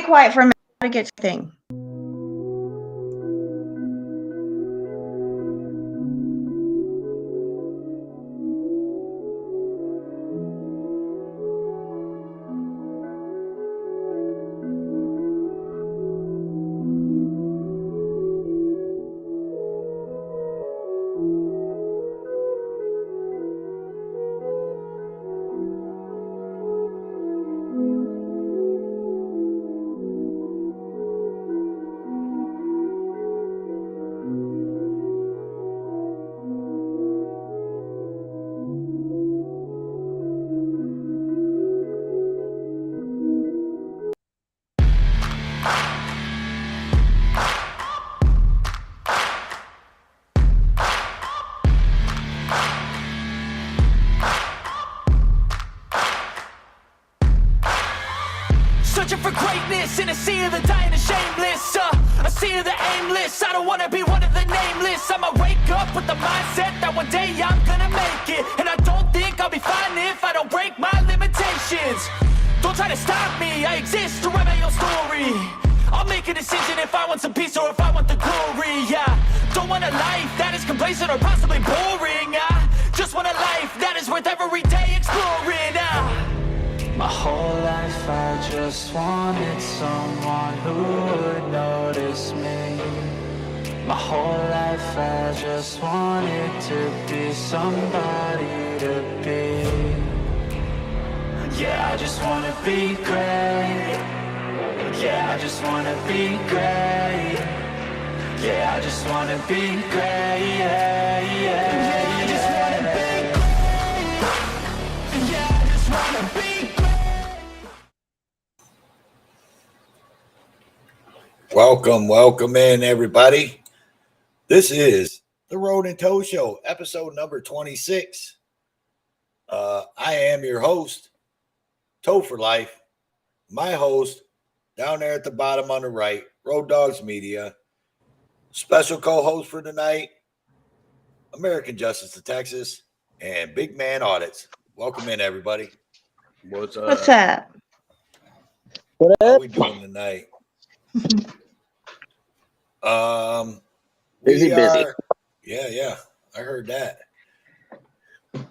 quiet for a minute to get your thing. Searching for greatness in a sea of the dying and shameless, a sea of the aimless. I don't wanna be one of the nameless. I'ma wake up with the mindset that one day I'm gonna make it, and I don't think I'll be fine if I don't break my limitations. Don't try to stop me, I exist to write my own story. I'll make a decision if I want some peace or if I want the glory, yeah. Don't want a life that is complacent or possibly boring, I just want a life that is worth every day exploring, My whole life I just wanted someone who would notice me. My whole life I just wanted to be somebody to be. Yeah, I just wanna be great. Yeah, I just wanna be great. Yeah, I just wanna be great. Yeah, yeah, I just wanna be great. Yeah, I just wanna be great. Welcome in, everybody. This is the Road and Toe Show, episode number 26. I am your host, Toe for Life. My host, down there at the bottom on the right, Road Dogs Media. Special co-host for tonight, American Justice of Texas, and Big Man Audits. Welcome in, everybody. What's up? What's up? How we doing tonight? Busy. Yeah. I heard that.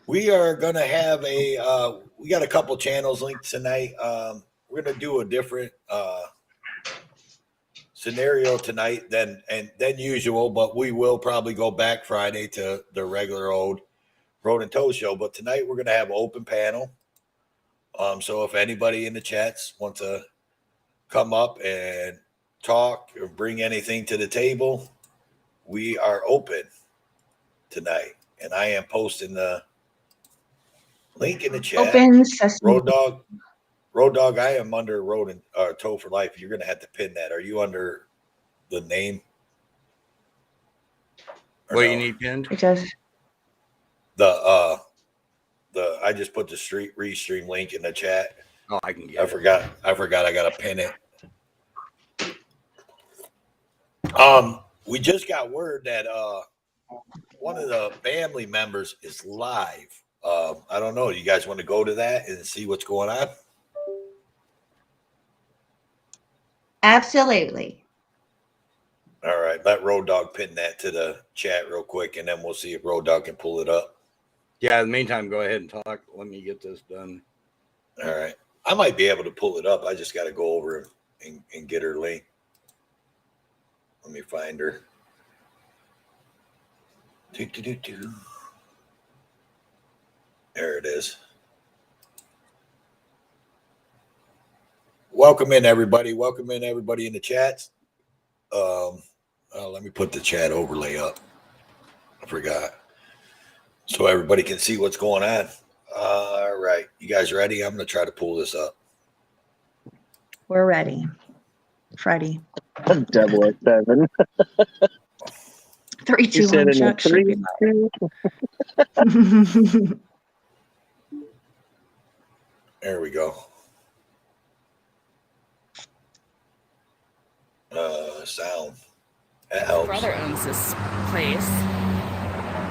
We are going to have we got a couple channels linked tonight. We're going to do a different scenario tonight than usual, but we will probably go back Friday to the regular old Road and Toe Show. But tonight we're going to have an open panel. So if anybody in the chats wants to come up and talk or bring anything to the table, we are open tonight, and I am posting the link in the chat. Open sesame. Road Dog, I am under Road and Toe for Life. You're gonna have to pin that. Are you under the name? What you need pinned? It does. The I just put the restream link in the chat. Oh, I can get I it. forgot I gotta pin it. We just got word that one of the family members is live. I don't know. You guys want to go to that and see what's going on? Absolutely. All right. Let Road Dog pin that to the chat real quick, and then we'll see if Road Dog can pull it up. Yeah, in the meantime, go ahead and talk. Let me get this done. All right. I might be able to pull it up. I just got to go over and get her link. Let me find her. There it is. Welcome in, everybody. Welcome in, everybody in the chats. Let me put the chat overlay up. I forgot. So everybody can see what's going on. All right. You guys ready? I'm going to try to pull this up. We're ready. Freddie. 007. 3, 2, 1, Chuck. Should be 3, There we go. Sound. That helps. My brother owns this place.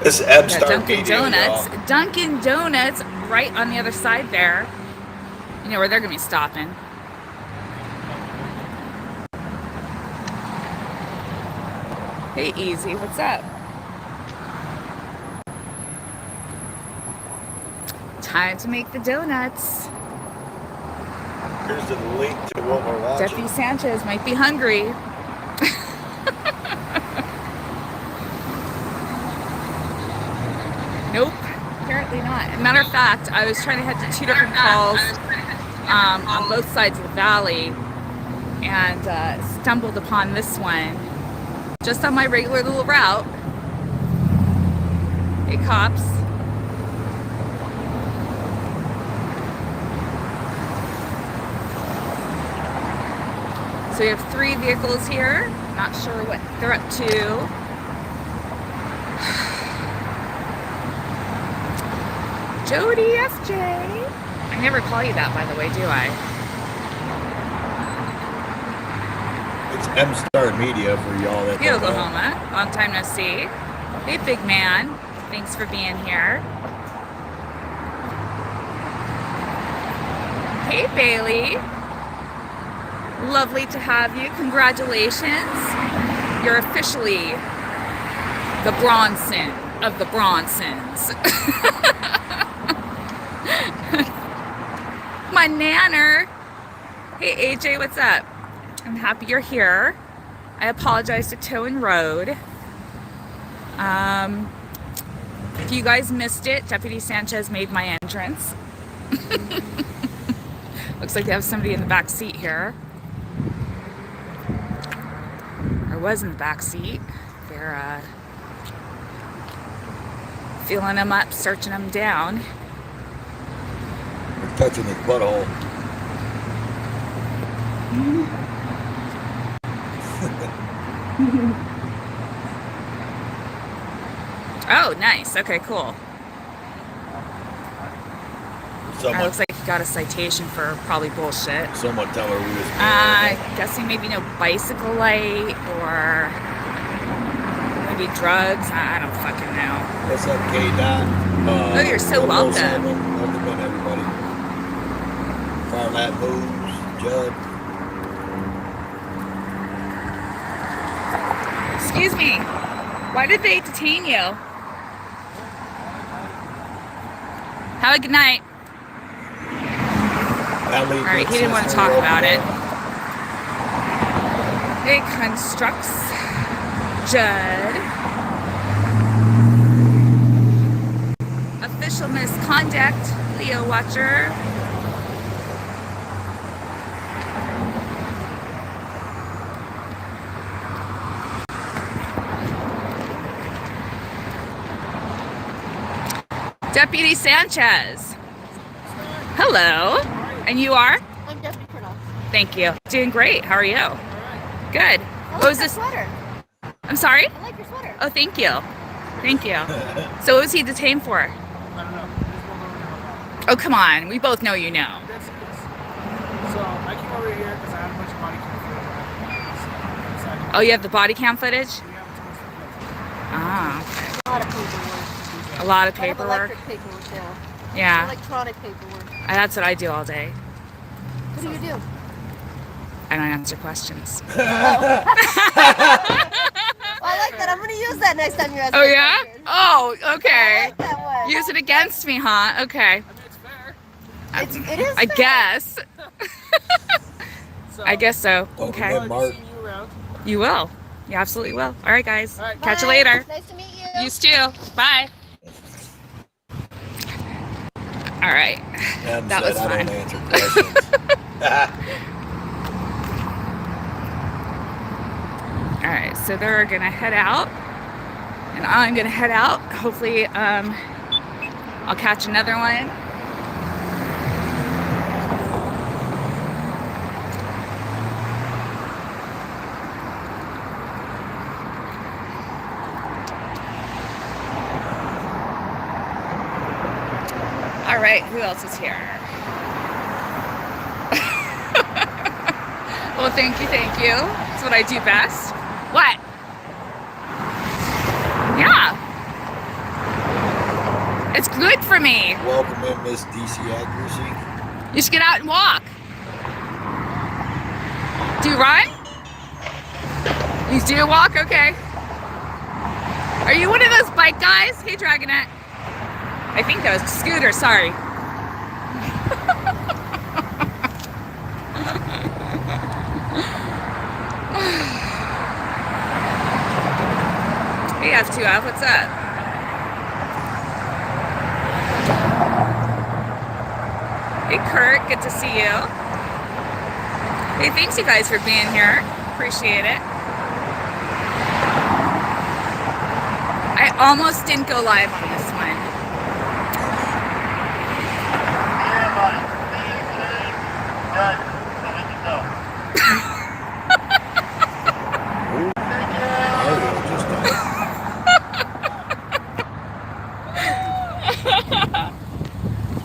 This is M Got Star Dunkin' Media, Donuts. y'all. Dunkin' Donuts right on the other side there. You know where they're gonna be stopping. Hey, Easy, what's up? Time to make the donuts. Here's the link to what we're watching. Deputy Sanchez might be hungry. Nope, apparently not. As a matter of fact, I was trying to head to 2 different calls on both sides of the valley and stumbled upon this one just on my regular little route. Hey, cops. So we have 3 vehicles here. Not sure what they're up to. Jody FJ. I never call you that, by the way, do I? It's M-Star Media for y'all that Hey, don't know. Oklahoma. Long time no see. Hey, big man. Thanks for being here. Hey, Bailey. Lovely to have you. Congratulations. You're officially the Bronson of the Bronsons. My nanner. Hey, AJ, what's up? I'm happy you're here. I apologize to Toe and Road. If you guys missed it, Deputy Sanchez made my entrance. Looks like they have somebody in the back seat here. Or was in the back seat. They're feeling him up, searching him down. We're touching his butthole. Oh, nice. Okay, cool. Someone, Looks like he got a citation for probably bullshit. someone tell her we was. Guessing maybe no bicycle light or maybe drugs. I don't fucking know. What's up, K-Dot? Oh, you're so welcome. Welcome in, everybody. Farlat Moves, Judd. Excuse me. Why did they detain you? Have a good night. All All right, he didn't want to talk about it. It constructs Judd. Official misconduct, Leo Watcher. Deputy Sanchez. Hello. And you are? I'm Deputy Colonel. Thank you. Doing great. How are you? Good. What was this? Sweater. I'm sorry? I like your sweater. Oh, thank you. Thank you. So what was he detained for? I don't know. Oh, come on. We both know you know. That's it. So I came over here because I had a bunch of body cam footage. Oh, you have the body cam footage? We have too much footage. Ah, A lot of paperwork. a lot of I have paperwork. electric paperwork now. Yeah, Electronic paperwork. that's what I do all day. What do you do? I don't answer questions. Well, I like that. I'm going to use that next time you ask Oh, me a yeah? question. Oh, I okay. like that one. Use it against me, huh? Okay. I mean, it's fair. It is I fair. guess. So, I guess so. Welcome Okay. in, Mark. seeing you around. You will. You absolutely will. All right, guys. All right. Catch you Bye. later. Nice to meet you. You too. Bye. All right. M That said was I fun. don't answer questions. All right, so they're gonna head out, and I'm gonna head out. Hopefully, I'll catch another one. All right, who else is here? Well, thank you, thank you. That's what I do best. What? Yeah. It's good for me. Welcome in, Miss DC Accuracy. You should get out and walk. Do you run? You do walk? Okay. Are you one of those bike guys? Hey, Dragonette. I think that was Scooter, sorry. Hey, F2F, what's up? Hey, Kurt, good to see you. Hey, thanks you guys for being here. Appreciate it. I almost didn't go live on this one.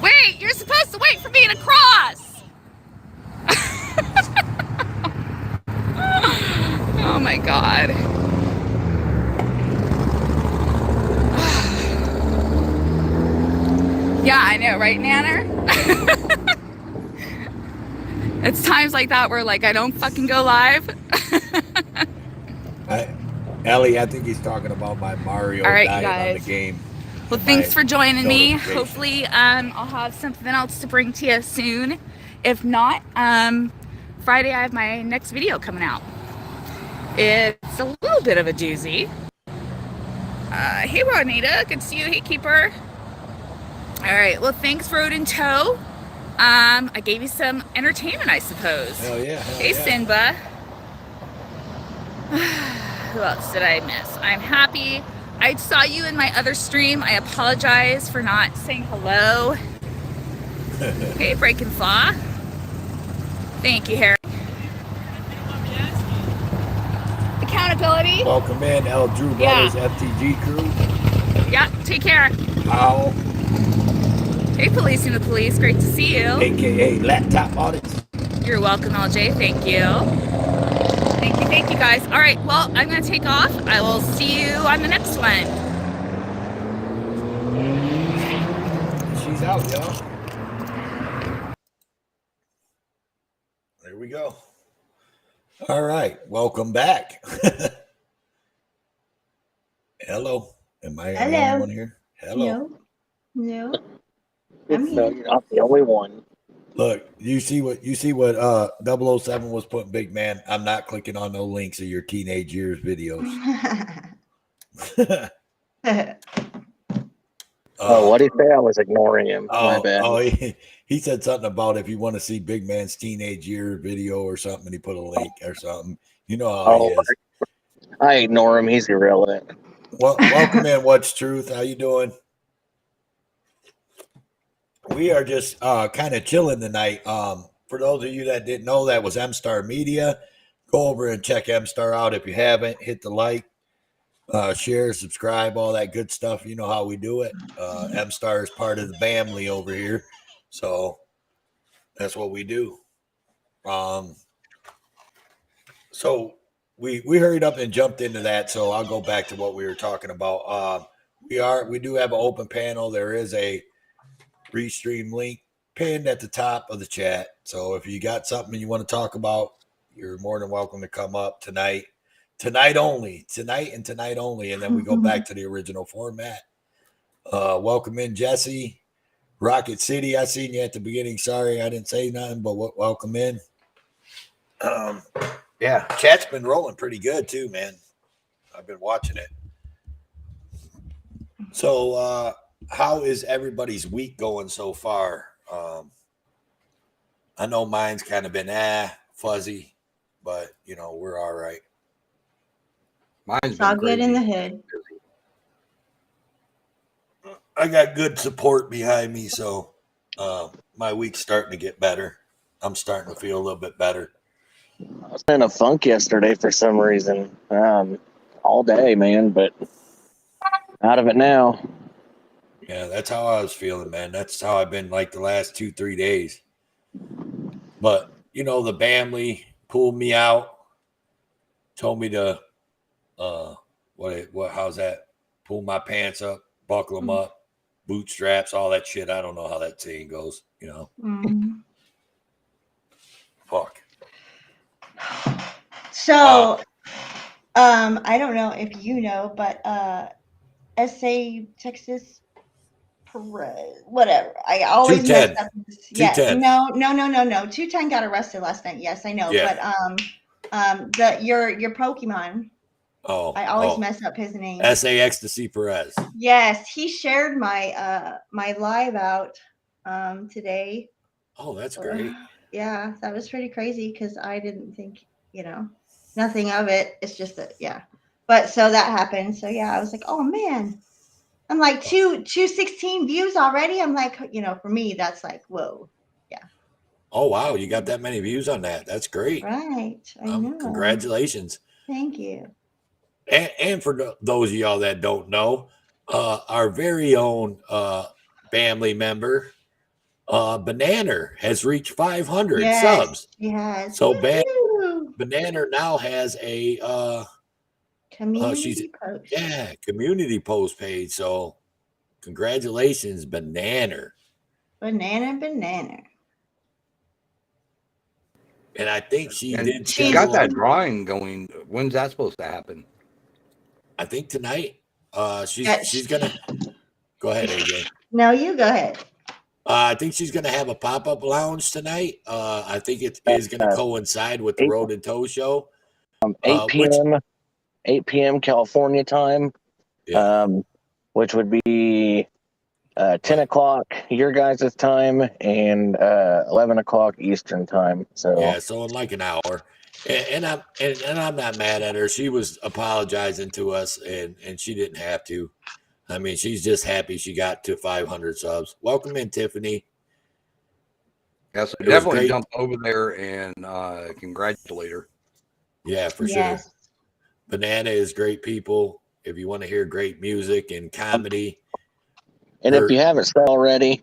Wait, you're supposed to wait for me to cross. Oh my God. Yeah, I know, right, Nanner? It's times like that where, like, I don't fucking go live. Ellie, I think he's talking about my Mario All right, diet you on guys. the game. Well, thanks for joining me. notification. Hopefully, I'll have something else to bring to you soon. If not, Friday I have my next video coming out. It's a little bit of a doozy. Hey, Ronita, good to see you. Hey, Keeper. All right, well, thanks, Road in Tow. I gave you some entertainment, I suppose. Hell yeah. Hey, Simba. Who else did I miss? I'm happy. I saw you in my other stream. I apologize for not saying hello. Hey, Break and Flaw. Thank you, Harry. Accountability. Welcome in, L. Drew Brothers FTG crew. Yeah, take care. Ow. Hey, Policing the Police. Great to see you. AKA Laptop Audits. You're welcome, LJ. Thank you. Thank you, guys. All right, well, I'm going to take off. I will see you on the next one. She's out, y'all. There we go. All right, welcome back. Hello. Am I the only one here? Hello. No. No, you're not the only one. Look, you see what 007 was putting, big man. I'm not clicking on no links of your teenage years videos. What did he say? I was ignoring him. My bad. He said something about if you want to see Big Man's teenage year video or something, and he put a link or something. You know how he is. I ignore him. He's irrelevant. Well, welcome in. What's Truth? How you doing? We are just kind of chilling tonight. For those of you that didn't know, that was M-Star Media. Go over and check M-Star out if you haven't. Hit the like, share, subscribe, all that good stuff. You know how we do it. M-Star is part of the family over here. So that's what we do. So we hurried up and jumped into that. So I'll go back to what we were talking about. We do have an open panel. There is a Restream link pinned at the top of the chat. So if you got something you want to talk about, you're more than welcome to come up tonight. Tonight only. And then we go back to the original format. Welcome in, Jesse. Rocket City, I seen you at the beginning. Sorry I didn't say nothing, but welcome in. Yeah, chat's been rolling pretty good too, man. I've been watching it. So how is everybody's week going so far? I know mine's kind of been fuzzy, but you know, we're all right. Mine's I'll been get in the crazy. hood. I got good support behind me, so my week's starting to get better. I'm starting to feel a little bit better. I was in a funk yesterday for some reason. All day, man, but out of it now. Yeah, that's how I was feeling, man. That's how I've been like the last 2-3 days. But, you know, the family pulled me out, told me to, how's that? Pull my pants up, buckle them up, bootstraps, all that shit. I don't know how that saying goes, you know. Fuck. So, I don't know if you know, but SA Texas Perez, whatever. I always mess 210. up. Yes, 210. no. 210 got arrested last night. Yes, I know. Yeah. But your Pokemon. Oh, I always mess up his name. SA Ecstasy Perez. Yes, he shared my my live out today. Oh, that's great. Yeah, that was pretty crazy because I didn't think, nothing of it. It's just that, yeah. But so that happened. So yeah, I was like, oh man. I'm like 216 views already. I'm like, for me, that's like, whoa. Yeah. Oh wow, you got that many views on that. That's great. Right. I know. Congratulations. Thank you. And for those of y'all that don't know, our very own family member, Banana, has reached 500 subs. He has. So Banana now has a community post. Yeah, community post page. So congratulations, Banana. Banana. And I think she got that drawing going. When's that supposed to happen? I think tonight. She's gonna go ahead, AJ. No, you go ahead. I think she's gonna have a pop-up lounge tonight. I think it is gonna coincide with the Road and Toe show. 8 p.m. California time. Yeah. Which would be 10 o'clock your guys' time and 11 o'clock Eastern time. So yeah, so in like an hour. And I'm not mad at her. She was apologizing to us, and she didn't have to. I mean, she's just happy she got to 500 subs. Welcome in, Tiffany. Yeah, so definitely jump over there and congratulate her. Yeah, for sure. Banana is great people. If you want to hear great music and comedy. And if you haven't subbed already,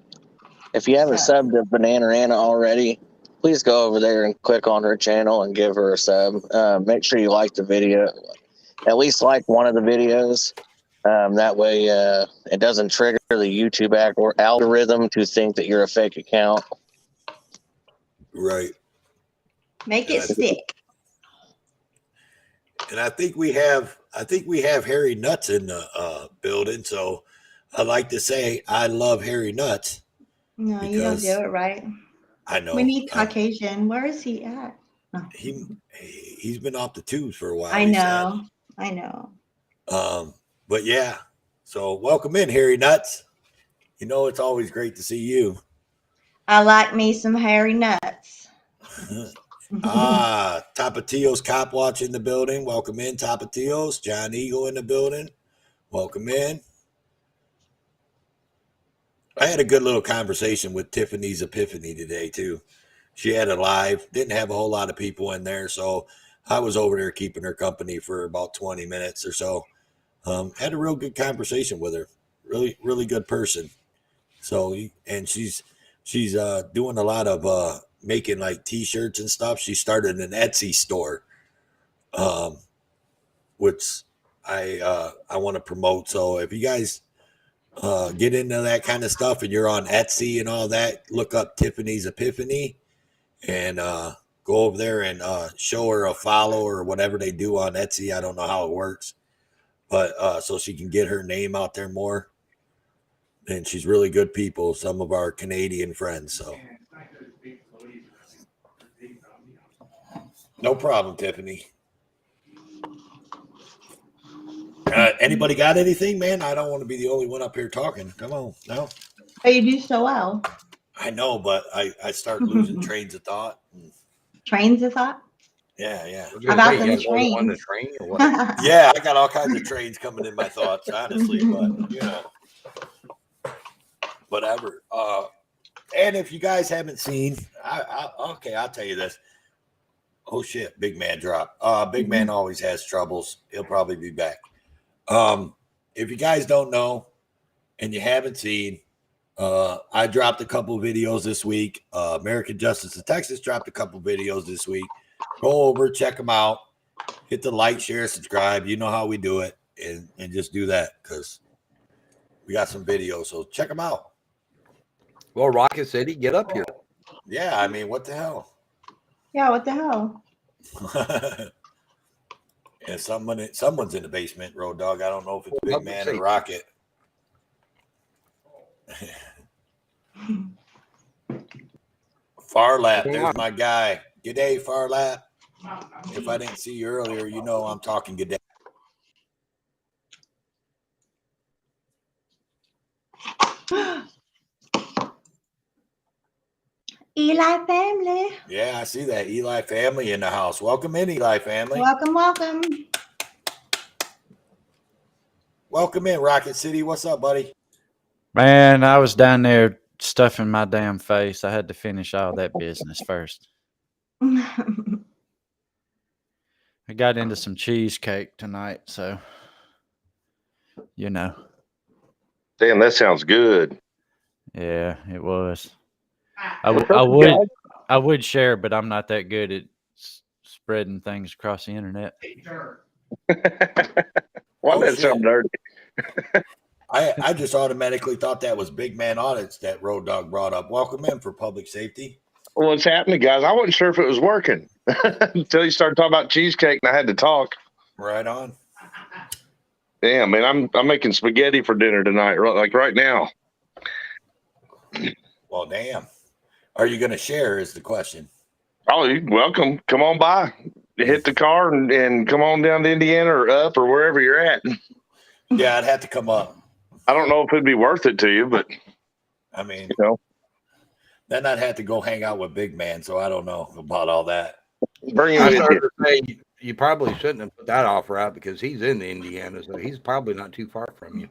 subbed to Banana Anna already, please go over there and click on her channel and give her a sub. Make sure you like the video. At least like one of the videos. That way it doesn't trigger the YouTube algorithm to think that you're a fake account. Right. Make it stick. And I think we have Harry Nuts in the building. So I like to say I love Harry Nuts. No, you don't do it right. I know. We need Caucasian. Where is he at? Oh. He's been off the tubes for a while. I know. But yeah. So welcome in, Harry Nuts. It's always great to see you. I like me some Harry Nuts. Tapatio's Cop Watch in the building. Welcome in, Tapatios. John Eagle in the building. Welcome in. I had a good little conversation with Tiffany's Epiphany today, too. She had a live, didn't have a whole lot of people in there, so I was over there keeping her company for about 20 minutes or so. Had a real good conversation with her. Really, really good person. So, and she's doing a lot of making like T-shirts and stuff. She started an Etsy store, which I want to promote. So if you guys get into that kind of stuff and you're on Etsy and all that, look up Tiffany's Epiphany and go over there and show her a follow or whatever they do on Etsy. I don't know how it works, but so she can get her name out there more. And she's really good people, some of our Canadian friends. So no problem, Tiffany. Anybody got anything, man? I don't want to be the only one up here talking. Come on, no. Oh, you do so well. I know, but I start losing trains of thought. Trains of thought? Yeah. About them trains. On the train or what? Yeah, I got all kinds of trains coming in my thoughts, honestly, but whatever. And if you guys haven't seen, I'll tell you this. Oh shit, big man drop. Big man always has troubles. He'll probably be back. If you guys don't know and you haven't seen, I dropped a couple videos this week. American Justice of Texas dropped a couple videos this week. Go over, check them out. Hit the like, share, subscribe. You know how we do it. And just do that because we got some videos. So check them out. Well, Rocket City, get up here. Yeah, I mean, what the hell? Yeah, what the hell? And someone's in the basement, Road Dog. I don't know if it's Big Man or Rocket. Farlap, there's my guy. G'day, Farlap. If I didn't see you earlier, you know I'm talking g'day. Eli family. Yeah, I see that. Eli family in the house. Welcome in, Eli family. Welcome, welcome. Welcome in, Rocket City. What's up, buddy? Man, I was down there stuffing my damn face. I had to finish all that business first. I got into some cheesecake tonight, so you know. Damn, that sounds good. Yeah, it was. I would share, but I'm not that good at spreading things across the internet. Why that sound dirty? I just automatically thought that was Big Man Audits that Road Dog brought up. Welcome in for public safety. Well, what's happening, guys? I wasn't sure if it was working until you started talking about cheesecake, and I had to talk. Right on. Damn, man, I'm making spaghetti for dinner tonight, like right now. Well, damn. Are you going to share is the question. Oh, you're welcome. Come on by. Hit the car and come on down to Indiana or up or wherever you're at. Yeah, I'd have to come up. I don't know if it'd be worth it to you, but I mean, you know, then I'd have to go hang out with Big Man, so I don't know about all that. bring him I with started you. to say you probably shouldn't have put that offer out because he's in Indiana, so he's probably not too far from you.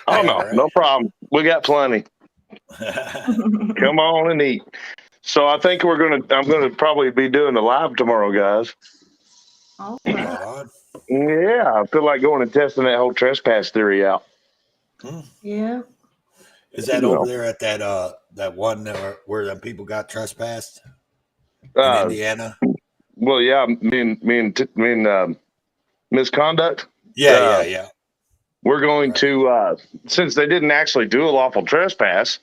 Oh no, Right. no problem. We got plenty. Come on and eat. So I think I'm gonna probably be doing a live tomorrow, guys. Oh, Right on. Yeah, I feel like going and testing that whole trespass theory out. yeah. Is that over there at that one where them people got trespassed in Indiana? Well, yeah, me and misconduct. Yeah. We're going to since they didn't actually do a lawful trespass,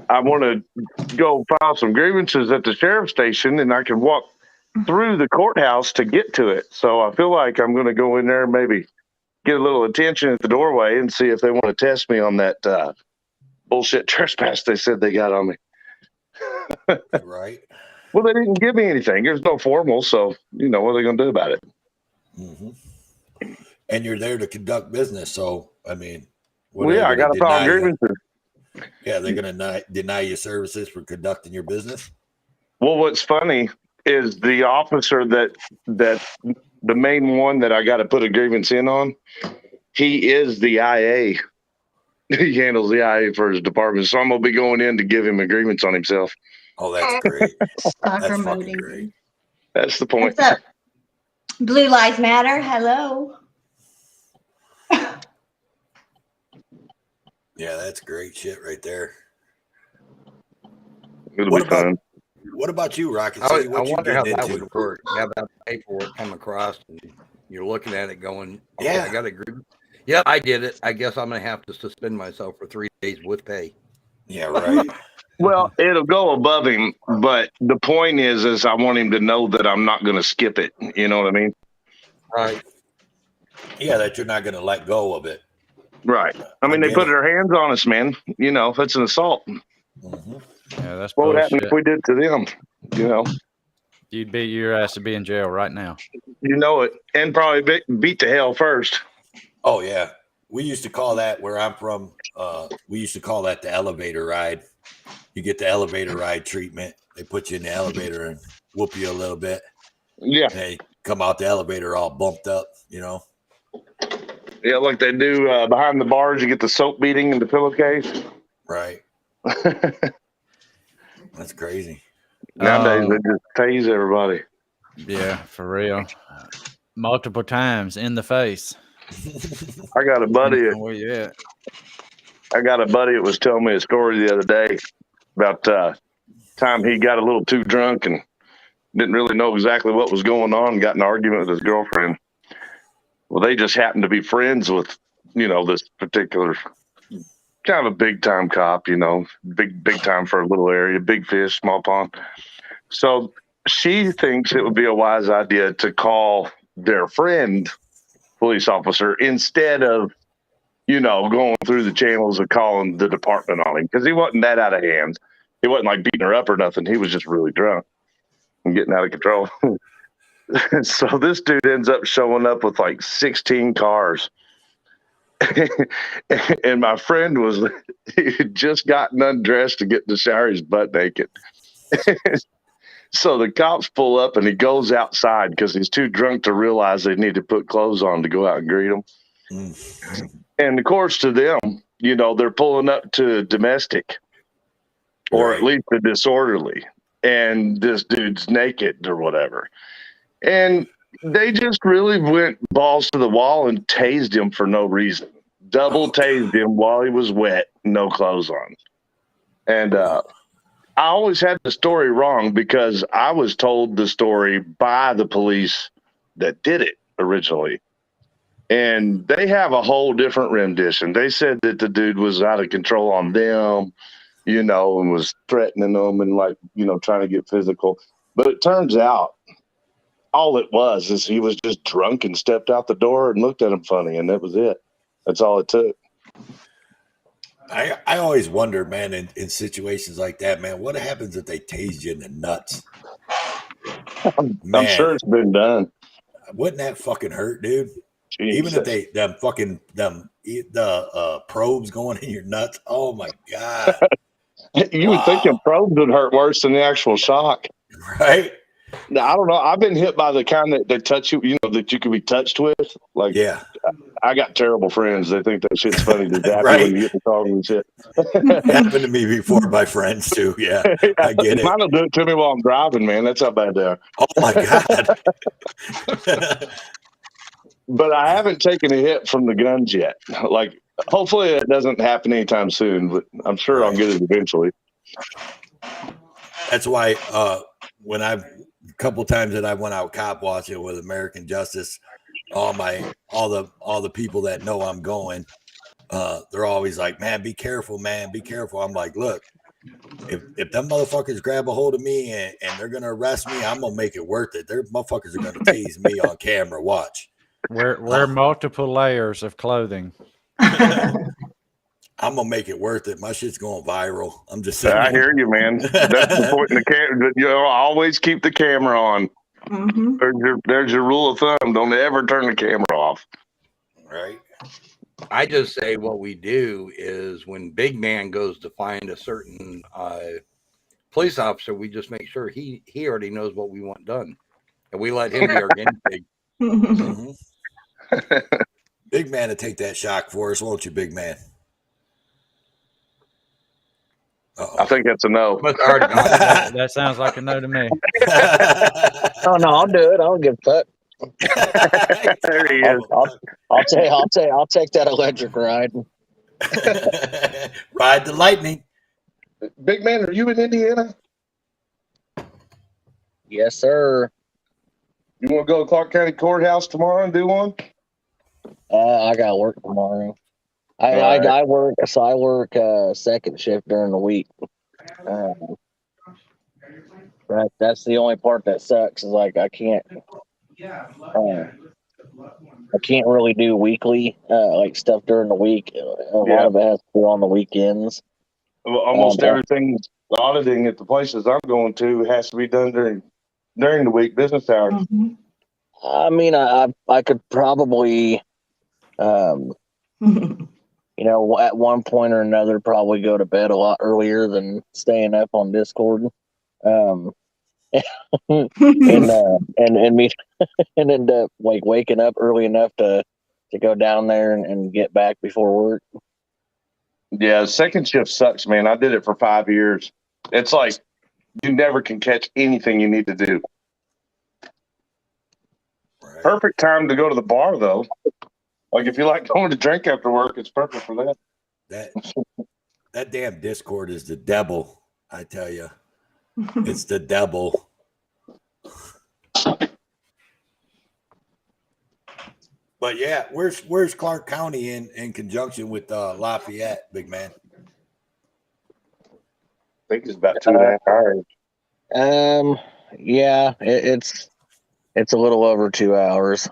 I want to go file some grievances at the sheriff's station, and I can walk through the courthouse to get to it. So I feel like I'm going to go in there and maybe get a little attention at the doorway and see if they want to test me on that bullshit trespass they said they got on me. Right. Well, they didn't give me anything. There's no formal, so you know what are they going to do about it? Mm-hmm. And you're there to conduct business, so I mean, Well, yeah, I got to file grievances. Yeah, they're going to deny you services for conducting your business. Well, what's funny is the officer that the main one that I got to put a grievance in on, he is the IA. He handles the IA for his department, so I'm gonna be going in to give him a grievance on himself. Oh, that's great. Start That's promoting. fucking great. That's the point. What's up? Blue Lives Matter. Hello. Yeah, that's great shit right there. It'll What be fun. What about you, Rocket I City? What you wonder how getting that into? would work. You have that paperwork come across, and you're looking at it going, okay, Yeah. I got a group. Yeah, I did it. I guess I'm going to have to suspend myself for 3 days with pay. Yeah, right. Well, it'll go above him, but the point is I want him to know that I'm not going to skip it. You know what I mean? Right. Yeah, that you're not going to let go of it. Right. I mean, they get put it. their hands on us, man. You know, if it's an assault, Mm-hmm. Yeah, that's what would happen bullshit. if we did to them? You know, You'd be your ass to be in jail right now. you know it, and probably beat to hell first. Oh yeah, we used to call that where I'm from. We used to call that the elevator ride. You get the elevator ride treatment. They put you in the elevator and whoop you a little bit. Yeah. They come out the elevator all bumped up. You know. Yeah, like they do behind the bars, you get the soap beating in the pillowcase. Right. That's crazy. Nowadays, they just tase everybody. Yeah, for real. Multiple times in the face. I got a buddy. Where you at? I got a buddy that was telling me a story the other day about time he got a little too drunk and didn't really know exactly what was going on. Got in an argument with his girlfriend. Well, they just happened to be friends with, you know, this particular kind of a big time cop, you know, big time for a little area, big fish, small pond. So she thinks it would be a wise idea to call their friend police officer instead of going through the channels of calling the department on him because he wasn't that out of hand. He wasn't like beating her up or nothing. He was just really drunk and getting out of control. So this dude ends up showing up with like 16 cars. And my friend he had just gotten undressed to get in the shower. He's butt naked. So the cops pull up and he goes outside because he's too drunk to realize they need to put clothes on to go out and greet him. And of course, to them, they're pulling up to domestic or at least a disorderly. And this dude's naked or whatever. And they just really went balls to the wall and tased him for no reason. Double tased him while he was wet, no clothes on. And I always had the story wrong because I was told the story by the police that did it originally. And they have a whole different rendition. They said that the dude was out of control on them, and was threatening them and trying to get physical. But it turns out all it was is he was just drunk and stepped out the door and looked at him funny, and that was it. That's all it took. I always wonder, man, in situations like that, man, what happens if they tase you in the nuts? I'm sure it's been done. Wouldn't that fucking hurt, dude? Jesus. Even if the probes going in your nuts. Oh my God. You would think the probes would hurt worse than the actual shock. Right? Now, I don't know. I've been hit by the kind that touch you, that you can be touched with. Like, yeah, I got terrible friends. They think that shit's funny to zap right. you when you get the call and shit. Happened to me before, my friends too. Yeah, I get it. Mine will do it to me while I'm driving, man. That's how bad they are. Oh my God. But I haven't taken a hit from the guns yet. Like, hopefully it doesn't happen anytime soon, but I'm sure I'll get it eventually. That's why when a couple times that I went out cop watching with American Justice, all the people that know I'm going, they're always like, man, be careful, man, be careful. I'm like, look, if them motherfuckers grab a hold of me and they're gonna arrest me, I'm gonna make it worth it. Their motherfuckers are gonna tase me on camera. Watch. Wear multiple layers of clothing. I'm gonna make it worth it. My shit's going viral. I'm just saying. I hear you, man. That's the point in the camera. Always keep the camera on. Mm-hmm. There's your rule of thumb. Don't ever turn the camera off. Right. I just say what we do is when Big Man goes to find a certain police officer, we just make sure he already knows what we want done, and we let him be our guinea pig. Mm-hmm. Big Man to take that shock for us, won't you, Big Man? Uh-oh. I think that's a no. That sounds like a no to me. Oh no, I'll do it. I don't give a fuck. There he is. I'll take that electric ride. Ride the lightning. Big Man, are you in Indiana? Yes, sir. You want to go to Clark County Courthouse tomorrow and do one? I got work tomorrow. I work second shift during the week. That's the only part that sucks. Is like I can't really do weekly like stuff during the week. A lot of it has to be on the weekends. Well, almost everything auditing at the places I'm going to has to be done during the week, business hours. Mm-hmm. I mean, I could probably, at one point or another, probably go to bed a lot earlier than staying up on Discord, and end up like waking up early enough to go down there and get back before work. Yeah, second shift sucks, man. I did it for 5 years. It's like you never can catch anything you need to do. Right. Perfect time to go to the bar, though. Like if you like going to drink after work, it's perfect for that. That damn Discord is the devil, I tell you. It's the devil. But yeah, where's Clark County in conjunction with Lafayette, Big Man? I think it's about 2.5 hours. Yeah, it's a little over 2 hours.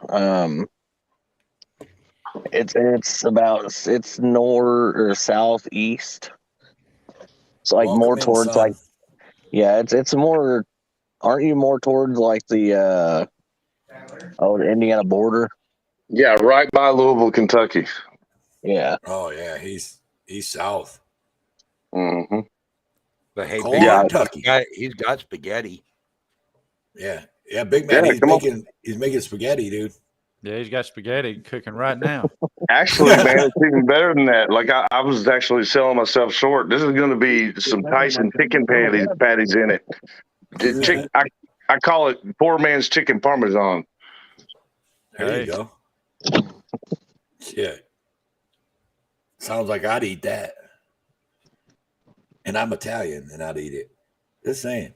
It's north or southeast. It's like Welcome more in, towards son. like, yeah, it's more. Aren't you more towards like the the Indiana border? Yeah, right by Louisville, Kentucky. Yeah. Oh yeah, he's south. Mm-hmm. But hey, Corn Big Man, Kentucky. he's got spaghetti. Yeah, Big Man. Yeah, he's making spaghetti, dude. Yeah, he's got spaghetti cooking right now. Actually, man, it's even better than that. Like I was actually selling myself short. This is going to be some Tyson chicken patties in it. I call it poor man's chicken parmesan. There you go. Shit. Sounds like I'd eat that. And I'm Italian and I'd eat it. Just saying.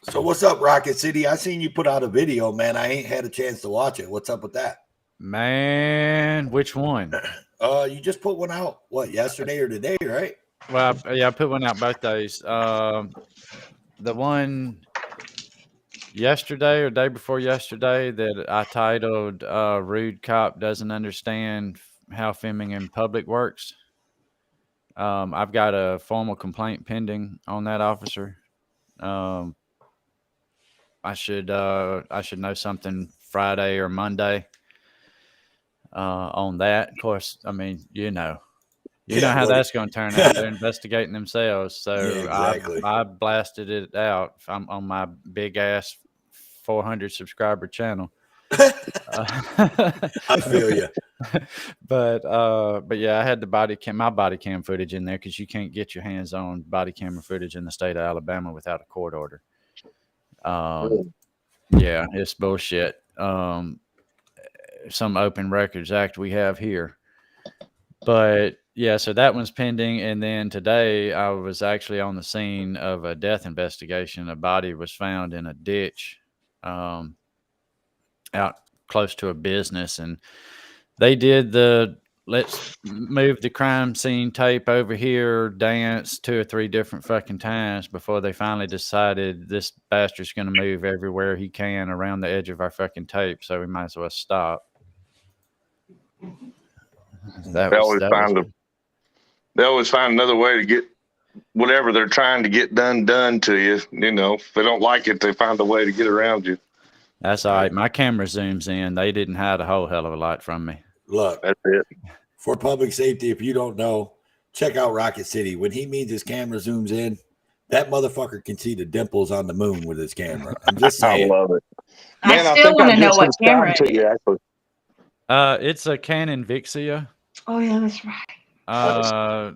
So what's up, Rocket City? I seen you put out a video, man. I ain't had a chance to watch it. What's up with that? Man, which one? You just put one out, what, yesterday or today, right? Well, I put one out both days. The one yesterday or day before yesterday that I titled Rude Cop Doesn't Understand How Filming in Public Works. I've got a formal complaint pending on that officer. I should know something Friday or Monday on that. Of course, I mean, you know how that's going to turn out. They're investigating themselves. So Yeah, exactly. I blasted it out. I'm on my big ass 400 subscriber channel. I feel you. But yeah, I had my body cam footage in there because you can't get your hands on body camera footage in the state of Alabama without a court order. Yeah, it's bullshit. Some Open Records Act we have here. But yeah, so that one's pending. And then today I was actually on the scene of a death investigation. A body was found in a ditch out close to a business. And they did the let's move the crime scene tape over here dance 2 or 3 different fucking times before they finally decided this bastard's going to move everywhere he can around the edge of our fucking tape. So we might as well stop. They always find another way to get whatever they're trying to get done to you. You know, if they don't like it, they find a way to get around you. That's all right. My camera zooms in. They didn't hide a whole hell of a lot from me. Look, that's it. For public safety, if you don't know, check out Rocket City. When he means his camera zooms in, that motherfucker can see the dimples on the moon with his camera. I'm just saying. I love it. Man, I still want to know what camera it is. It's a Canon Vixia. Oh yeah, that's right.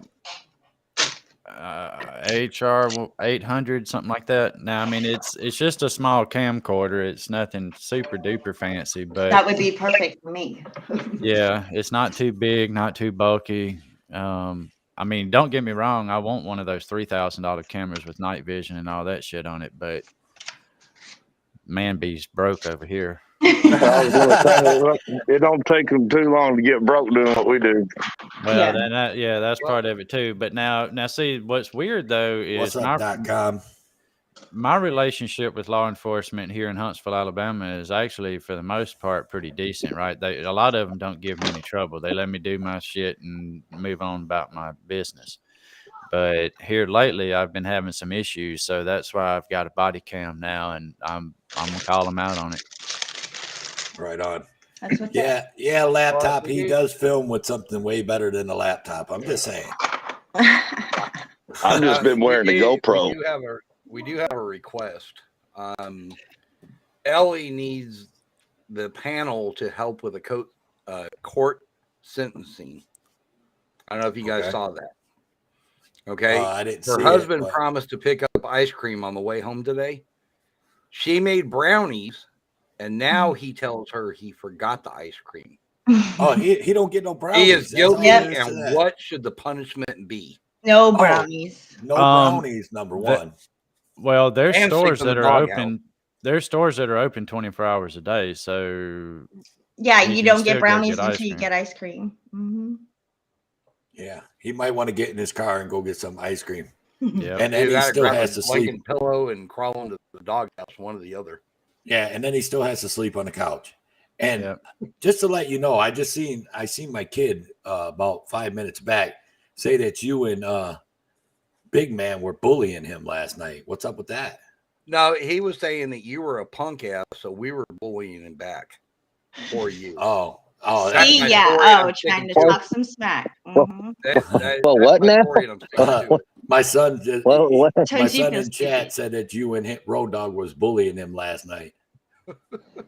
HR 800, something like that. Now, I mean, it's just a small camcorder. It's nothing super duper fancy, but that would be perfect for me. Yeah, it's not too big, not too bulky. I mean, don't get me wrong. I want one of those $3,000 cameras with night vision and all that shit on it, but man, be's broke over here. It don't take them too long to get broke doing what we do. Well, then that's part of it too. But now see, what's weird though is my relationship with law enforcement here in Huntsville, Alabama, is actually for the most part pretty decent. Right? A lot of them don't give me any trouble. They let me do my shit and move on about my business. But here lately, I've been having some issues, so that's why I've got a body cam now, and I'm gonna call them out on it. Right on. That's what yeah, laptop. He does film with something way better than a laptop. I'm just saying. I've just been wearing a GoPro. We do have a request. Ellie needs the panel to help with a court sentencing. I don't know if you guys saw that. Okay. I didn't see Her husband promised to pick up ice cream on the way home today. She made brownies, and now he tells her he forgot the ice cream. Oh, he don't get no brownies. He is guilty, and what should the punishment be? No brownies. No brownies, number one. Well, there's And stores sleep in that the are dog open. There's stores that are open 24 hours a day. So yeah, you can don't still get go brownies get ice until you cream. get ice cream. Mm-hmm. Yeah, he might want to get in his car and go get some ice cream. Yeah, And then he still has to sleep. Blanket, pillow and crawl into the doghouse, one or the other. Yeah, and then he still has to sleep on the couch. And Yep. just to let you know, I seen my kid about 5 minutes back say that you and Big Man were bullying him last night. What's up with that? No, he was saying that you were a punk ass, so we were bullying him back for you. Oh, That's See, my yeah. story, Oh, I'm trying to sticking to talk some smack. Mhm. That, Well, that's what my now? story, and I'm sticking to it. my son just What? my Don't you son feel in chat stupid? said that you and Road Dog was bullying him last night.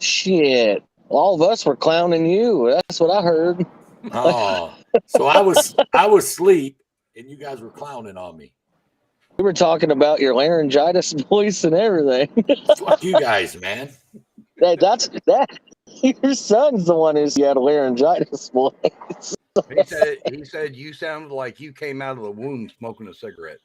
Shit. All of us were clowning you. That's what I heard. Oh, so I was asleep and you guys were clowning on me. We were talking about your laryngitis voice and everything. Fuck you guys, man. That's that. Your son's the one who's got a laryngitis voice. He said you sounded like you came out of the womb smoking a cigarette.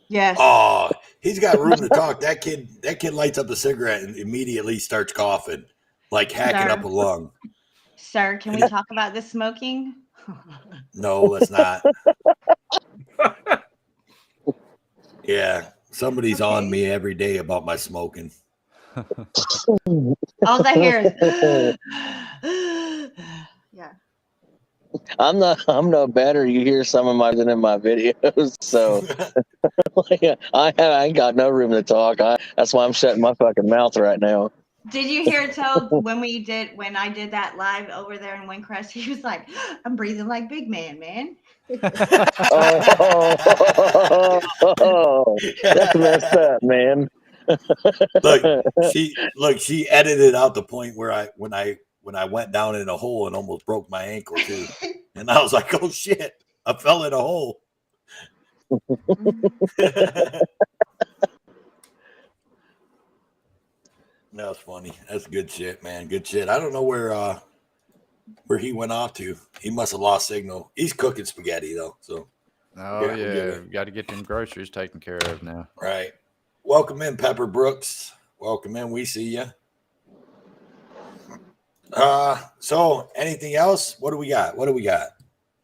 Yes. Oh, he's got room to talk. That kid lights up a cigarette and immediately starts coughing, like hacking up a lung. Sir, can we talk about the smoking? No, let's not. Yeah, somebody's on me every day about my smoking. All I hear is yeah. I'm no better. You hear some of my than in my videos, so I ain't got no room to talk. That's why I'm shutting my fucking mouth right now. Did you hear Toad when I did that live over there in Windcrest? He was like, I'm breathing like Big Man, man. That's messed up, man. She edited out the point where when I went down in a hole and almost broke my ankle too. And I was like, oh shit, I fell in a hole. That's funny. That's good shit, man. Good shit. I don't know where he went off to. He must have lost signal. He's cooking spaghetti though. So Oh got to get them groceries taken care of now. right. Welcome in, Pepper Brooks. Welcome in. We see you. So anything else? What do we got?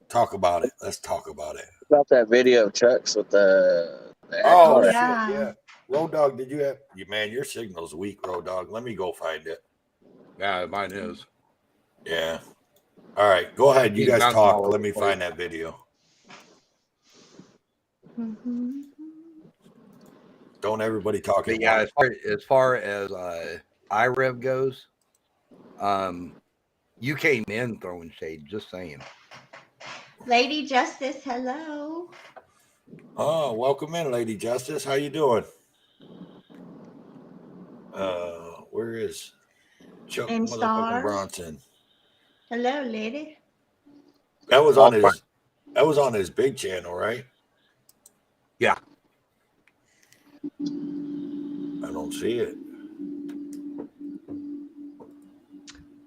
Talk about it. Let's talk about it. About that video of Chuck's with the Oh car. shit, yeah. Road Dog, did you have man, your signal's weak, Road Dog. Let me go find it. Yeah, mine is. Yeah. All right, go ahead. You He's guys bouncing talk. all over Let me the place. find that video. Don't everybody talk But at yeah, once. as far as iRev goes, you came in throwing shade. Just saying. Lady Justice, hello. Oh, welcome in, Lady Justice. How you doing? Where is Chuck And motherfucking Stars. Bronson? Hello, lady. That was on his big channel, right? Yeah. I don't see it.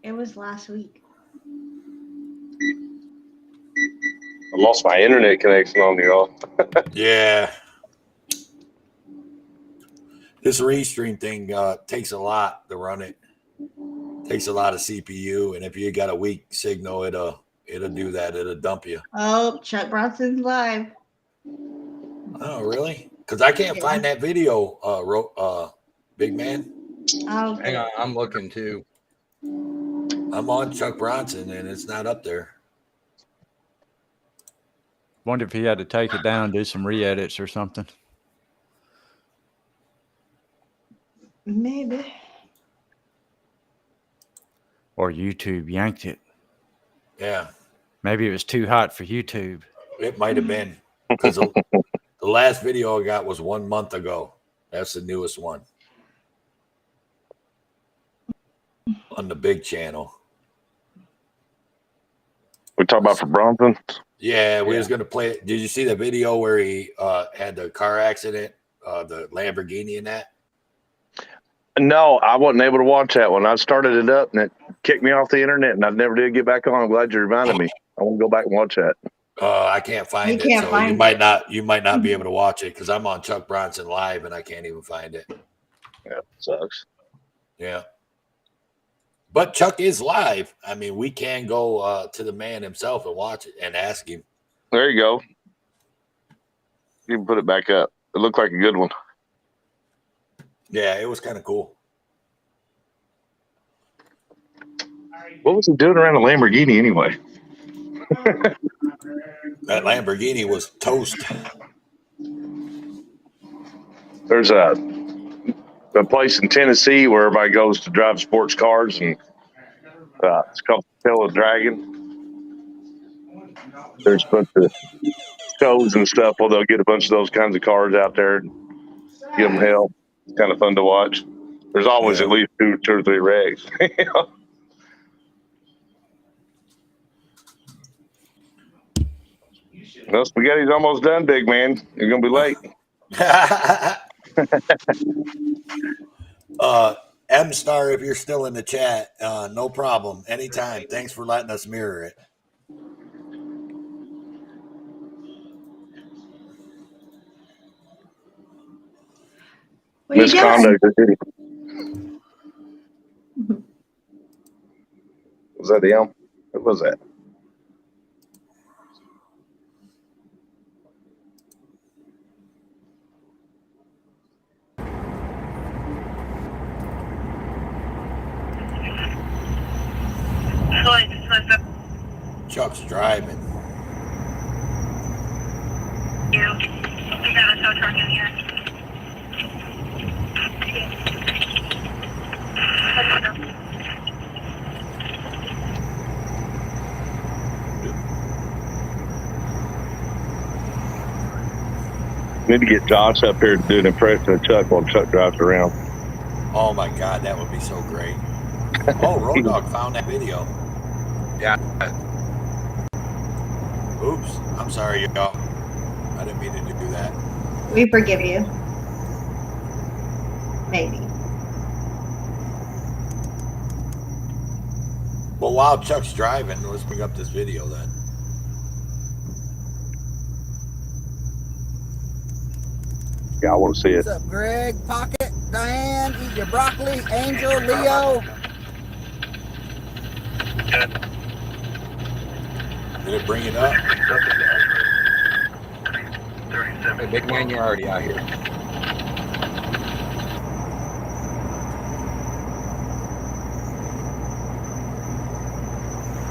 It was last week. I lost my internet connection on y'all. Yeah. This restream thing takes a lot to run it. Takes a lot of CPU, and if you got a weak signal, it'll do that. It'll dump you. Oh, Chuck Bronson's live. Oh, really? Because I can't find that video, Big Man. Oh, Hang on, I'm looking too. I'm on Chuck Bronson, and it's not up there. Wonder if he had to take it down, do some re-edits or something. Maybe. Or YouTube yanked it. Yeah, Maybe it was too hot for YouTube. it might have been. Because the last video I got was 1 month ago. That's the newest one on the big channel. We talk about for Bronson. Yeah, we was gonna play it. Did you see the video where he had the car accident, the Lamborghini and that? No, I wasn't able to watch that one. I started it up and it kicked me off the internet, and I never did get back on. I'm glad you reminded me. I want to go back and watch that. I can't find it, so you might not be able to watch it because I'm on Chuck Bronson Live and I can't even find it. Yeah, sucks. Yeah, but Chuck is live. I mean, we can go to the man himself and watch it and ask him. There you go. You can put it back up. It looked like a good one. Yeah, it was kind of cool. What was he doing around a Lamborghini anyway? That Lamborghini was toast. There's a place in Tennessee where everybody goes to drive sports cars, and it's called Tail of the Dragon. There's a bunch of shows and stuff where they'll get a bunch of those kinds of cars out there and give them hell. It's kind of fun to watch. There's always at least two or three wrecks. Well, spaghetti's almost done, big man. You're gonna be late. M Star, if you're still in the chat, no problem. Anytime. Thanks for letting us mirror it. What are you doing? Misconduct. Was that him? What was that? Chuck's driving. Need to get Josh up here to do an impression of Chuck while Chuck drives around. Oh my God, that would be so great. Oh, Road Dogg found that video. Yeah. Oops. I'm sorry, y'all. I didn't mean to do that. We forgive you. Maybe. Well, while Chuck's driving, let's bring up this video then. Yeah, I want to see it. What's up, Greg, Pocket, Diane, eat your broccoli, Angel, Leo. Did it bring it up? Hey, big man, you're already out here.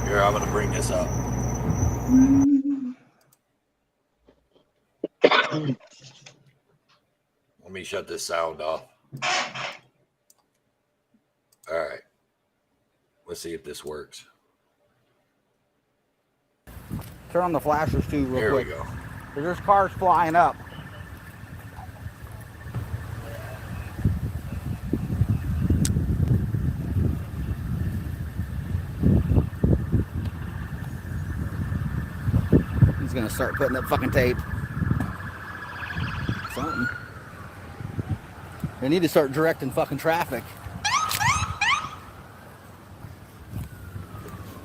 Here, I'm going to bring this up. Let me shut this sound off. All right. Let's see if this works. Turn on the flashers too, real Here quick. we go. There's cars flying up. He's gonna start putting up fucking tape. Something. They need to start directing fucking traffic.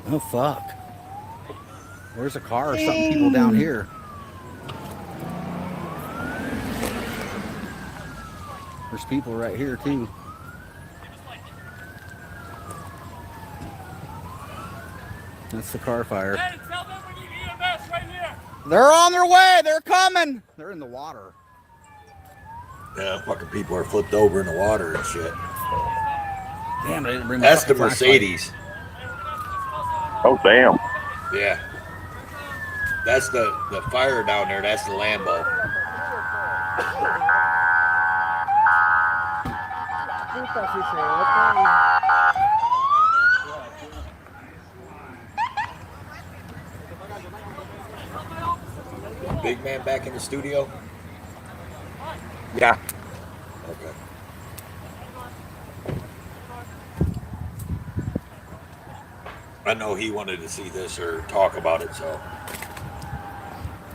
Oh fuck. There's a car or something, people down here. There's people right here too. That's the car fire. Hey, tell them we need EMS right here. They're on their way. They're coming. They're in the water. Yeah, fucking people are flipped over in the water and shit. Damn, I didn't bring my That's the fucking flashlight. Mercedes. Oh, damn. Yeah. That's the fire down there. That's the Lambo. Big man back in the studio? Yeah. Okay. I know he wanted to see this or talk about it, so.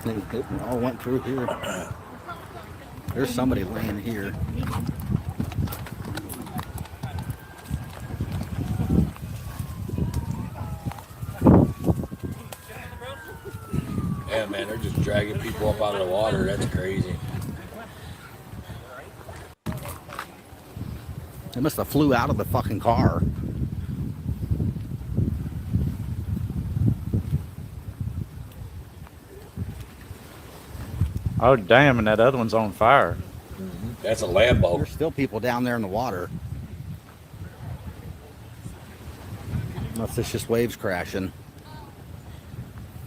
It all went through here. There's somebody laying here. Yeah, man, they're just dragging people up out of the water. That's crazy. They must have flew out of the fucking car. Oh, damn, and that other one's on fire. That's a Lambo. There's still people down there in the water. Unless it's just waves crashing.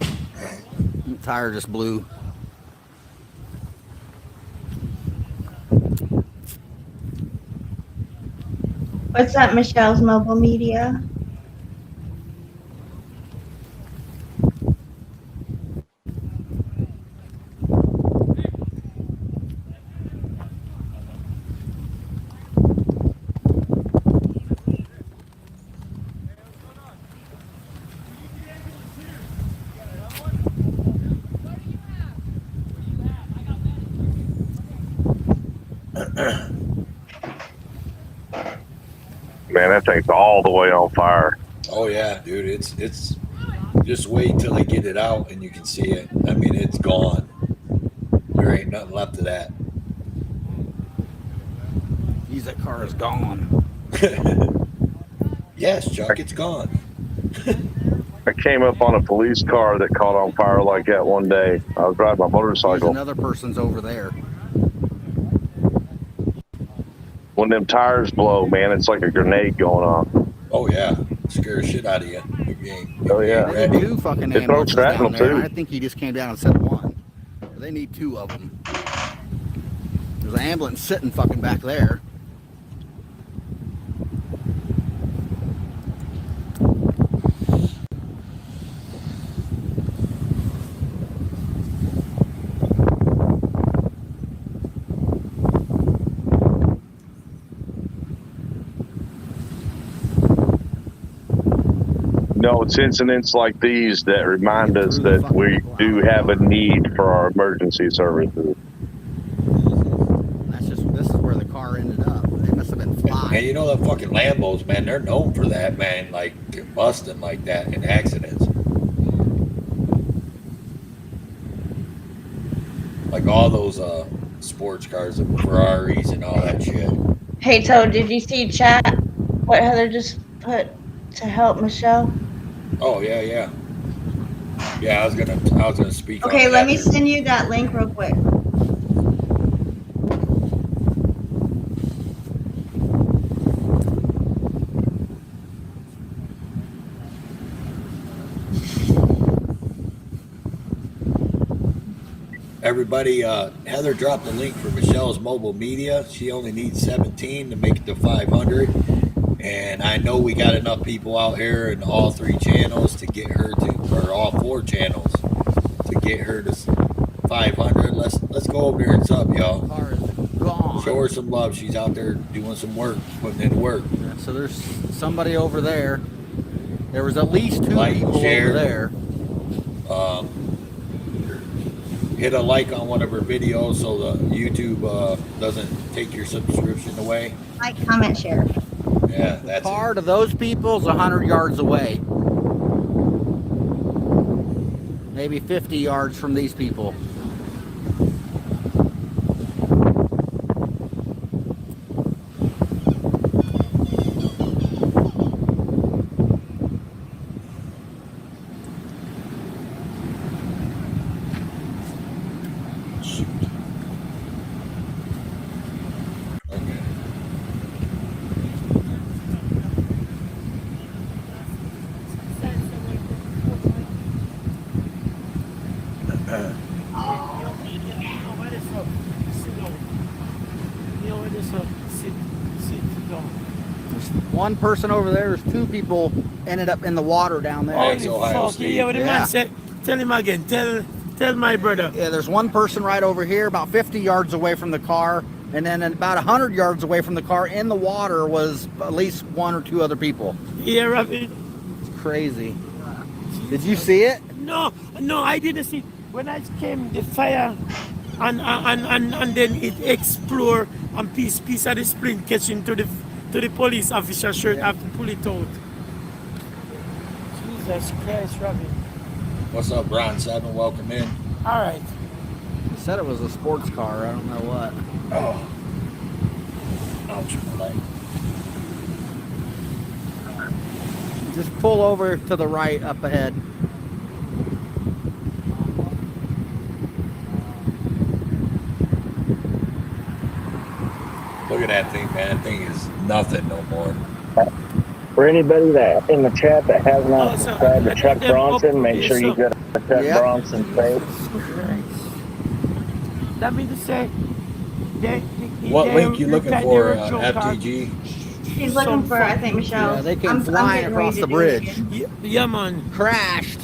The tire just blew. What's up, Michelle's Mobile Media? Man, that thing's all the way on fire. Oh yeah, dude. It's just wait till they get it out and you can see it. I mean, it's gone. There ain't nothing left of that. Geez, that car is gone. Yes, Chuck, it's gone. I came up on a police car that caught on fire like that one day. I was riding my Geez, motorcycle. another person's over there. When them tires blow, man, it's like a grenade going off. Oh yeah, scare the shit out of you. If you ain't, Oh, yeah. They need two fucking It throws ambulances down shrapnel, there. too. I think he just came down and said one. They need two of them. There's an ambulance sitting fucking back there. No, it's incidents like these that remind us that we do have a need for our emergency services. This is where the car ended up. They must have been flying. And you know the fucking Lambos, man, they're known for that, man, like combusting like that in accidents. Like all those sports cars, the Ferraris and all that shit. Hey, Toad, did you see chat? What Heather just put to help Michelle? Oh yeah, yeah. Yeah, I was gonna speak. Okay, on let me that. send you that link real quick. Everybody, Heather dropped the link for Michelle's Mobile Media. She only needs 17 to make it to 500. And I know we got enough people out here in all 3 channels to get her to, or all 4 channels to get her to 500. Let's go over there and sub, y'all. Car is gone. Show her some love. She's out there doing some work, putting in work. Yeah, so there's somebody over there. There was at least 2 Like, people share. over there. Hit a like on one of her videos so the YouTube doesn't take your subscription away. Like, comment, share. Yeah, that's it. Car to those people is 100 yards away. Maybe 50 yards from these people. Okay. There's one person over there. There's 2 people ended up in the water down there. Thanks, Ohio State. Yeah, what the Yeah. man said. Tell him again. Tell my brother. Yeah, there's one person right over here, about 50 yards away from the car, and then about 100 yards away from the car in the water was at least 1 or 2 other people. Yeah, Rabbit. It's crazy. Did you see it? No, I didn't see. When I came, the fire, and then it exploded, and piece of the spring catch into the police officer shirt. I have to pull it out. Jesus Christ, Rabbit. What's up, Ron 7? Welcome in. All right. He said it was a sports car. I don't know what. Oh. Ouch, my leg. Just pull over to the right up ahead. Look at that thing, man. That thing is nothing no more. For anybody that in the chat that has not Oh, so subscribed to I Chuck got them up. Bronson, make Okay, sure you so- go to Chuck Yep. Bronson's page. That means to say, What link you looking for, FTG? He's looking for, I think, Michelle. Yeah, they came flying getting ready across to the do it bridge. again. Yeah, man. Crashed.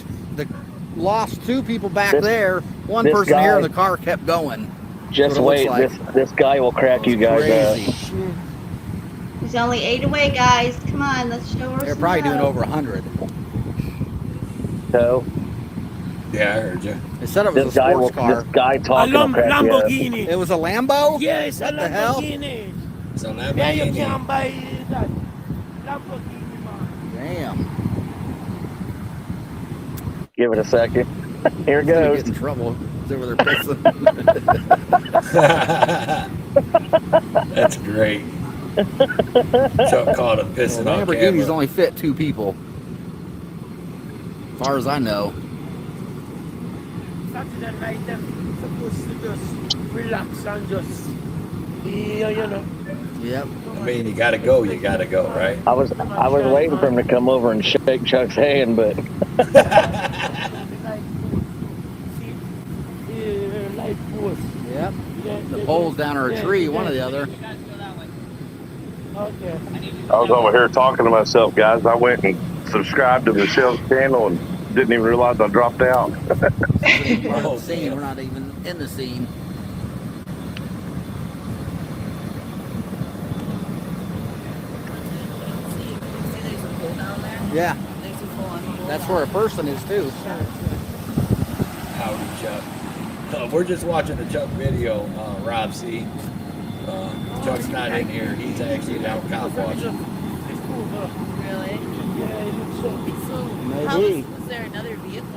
Lost 2 people back This- there. One this person here, guy- and the car kept going. Just That's what it wait, looks this guy will crack you guys Crazy. up. He's only 8 away, guys. Come on, let's show her. They're some probably doing love. over 100. So Yeah, I heard you. They said it was this a guy sports car. this guy A talking will crack you up. Lamborghini. It was a Lambo? Yeah, it's a What the hell? Lamborghini. So Yeah, you Lamborghini. can buy that Lamborghini, man. Damn. Give it a second. Here it He's gonna goes. get in trouble. He's over there pissing. That's great. Chuck caught him pissing on Lamborghinis camera. only fit 2 people. As far as I know. Saturday night, them supposed to just relax and just, you know. Yep. I mean, you gotta go, right? I was waiting for him to come over and shake Chuck's hand, but Light post. Yep. Yeah, The pole's down or a tree, one or the other. Okay. I was over here talking to myself, guys. I went and subscribed to Michelle's channel and didn't even realize I dropped out. We're in the scene. We're not even in the scene. Yeah. That's where a person is too. Howdy, Chuck. We're just watching the Chuck video, Rob C. Chuck's not in here. He's actually out cop watching. Really? Yeah, it looks so Maybe. Was there another vehicle?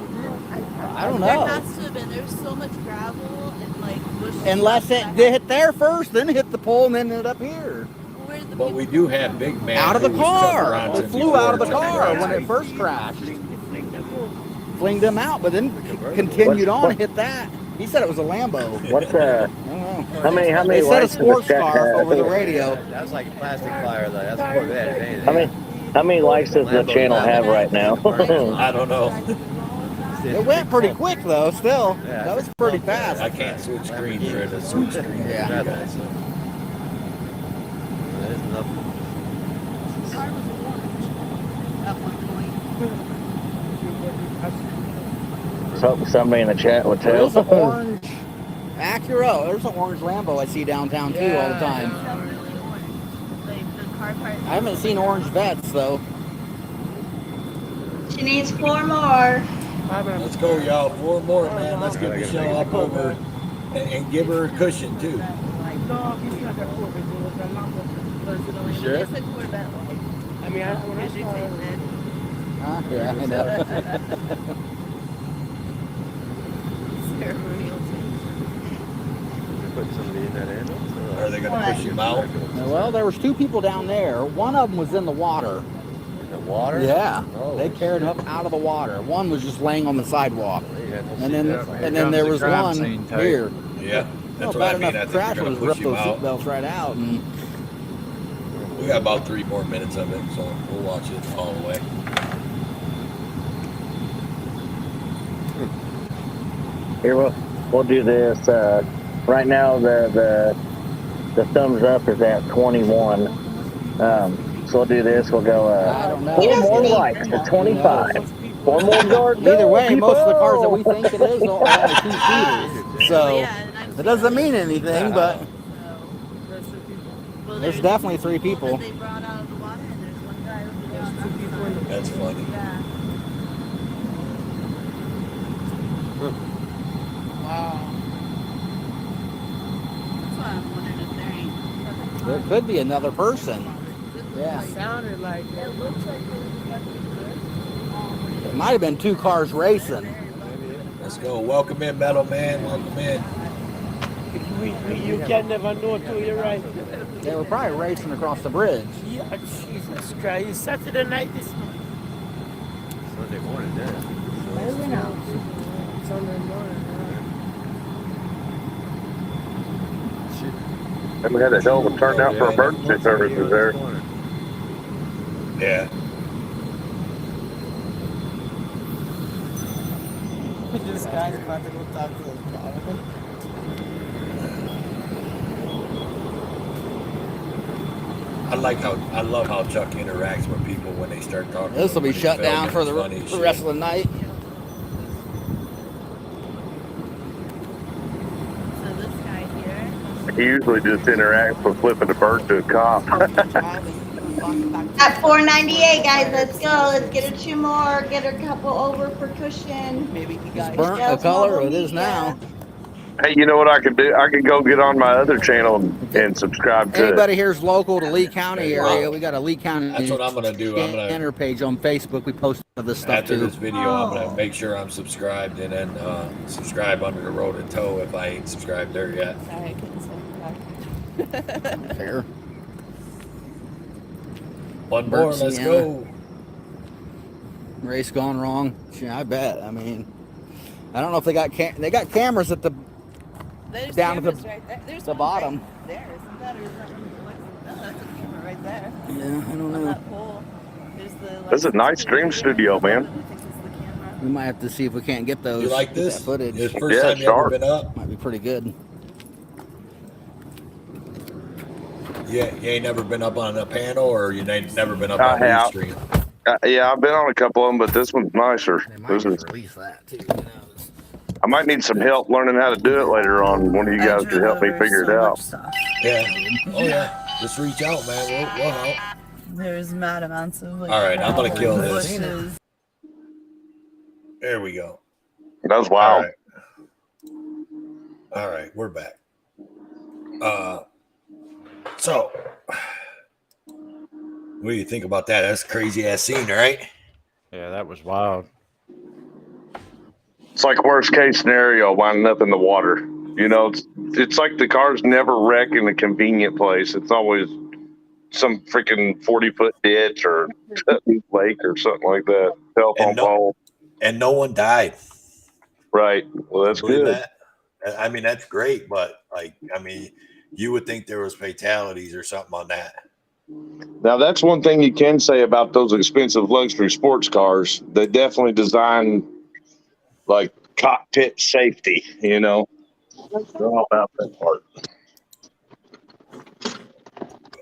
I don't There know. has to have been. There's so much gravel and like bushes. Unless it hit there first, then hit the pole, and then ended up here. Where did the But we do have Big Man. Out of the who was Chuck car. Bronson It flew out of the before Chuck car when Bronson. it first crashed. Flinged them out, but then continued on and hit that. He said it was a Lambo. what's I don't know. how many They said a likes does the sports chat car have? over the radio. That's like a plastic flyer, though. That's more bad, if anything. How many likes does the channel have right now? I don't know. It went pretty quick though. Still, Yeah. that was pretty fast. I can't switch screens for it to switch screen. Yeah. You guys. There's nothing. So somebody in the chat would There's tell. an orange Acura. There's an orange Lambo I see downtown too all the time. I haven't seen orange Vets though. She needs 4 more. Let's go, y'all. 4 more, man. Let's get Michelle up over and give her a cushion, too. No, he's not a Corvette. It was a Lambo. Sure. It's a Corvette. I mean, when I started, Huh? Yeah, I know. Put somebody in that ambulance. Are they going to push him out? Well, there was 2 people down there. One of them was in the water. In the water? Yeah, Oh, they carried him up out of the water. One was just laying on the sidewalk, You had no and then seatbelt. and then there was Crime one scene tape. here. Yeah. Well, That's what bad I mean. I enough think crash they're was going to rip push him those out. seatbelts right out, and We got about 3 more minutes of it, so we'll watch it all the way. Here we'll do this. Right now the thumbs up is at 21. So we'll do this. We'll go I don't know. 4 more likes to 25. 4 more guard. either way, most of the cars that we think it is are only 2-seaters. So it doesn't mean anything, but there's definitely 3 people. They brought out of the water and there's one guy over there. That's funny. Yeah. That's why I'm wondering if there ain't. There could be another person. Yeah, sounded like It looks like it might have been 2 cars racing. Let's go. Welcome in, Metal Man. Welcome in. you can never know till you're right. They were probably racing across the bridge. Yeah, Jesus Christ. It's Saturday night this Sunday morning, then. Sunday morning. And we had a hell of a turnout for emergency services there. Yeah. just kind of about to go talk to the I love how Chuck interacts with people when they start talking. This will be when he's shut down filming. for It's the funny as the rest of shit. the night. So this guy here. He usually just interacts with flipping the bird to a cop. At 498, guys, let's go. Let's get her 2 more. Get her a couple over for cushion. Maybe he It's got burnt the Michelle's color. Mobile It is Media. now. Hey, you know what I could do? I could go get on my other channel and subscribe to it. Anybody here's local to Lee County There you area, go. we got a Lee County That's what I'm gonna do. I'm gonna scanner page on Facebook. We post this stuff after too. this video, I'm Oh. gonna make sure I'm subscribed and then subscribe under the road and tow if I ain't subscribed there yet. Sorry, I couldn't say that. Fair. One more, Bert let's Sienna. go. Race gone wrong. Yeah, I bet. I mean, I don't know if they got they got cameras at the There's down at cameras the right there. There's the one bottom. Right there, isn't that? Or is that one? No, that's a camera right there. Yeah, I don't On know. that pole. There's the. This is a nice stream studio, man. I think it's the camera. We might have to see if we can't get those. You like get this? that footage? It's the first Yeah, time you ever sharp. been up? Might be pretty good. Yeah, you ain't never been up on a panel, or you ain't never been up I on have. Stream. Yeah, I've been on a couple of them, but this one's nicer. They might This is, just release that too. Who knows? I might need some help learning how to do it later on. One of you guys could help me figure it out. Yeah. Oh yeah. Just reach out, man. We'll help. There's mad amounts of like. All right, I'm gonna kill this. bushes. There we go. That's All wild. right. All right, we're back. So, what do you think about that? That's a crazy ass scene, right? Yeah, that was wild. It's like worst case scenario, winding up in the water. You know, it's like the cars never wreck in a convenient place. It's always some freaking 40-foot ditch or lake or something like that. Telephone pole. And no one died. Right. Well, that's Believe good. that? I mean, that's great, but you would think there was fatalities or something on that. Now, that's one thing you can say about those expensive luxury sports cars. They definitely design like cockpit safety, you know. They're all about that part.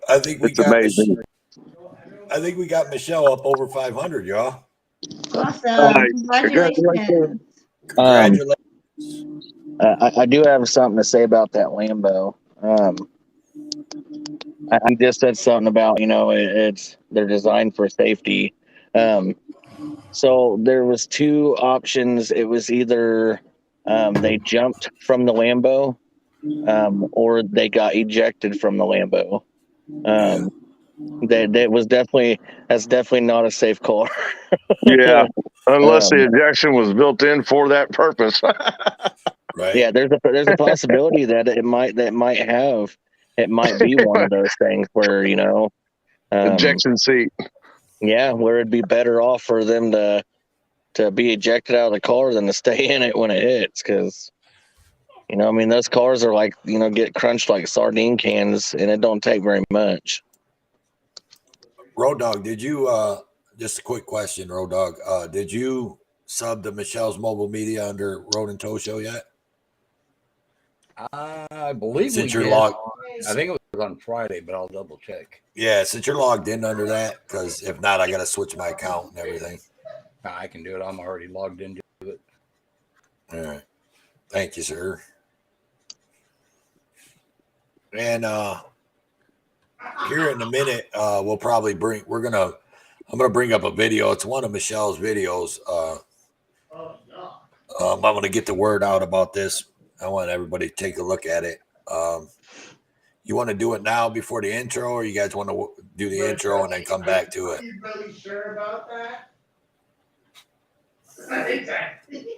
I think we It's got amazing. I think we got Michelle up over 500, y'all. Awesome. Congratulations. Congratulations. I do have something to say about that Lambo. I just said something about, you know, they're designed for safety. So there was 2 options. It was either they jumped from the Lambo or they got ejected from the Lambo. That's definitely not a safe car. Yeah, unless the ejection was built in for that purpose. Right. Yeah, there's a possibility that it might be one of those things where, you know, Ejection seat. yeah, where it'd be better off for them to be ejected out of the car than to stay in it when it hits, because, you know, I mean, those cars are like, you know, get crunched like sardine cans, and it don't take very much. Road Dog, did you just a quick question, Road Dog, did you sub to Michelle's Mobile Media under Road and Tow Show yet? I believe Since we you're did logged, I think it was on Friday, but I'll double check. yeah, since you're logged in under that, because if not, I gotta switch my account and everything. I can do it. I'm already logged into it. All right. Thank you, sir. And here in a minute, we'll probably I'm gonna bring up a video. It's one of Michelle's videos. I'm gonna get the word out about this. I want everybody to take a look at it. You want to do it now before the intro, or you guys want to do the intro and then come back to it? Are you really sure about that?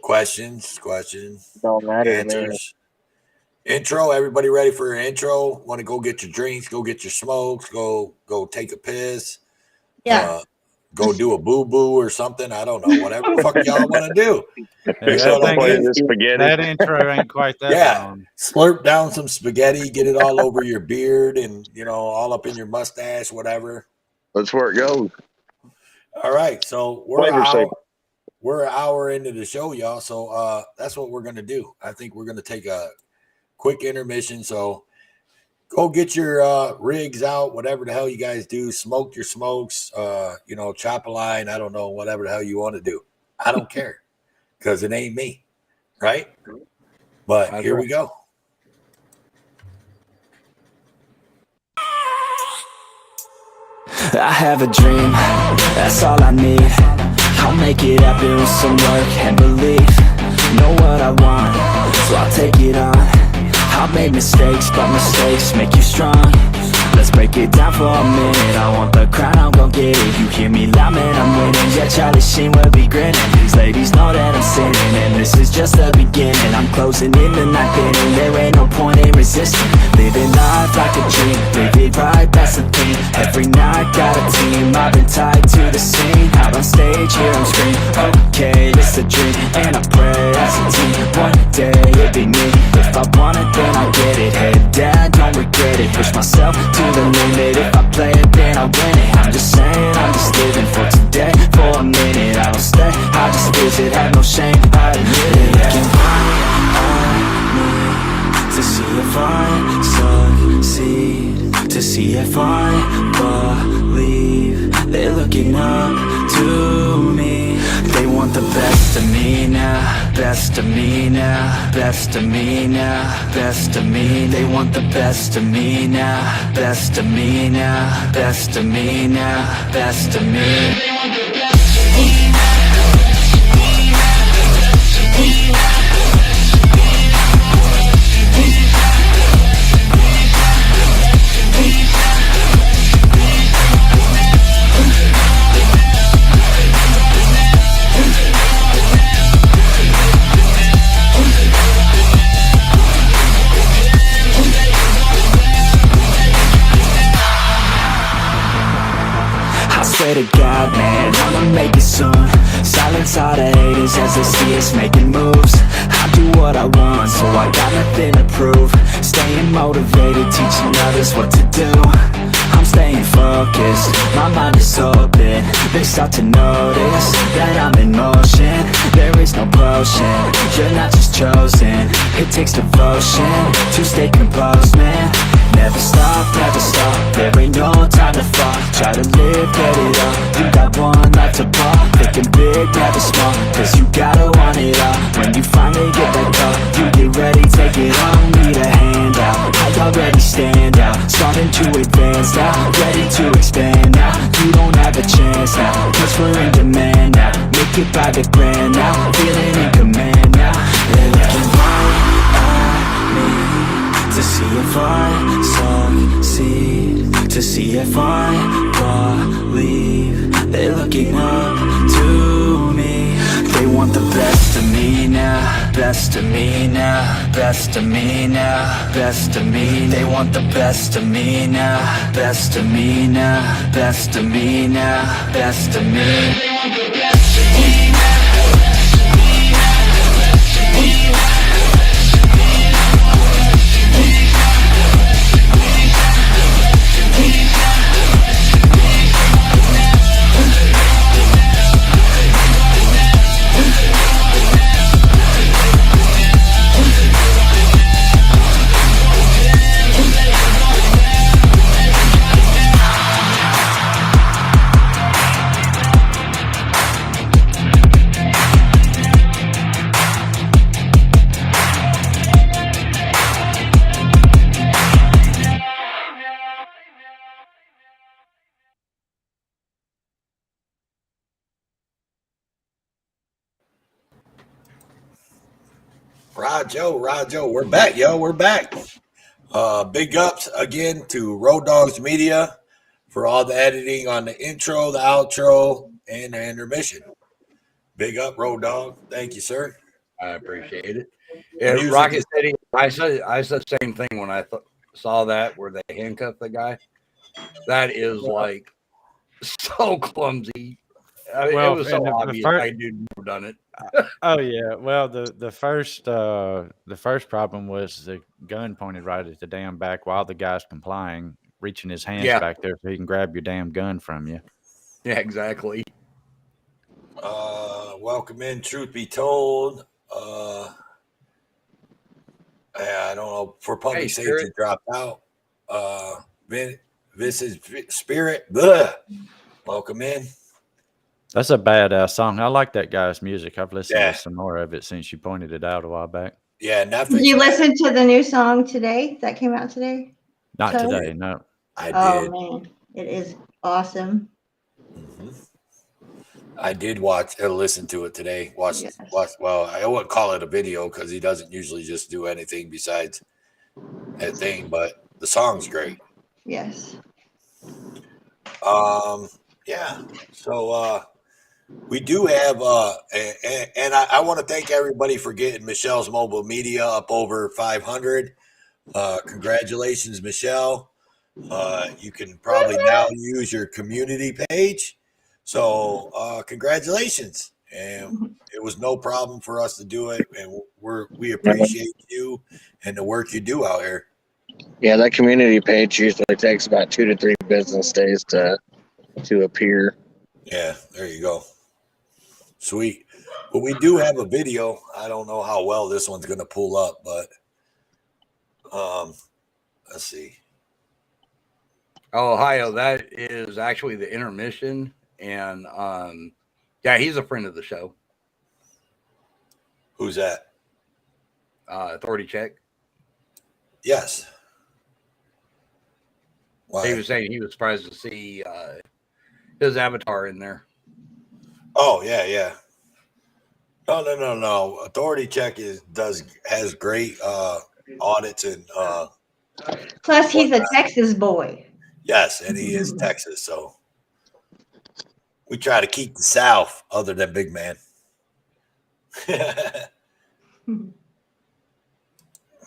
Questions? Don't matter, man. Answers. Intro. Everybody ready for your intro? Want to go get your drinks? Go get your smokes. Go take a piss. Yeah. Go do a boo boo or something. I don't know. Whatever the fuck y'all want to do. That intro ain't quite that Yeah. long. Slurp down some spaghetti. Get it all over your beard and all up in your mustache. Whatever. That's where it goes. All right. So we're Flavor out. saver. we're an hour into the show, y'all. So that's what we're gonna do. I think we're gonna take a quick intermission. So go get your rigs out, whatever the hell you guys do. Smoke your smokes, chop a line. I don't know, whatever the hell you want to do. I don't care because it ain't me, right? But That's here right. we go. I have a dream, that's all I need. I'll make it happen with some work and belief. Know what I want, so I'll take it on. I've made mistakes, but mistakes make you strong. Let's break it down for a minute. I want the crown, I'm gon' get it. You hear me loud, man, I'm winning. Yeah, Charlie Sheen will be grinning. These ladies know that I'm sinning, and this is just the beginning. I'm closing in the ninth inning, there ain't no point in resisting. Living life like a dream, live it right, that's the thing. Every night, got a team, I've been tied to the scene. Out on stage, hear them scream, okay, it's a dream. And I pray as a team, one day it'll be me. If I want it, then I get it. Head down, don't regret it. Push myself to the limit. If I play it, then I win it. I'm just saying, I'm just living for today. For a minute, I don't stay, I just visit. Have no shame, I admit it. Looking right at me to see if I succeed, to see if I believe. They're looking up to me. They want the best of me now, best of me now, best of me now, best of me. They want the best of me now, best of me now, best of me now, best of me. Swear to God, man, I'ma make it soon. Silence all the haters as they see us making moves. I do what I want, so I got nothing to prove. Staying motivated, teaching others what to do. I'm staying focused, my mind is open. They start to notice that I'm in motion. There is no potion, you're not just chosen. It takes devotion to stay composed, man. Never stop, there ain't no time to fall. Try to live, get it up, you got one life to ball. Thinking big, never small, cause you gotta want it all. When you finally get that call, you get ready, take it on. Need a handout, I already stand out. Starting to advance now, ready to expand now. You don't have a chance now, cause we're in demand now. Make it by the grand now, feeling in command now. They're looking right at me to see if I succeed, to see if I believe. They're looking up to me. They want the best of me now, best of me now, best of me now, best of me. They want the best of me now, best of me now, best of me now, best of me. They want the best of me now. Rojo, we're back, yo. We're back. Big ups again to Road Dogs Media for all the editing on the intro, the outro, and the intermission. Big up, Road Dog. Thank you, sir. I appreciate it. Yeah, Rocket City. I said the same thing when I saw that where they handcuffed the guy. That is like so clumsy. I mean, it was so obvious. I didn't have done it. Oh yeah. Well, the first problem was the gun pointed right at the damn back while the guy's complying, reaching his hands back there so he can grab your damn gun from you. Yeah, exactly. Welcome in, truth be told. I don't know, for public Hey, safety Spirit. dropped out. This is Spirit. Blah. Welcome in. That's a badass song. I like that guy's music. I've listened Yeah. to some more of it since you pointed it out a while back. Yeah, Netflix. Did you listen to the new song today that came out today? Not So- today, no. I Oh did. man, it is awesome. I did listen to it today. Watch. Well, I wouldn't call it a video because he doesn't usually just do anything besides that thing. But the song's great. Yes. Yeah. So we do have and I want to thank everybody for getting Michelle's Mobile Media up over 500. Congratulations, Michelle. You can probably now use your community page. So congratulations. And it was no problem for us to do it. And we appreciate you and the work you do out here. Yeah, that community page usually takes about 2 to 3 business days to appear. Yeah, there you go. Sweet. But we do have a video. I don't know how well this one's going to pull up, but let's see. Oh, Ohio, that is actually the intermission. And yeah, he's a friend of the show. Who's that? Authority Check. Yes. Why? He was saying he was surprised to see his avatar in there. Oh, yeah. No. Authority Check has great audits and Plus, he's a Texas boy. yes, and he is Texas, so we try to keep the South other than Big Man.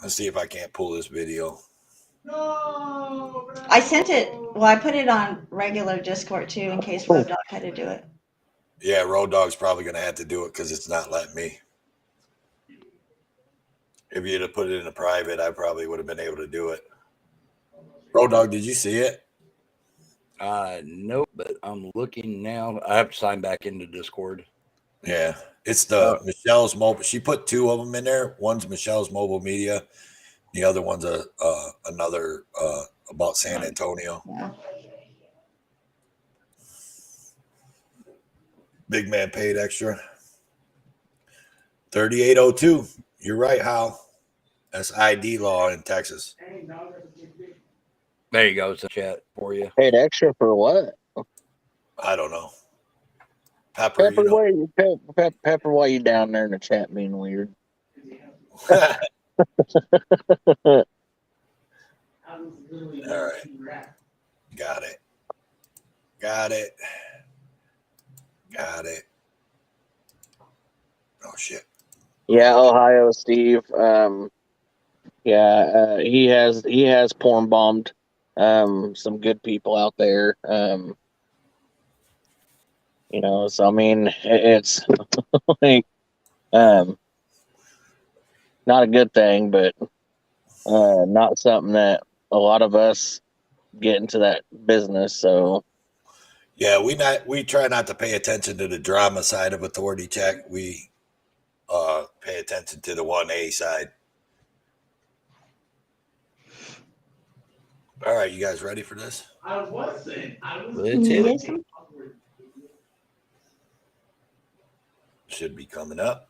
Let's see if I can't pull this video. I sent it. Well, I put it on regular Discord too, in case Road Dog had to do it. Yeah, Road Dog's probably going to have to do it because it's not letting me. If you'd have put it in a private, I probably would have been able to do it. Road Dog, did you see it? Nope, but I'm looking now. I have to sign back into Discord. Yeah, it's the Michelle's Mobile. She put 2 of them in there. One's Michelle's Mobile Media. The other one's another about San Antonio. Yeah. Big Man paid extra. 3802. You're right, Hal. That's ID law in Texas. There you go. It's a chat for you. Paid extra for what? I don't know. Pepper, Pepper, why you down there in the chat being weird? All right. Got it. Oh shit. Yeah, Ohio Steve. He has porn bombed some good people out there. So I mean it's like not a good thing, but not something that a lot of us get into that business. So yeah, we try not to pay attention to the drama side of Authority Check. We pay attention to the 1A side. All right, you guys ready for this? I wasn't. Should be coming up.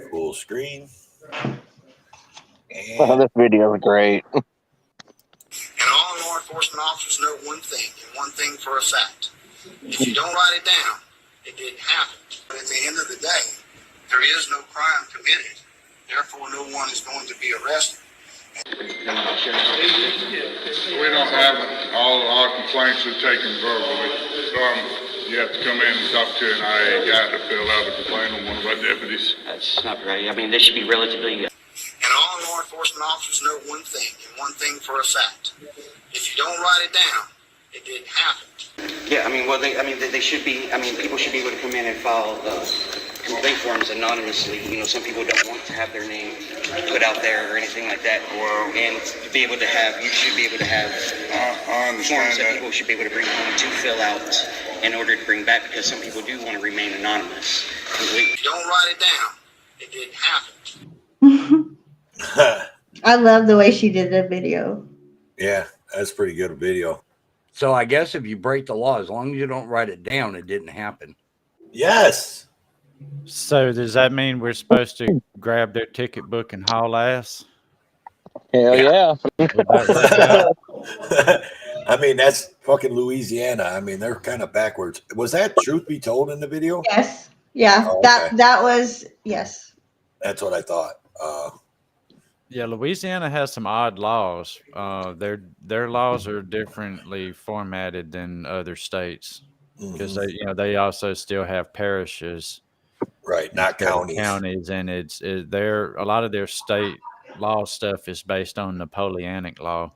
Full screen. this video is great. And all law enforcement officers know one thing, and one thing for a fact. If you don't write it down, it didn't happen. But at the end of the day, there is no crime committed. Therefore, no one is going to be arrested. We don't have all our complaints are taken verbally. You have to come in and talk to an IA guy to fill out a complaint on one of our deputies. That's not right. I mean, they should be relatively. And all law enforcement officers know one thing, and one thing for a fact. If you don't write it down, it didn't happen. Yeah, they should be. I mean, people should be able to come in and file complaint forms anonymously. Some people don't want to have their name put out there or anything like that. Well, and to be able to have, you should be able to have I understand forms that people should be able to bring home to fill out in order to bring back, because some people do want to remain anonymous. If you don't write it down, it didn't happen. I love the way she did the video. Yeah, that's pretty good video. So I guess if you break the law, as long as you don't write it down, it didn't happen. Yes. So does that mean we're supposed to grab their ticket book and haul ass? Hell yeah. I mean, that's fucking Louisiana. I mean, they're kind of backwards. Was that truth be told in the video? Yes. Yeah. Oh, okay. That was yes. That's what I thought. Yeah, Louisiana has some odd laws. Their laws are differently formatted than other states because they also still have parishes, right? Not counties. Counties, and a lot of their state law stuff is based on Napoleonic law.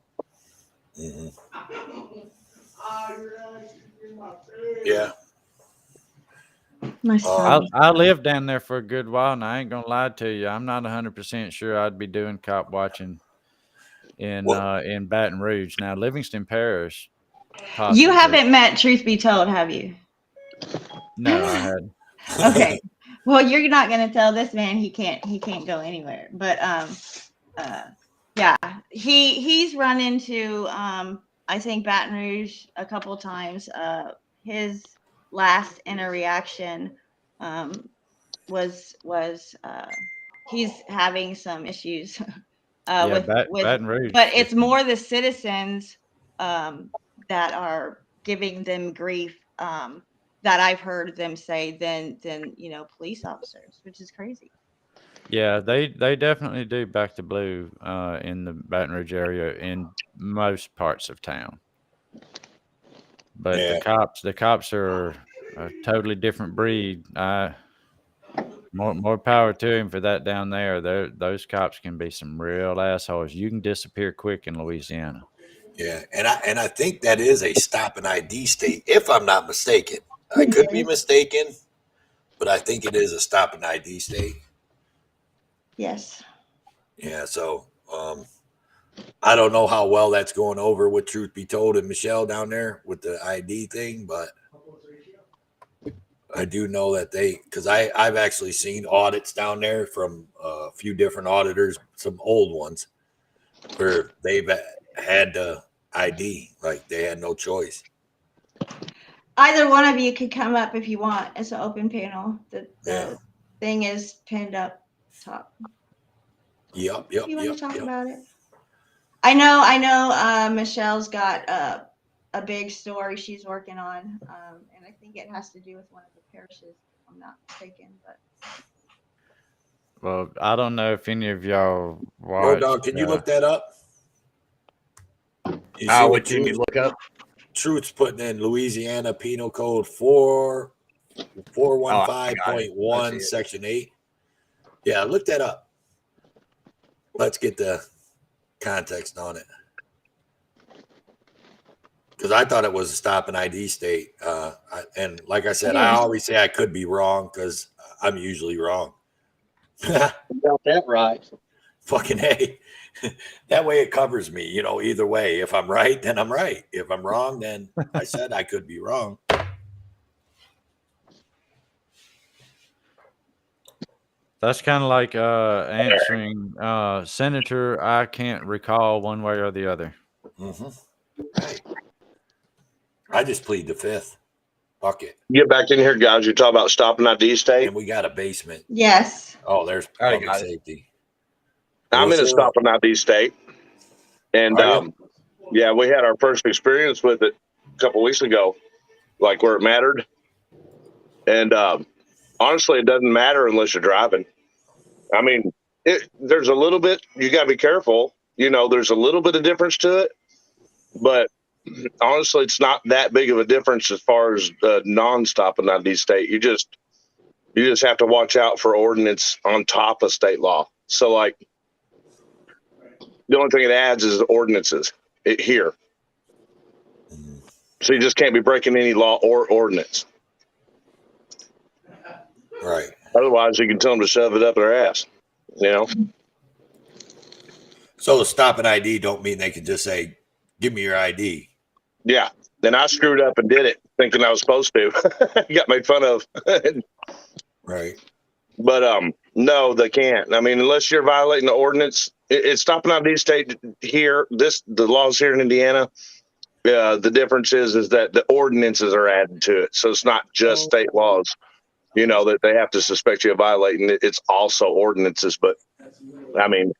Mm-hmm. Yeah. I lived down there for a good while, and I ain't gonna lie to you. I'm not 100% sure I'd be doing cop watching in Baton Rouge. Now, Livingston Parish. Possibly. You haven't met Truth Be Told, have you? No, I hadn't. Okay. Well, you're not gonna tell this man he can't go anywhere. But yeah, he's run into I think Baton Rouge a couple of times. His last interaction was he's having some issues with Baton Rouge. But it's more the citizens that are giving them grief that I've heard them say than police officers, which is crazy. Yeah, they definitely do back the blue in the Baton Rouge area in most parts of town. But the cops are a totally different breed. More power to him for that down there. Those cops can be some real assholes. You can disappear quick in Louisiana. Yeah, and I think that is a stop and ID state, if I'm not mistaken. I could be mistaken, but I think it is a stop and ID state. Yes. Yeah, so I don't know how well that's going over with Truth Be Told and Michelle down there with the ID thing, but I do know that because I've actually seen audits down there from a few different auditors, some old ones, where they've had to ID, like they had no choice. Either one of you could come up if you want. It's an open panel. The thing is pinned up top. Yep. You want to talk about it? I know. Michelle's got a big story she's working on, and I think it has to do with one of the parishes, if I'm not mistaken. But well, I don't know if any of y'all watched. Road Dog, can you look that up? What can you look up? Truth's putting in Louisiana Penal Code 415.1, Section 8. Yeah, look that up. Let's get the context on it. Because I thought it was a stop and ID state. And like I said, I always say I could be wrong because I'm usually wrong. Got that right. Fucking hey. That way it covers me, either way. If I'm right, then I'm right. If I'm wrong, then I said I could be wrong. That's kind of like answering Senator, I can't recall one way or the other. Mm-hmm. Right. I just plead the fifth. Fuck it. Get back in here, guys. You're talking about stopping ID state. And we got a basement. Yes. Oh, there's public safety. I'm in a stop and ID state. And yeah, we had our first experience with it a couple weeks ago, like where it mattered. And honestly, it doesn't matter unless you're driving. I mean, there's a little bit, you got to be careful. There's a little bit of difference to it. But honestly, it's not that big of a difference as far as non-stop and ID state. You just have to watch out for ordinance on top of state law. So like, the only thing it adds is the ordinances here. So you just can't be breaking any law or ordinance. Right. Otherwise, you can tell them to shove it up their ass. So the stop and ID don't mean they can just say, "Give me your ID." Yeah. Then I screwed up and did it, thinking I was supposed to. Got made fun of. Right. But no, they can't. I mean, unless you're violating the ordinance, it's stopping ID state here. The laws here in Indiana. The difference is that the ordinances are added to it, so it's not just state laws. You know that they have to suspect you of violating it. It's also ordinances. But I mean,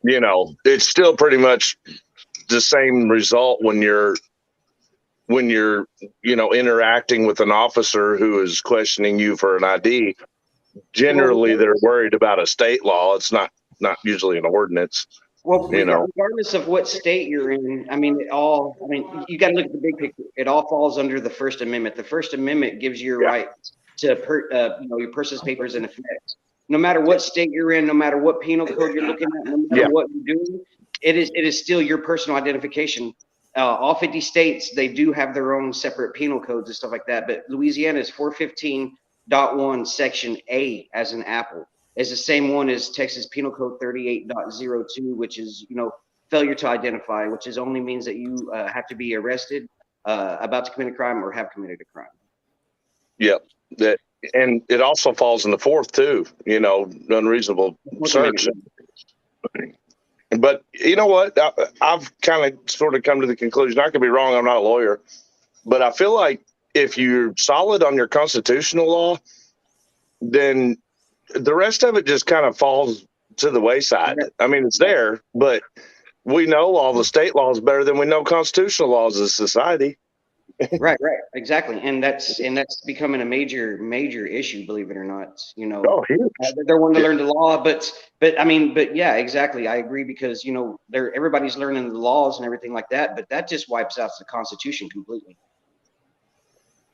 you know, it's still pretty much the same result when you're you know interacting with an officer who is questioning you for an ID. Generally, they're worried about a state law. It's not usually an ordinance. Well, you know, regardless of what state you're in, I mean, you got to look at the big picture. It all falls under the First Amendment. The First Amendment gives you a right to, your person's papers in effect. No matter what state you're in, no matter what penal code you're looking at, no matter what you're doing, it is still your personal identification. All 50 states, they do have their own separate penal codes and stuff like that. But Louisiana is 415.1 Section A as an apple. Is the same one as Texas Penal Code 38.02, which is, failure to identify, which only means that you have to be arrested, about to commit a crime, or have committed a crime. Yep. And it also falls in the fourth too, unreasonable search. But you know what? I've kind of sort of come to the conclusion, I could be wrong, I'm not a lawyer, but I feel like if you're solid on your constitutional law, then the rest of it just kind of falls to the wayside. I mean, it's there, but we know all the state laws better than we know constitutional laws as a society. Right, exactly, and that's becoming a major issue, believe it or not. They're wanting to learn the law, but yeah, exactly. I agree, because everybody's learning the laws and everything like that, but that just wipes out the Constitution completely.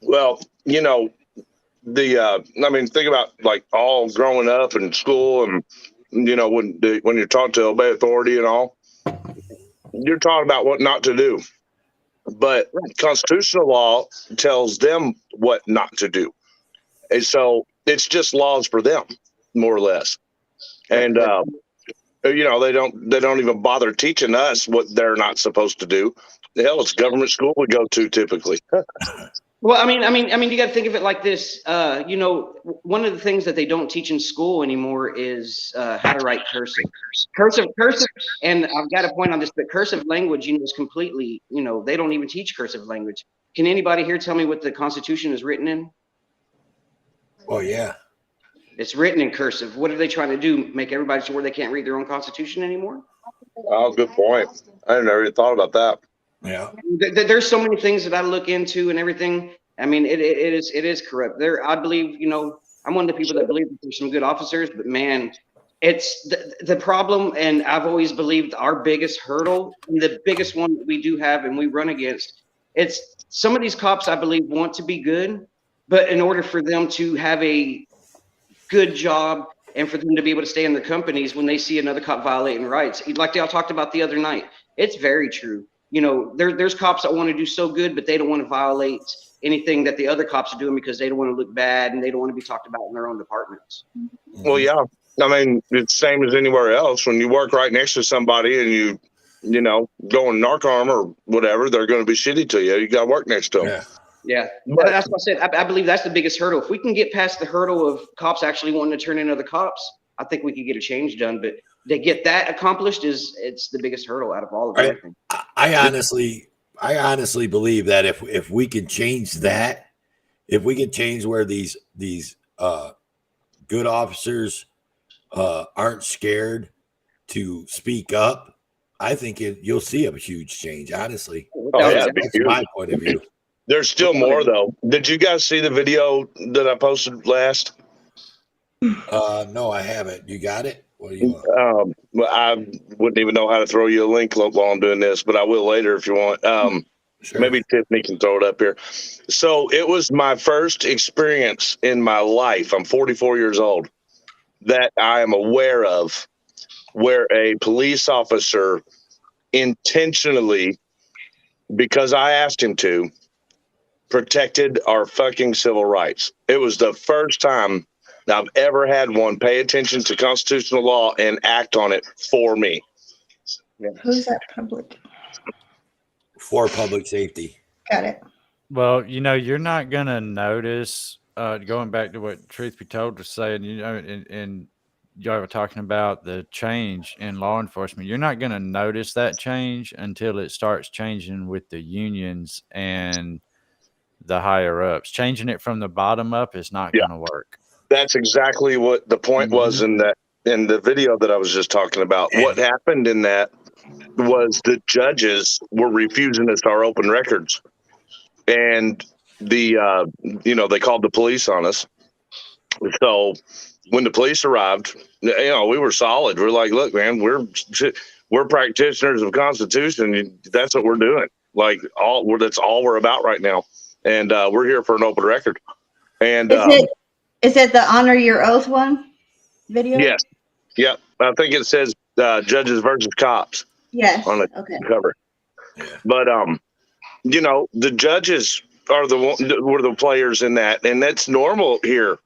Well, think about like all growing up in school, and when you're taught to obey authority and all, you're taught about what not to do. But constitutional law tells them what not to do. And so it's just laws for them, more or less. And, they don't even bother teaching us what they're not supposed to do. Hell, it's government school we go to typically. Well, I mean, you got to think of it like this. One of the things that they don't teach in school anymore is how to write cursive. Cursive, and I've got a point on this, but cursive language, is completely, they don't even teach cursive language. Can anybody here tell me what the Constitution is written in? Oh, yeah. It's written in cursive. What are they trying to do? Make everybody so where they can't read their own Constitution anymore? Oh, good point. I never even thought about that. Yeah. There's so many things that I look into and everything. I mean, it is corrupt. I believe, I'm one of the people that believe that there's some good officers, but man, it's the problem. And I've always believed our biggest hurdle, and the biggest one that we do have and we run against, it's some of these cops, I believe, want to be good, but in order for them to have a good job and for them to be able to stay in their companies, when they see another cop violating rights, like y'all talked about the other night, it's very true. There's cops that want to do so good, but they don't want to violate anything that the other cops are doing because they don't want to look bad and they don't want to be talked about in their own departments. Well, yeah. I mean, it's the same as anywhere else. When you work right next to somebody and you go in narc-arm or whatever, they're going to be shitty to you. You got to work next to them. Yeah. That's what I said. I believe that's the biggest hurdle. If we can get past the hurdle of cops actually wanting to turn in other cops, I think we could get a change done. But to get that accomplished it's the biggest hurdle out of all of everything. I honestly believe that if we can change that, if we can change where these good officers aren't scared to speak up, I think you'll see a huge change. Honestly, that's my point of view. There's still more though. Did you guys see the video that I posted last? No, I haven't. You got it? What do you want? I wouldn't even know how to throw you a link while I'm doing this, but I will later if you want. Sure. Maybe Tiffany can throw it up here. So it was my first experience in my life. I'm 44 years old that I am aware of where a police officer intentionally, because I asked him to, protected our fucking civil rights. It was the first time I've ever had one pay attention to constitutional law and act on it for me. Who's that public? For public safety. Got it. Well, you're not gonna notice. Going back to what Truth Be Told was saying, and y'all were talking about the change in law enforcement. You're not gonna notice that change until it starts changing with the unions and the higher ups. Changing it from the bottom up is not Yeah. gonna work. That's exactly what the point was in the video that I was just talking about. What happened in that was the judges were refusing us our open records, and they called the police on us. So when the police arrived, we were solid. We're like, look, man, we're practitioners of Constitution. That's what we're doing. Like that's all we're about right now, and we're here for an open record. And is it the honor your oath one video? yes, yep. I think it says judges versus cops. Yes. On the cover. Yeah. But the judges were the players in that, and that's normal here.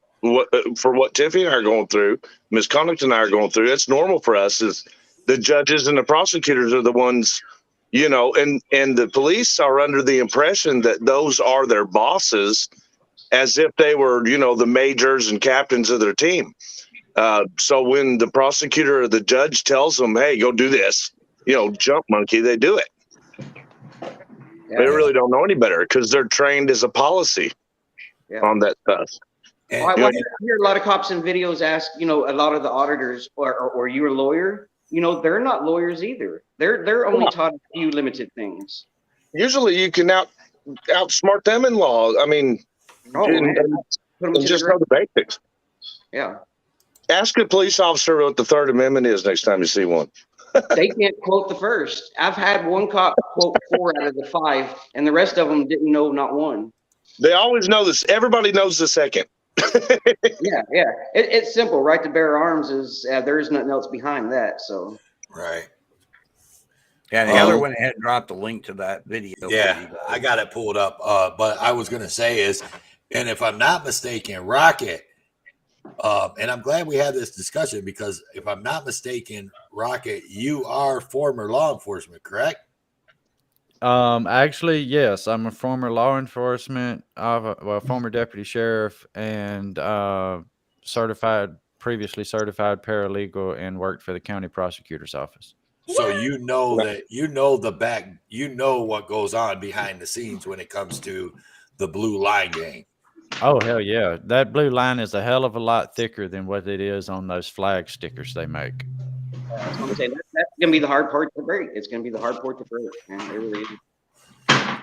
For what Tiffany and I are going through, Ms. Connaughton and I are going through, that's normal for us. Is the judges and the prosecutors are the ones, and the police are under the impression that those are their bosses, as if they were, the majors and captains of their team. So when the prosecutor or the judge tells them, "Hey, go do this," jump monkey, they do it. Yeah. They really don't know any better because they're trained as a policy on that stuff. I hear a lot of cops in videos ask, a lot of the auditors, or you're a lawyer? They're not lawyers either. They're only taught a few limited things. Usually you can outsmart them in law. I mean, just know the basics. Yeah. Ask a police officer what the Third Amendment is next time you see one. They can't quote the first. I've had one cop quote 4 out of the 5, and the rest of them didn't know not one. They always know this. Everybody knows the second. Yeah. It's simple. Right to bear arms is there is nothing else behind that. So right. Yeah, the other went ahead and dropped the link to that video. Yeah, I got it pulled up. But I was gonna say is, and if I'm not mistaken, Rocket. And I'm glad we had this discussion because if I'm not mistaken, Rocket, you are former law enforcement, correct? Actually, yes, I'm a former law enforcement, former deputy sheriff, and previously certified paralegal, and worked for the county prosecutor's office. So what goes on behind the scenes when it comes to the Blue Line gang. Oh, hell yeah. That blue line is a hell of a lot thicker than what it is on those flag stickers they make. That's what I'm saying. That's going to be the hard part to break. It's going to be the hard part to break. Man. It really is.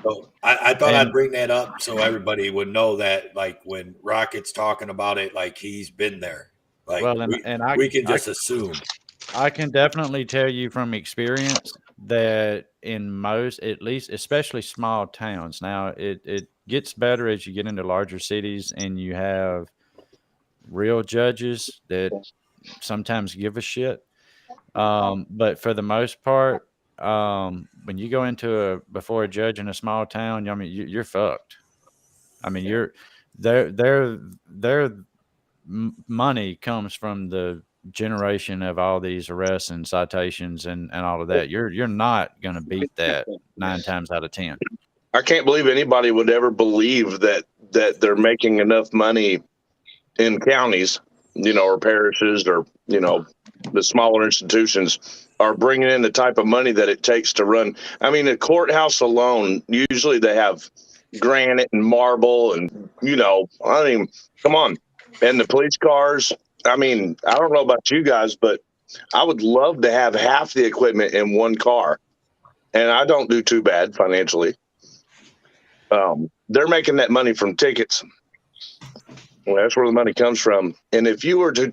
So I thought I'd bring that up so everybody would know that, like, when Rocket's talking about it, like, he's been there. Like, we can just assume. I can definitely tell you from experience that in most, at least, especially small towns, now it gets better as you get into larger cities and you have real judges that sometimes give a shit. But for the most part, when you go before a judge in a small town, I mean, you're fucked. I mean, their money comes from the generation of all these arrests and citations and all of that. You're not going to beat that 9 times out of 10. I can't believe anybody would ever believe that they're making enough money in counties, or parishes, or, the smaller institutions are bringing in the type of money that it takes to run. I mean, the courthouse alone, usually they have granite and marble and, come on. And the police cars, I mean, I don't know about you guys, but I would love to have half the equipment in one car. And I don't do too bad financially. They're making that money from tickets. Well, that's where the money comes from. And if you were to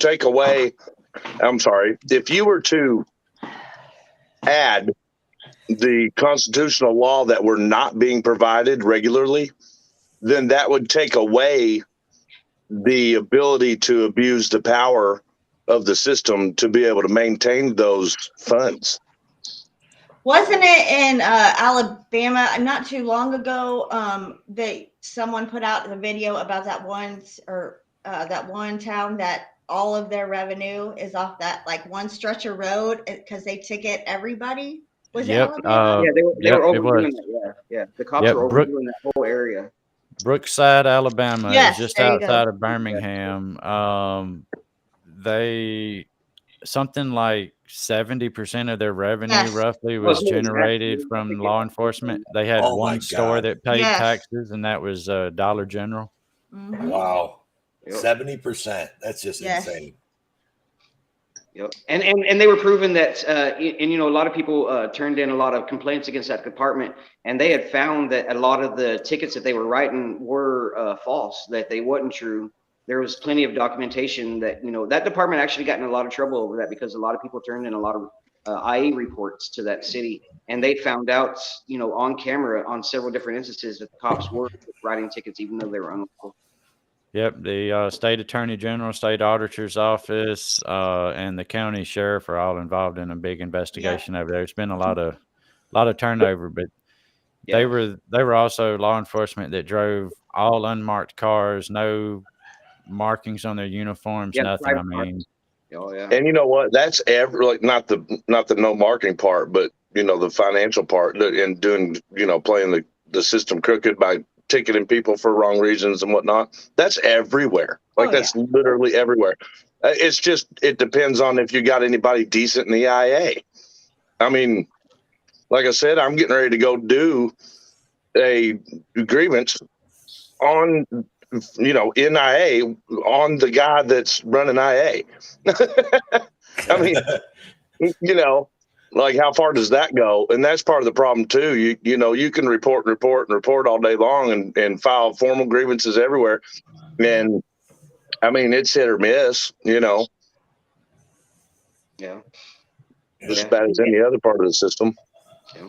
if you were to add the constitutional law that we're not being provided regularly, then that would take away the ability to abuse the power of the system to be able to maintain those funds. Wasn't it in Alabama not too long ago that someone put out the video about that one town that all of their revenue is off that like one stretch of road because they ticket everybody? Was Yep. it Alabama? Yeah, they Yep, were it overdoing was. that. Yeah. The cops Yep, were overdoing that whole area. Brookside, Alabama is Yes, just there you go. outside of Birmingham. They something like 70% of their revenue Yes. roughly Well, was it's more than that. generated from law enforcement. They had Oh my one store God. that paid Yes. taxes, and that was Dollar General. Mhm. Wow. Yep. 70%. That's just Yes. insane. Yep. And they were proving that, and you know, a lot of people turned in a lot of complaints against that department, and they had found that a lot of the tickets that they were writing were false, that they wasn't true. There was plenty of documentation that, you know, that department actually got in a lot of trouble over that because a lot of people turned in a lot of IA reports to that city, and they found out, you know, on camera on several different instances that the cops were writing tickets even though they were unlawful. Yep, the state attorney general, state auditor's office, and the county sheriff are all involved in a big investigation over there. It's been a lot of turnover, but Yeah. they were also law enforcement that drove all unmarked cars, no markings on their uniforms, Yeah, nothing. I private cars. mean, Oh yeah. And you know what? That's like not the no marking part, but you know the financial part and doing, you know, playing the system crooked by ticketing people for wrong reasons and whatnot. That's everywhere. Like that's literally everywhere. It's just it depends on if you got anybody decent in the IA. I mean, like I said, I'm getting ready to go do a grievance on, you know, NIA on the guy that's running IA. I mean, you know, like how far does that go? And that's part of the problem too. You know, you can report all day long and file formal grievances everywhere. And I mean, it's hit or miss, you know. Yeah. Just as bad as any other part of the system. Yeah.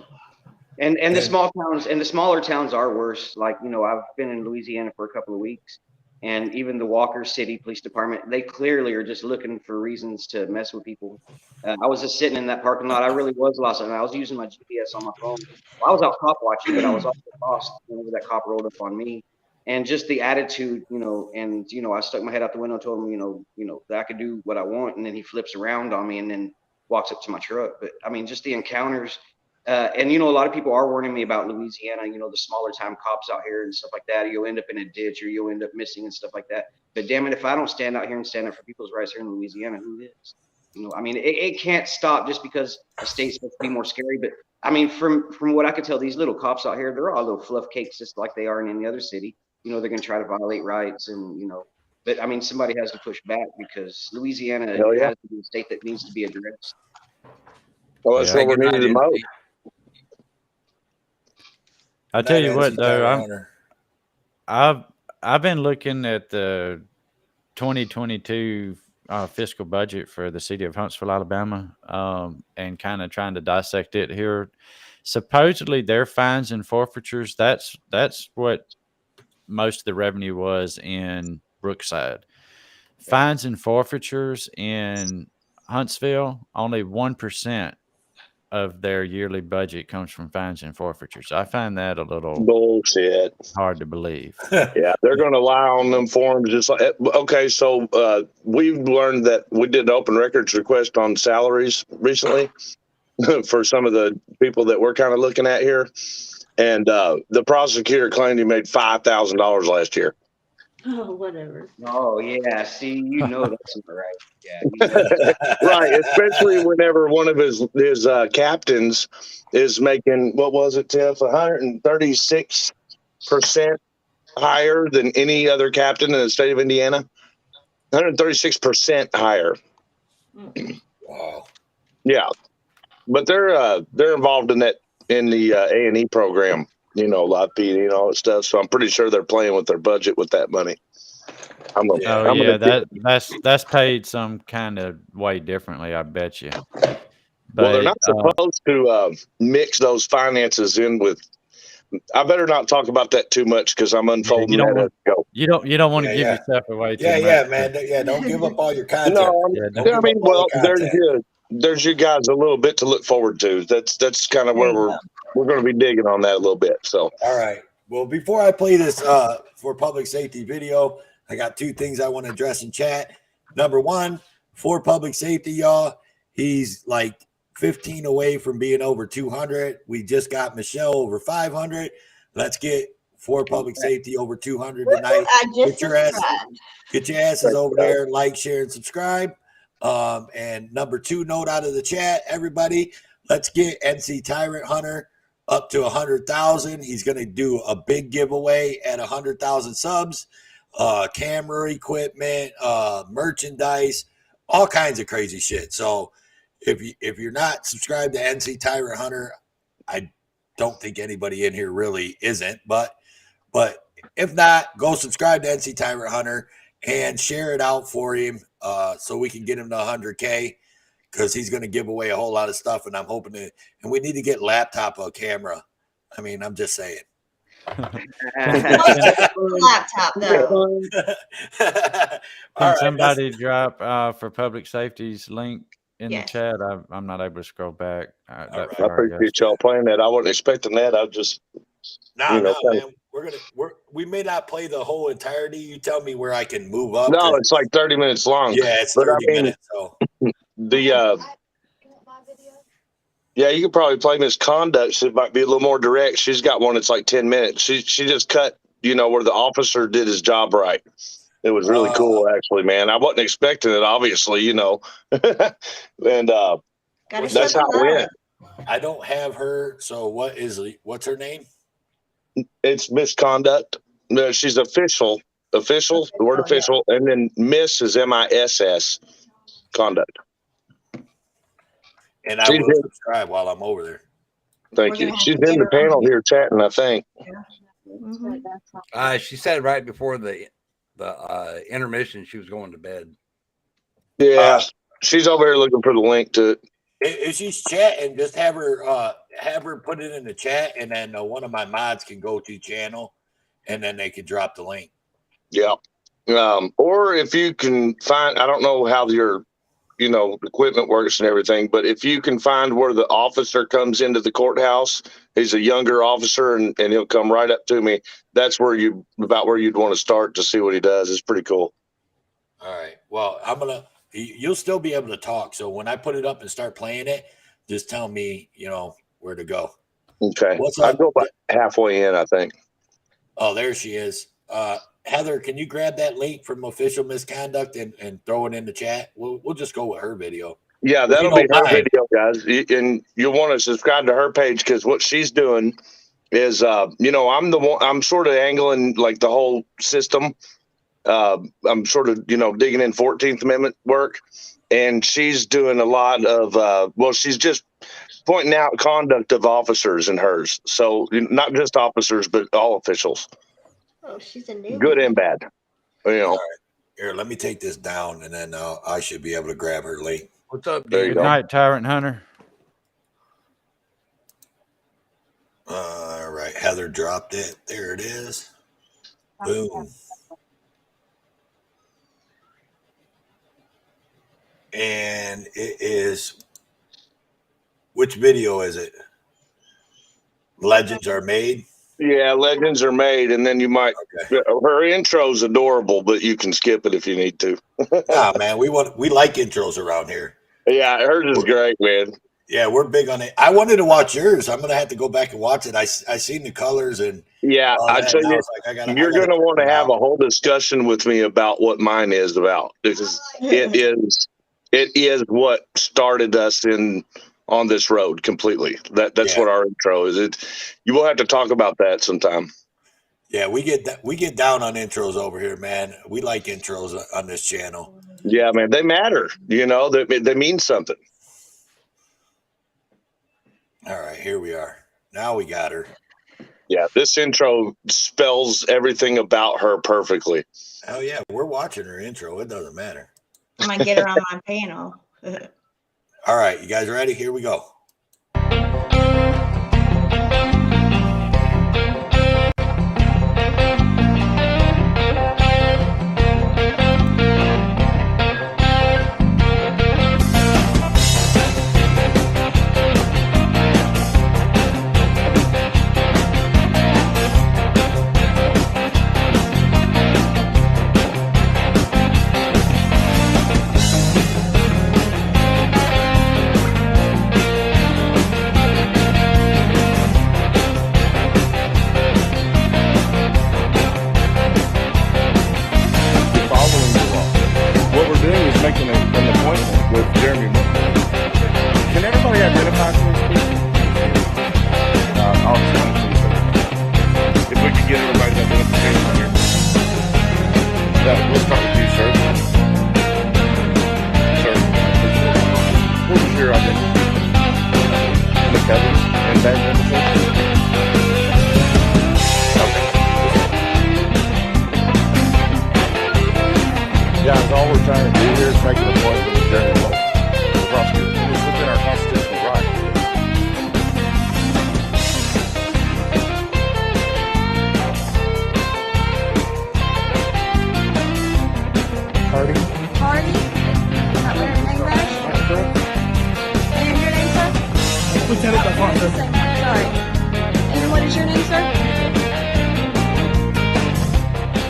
And the small towns and the smaller towns are worse. Like, you know, I've been in Louisiana for a couple of weeks, and even the Walker City Police Department, they clearly are just looking for reasons to mess with people. I was just sitting in that parking lot. I really was lost, and I was using my GPS on my phone. I was out cop watching, but I was also lost whenever that cop rolled up on me. And just the attitude, you know, and you know, I stuck my head out the window, told him, you know, that I could do what I want, and then he flips around on me and then walks up to my truck. But I mean, just the encounters. And, you know, a lot of people are warning me about Louisiana, you know, the smaller time cops out here and stuff like that. You'll end up in a ditch or you'll end up missing and stuff like that. But damn it, if I don't stand out here and stand up for people's rights here in Louisiana, who is? You know, I mean, it can't stop just because the state's supposed to be more scary. But I mean, from what I could tell, these little cops out here, they're all little fluff cakes just like they are in any other city. You know, they're going to try to violate rights and, you know, but I mean, somebody has to push back because Louisiana has to be a state that needs to be addressed. Well, that's what we needed the most. I tell you what, though, I've been looking at the 2022 fiscal budget for the city of Huntsville, Alabama, and kind of trying to dissect it here. Supposedly, their fines and forfeitures, that's what most of the revenue was in Brookside. Fines and forfeitures in Huntsville, only 1% of their yearly budget comes from fines and forfeitures. I find that a little bullshit, hard to believe. Yeah, they're going to lie on them forms. Just like, okay, so we've learned that we did an open records request on salaries recently for some of the people that we're kind of looking at here, and the prosecutor claimed he made $5,000 last year. Oh, whatever. Oh yeah, see, you know that's not right. Yeah, right. Especially whenever one of his captains is making, what was it, Tiff, 136% higher than any other captain in the state of Indiana. 136% higher. Wow. Yeah, but they're involved in that in the A&E program. You know, live PD and all that stuff. So I'm pretty sure they're playing with their budget with that money. That's paid some kind of way differently, I bet you. But, well, they're not supposed to mix those finances in with. I better not talk about that too much because I'm unfolding. You don't want to give yourself away too much. Man. Yeah, don't give up all your content. No, I mean, well, there's you guys a little bit to look forward to. That's kind of where we're going to be digging on that a little bit. So, all right. Well, before I play this for public safety video, I got two things I want to address in chat. Number one, for public safety, y'all, he's like 15 away from being over 200. We just got Michelle over 500. Let's get for public safety over 200 tonight. I just Get your asses over there, like, share, and subscribe. And number 2 note out of the chat, everybody, let's get MC Tyrant Hunter up to 100,000. He's going to do a big giveaway at 100,000 subs, camera equipment, merchandise, all kinds of crazy shit. So if you're not subscribed to NC Tyrant Hunter, I don't think anybody in here really isn't, but if not, go subscribe to NC Tyrant Hunter and share it out for him so we can get him to 100K, because he's going to give away a whole lot of stuff, and I'm hoping to, and we need to get laptop or camera. I mean, I'm just saying. Laptop though. Can somebody drop for public safety's link in the chat? I'm not able to scroll back. I appreciate y'all playing that. I wasn't expecting that. I just man. We may not play the whole entirety. You tell me where I can move up. No, it's like 30 minutes long. Yeah, it's 30 minutes. So yeah, you could probably play Misconduct. So it might be a little more direct. She's got one that's like 10 minutes. She just cut, where the officer did his job right. It was really cool, actually, man. I wasn't expecting it, obviously, and that's how it went. I don't have her. So what's her name? It's Misconduct. No, she's official, the word official. And then Miss is MISS, Conduct. And I will subscribe while I'm over there. Thank you. She's in the panel here chatting, I think. She said right before the intermission she was going to bed. Yeah, she's over here looking for the link to it. If she's chatting, just have her put it in the chat, and then one of my mods can go to channel, and then they can drop the link. Yeah. Or if you can find, I don't know how your equipment works and everything, but if you can find where the officer comes into the courthouse, he's a younger officer, and he'll come right up to me. That's where you'd want to start to see what he does. It's pretty cool. All right. Well, you'll still be able to talk. So when I put it up and start playing it, just tell me, where to go. Okay. What's I up? go about halfway in, I think. Oh, there she is. Heather, can you grab that link from Official Misconduct and throw it in the chat? We'll just go with her video. Yeah, that'll be her video, guys. And you'll want to subscribe to her page, because what she's doing is, I'm sort of angling like the whole system. I'm sort of, digging in 14th Amendment work, and she's doing a lot of, she's just pointing out conduct of officers in hers. So not just officers, but all officials. Oh, she's a new Good and bad. All right. Here, let me take this down, and then I should be able to grab her link. What's up, There you Good go. night, Tyrant Hunter. All right. Heather dropped it. There it is. Boom. And it is, which video is it? Legends Are Made. Yeah, Legends Are Made, and then you might. Okay. Her intro's adorable, but you can skip it if you need to. Nah, man, we like intros around here. Yeah, hers is great, man. Yeah, we're big on it. I wanted to watch yours. I'm gonna have to go back and watch it. I seen the colors and yeah, I tell you, you're going to want to have a whole discussion with me about what mine is about, because it is what started us on this road completely. That's what our intro is. You will have to talk about that sometime. Yeah, we get down on intros over here, man. We like intros on this channel. Yeah, man, they matter. They mean something. All right, here we are. Now we got her. Yeah, this intro spells everything about her perfectly. Oh yeah, we're watching her intro. It doesn't matter. I'm gonna get her on my panel. All right, you guys ready? Here we go. We'll start with you, sir. Sir, what was your identity? McEvans and Van Guys, all we're trying to do here is make an appointment with Jeremy Wolf, the prosecutor. It's within our constitutional right. Hardy. Not wearing a name badge? And your name, sir? Lieutenant Alfonso. Sorry. And what is your name, sir?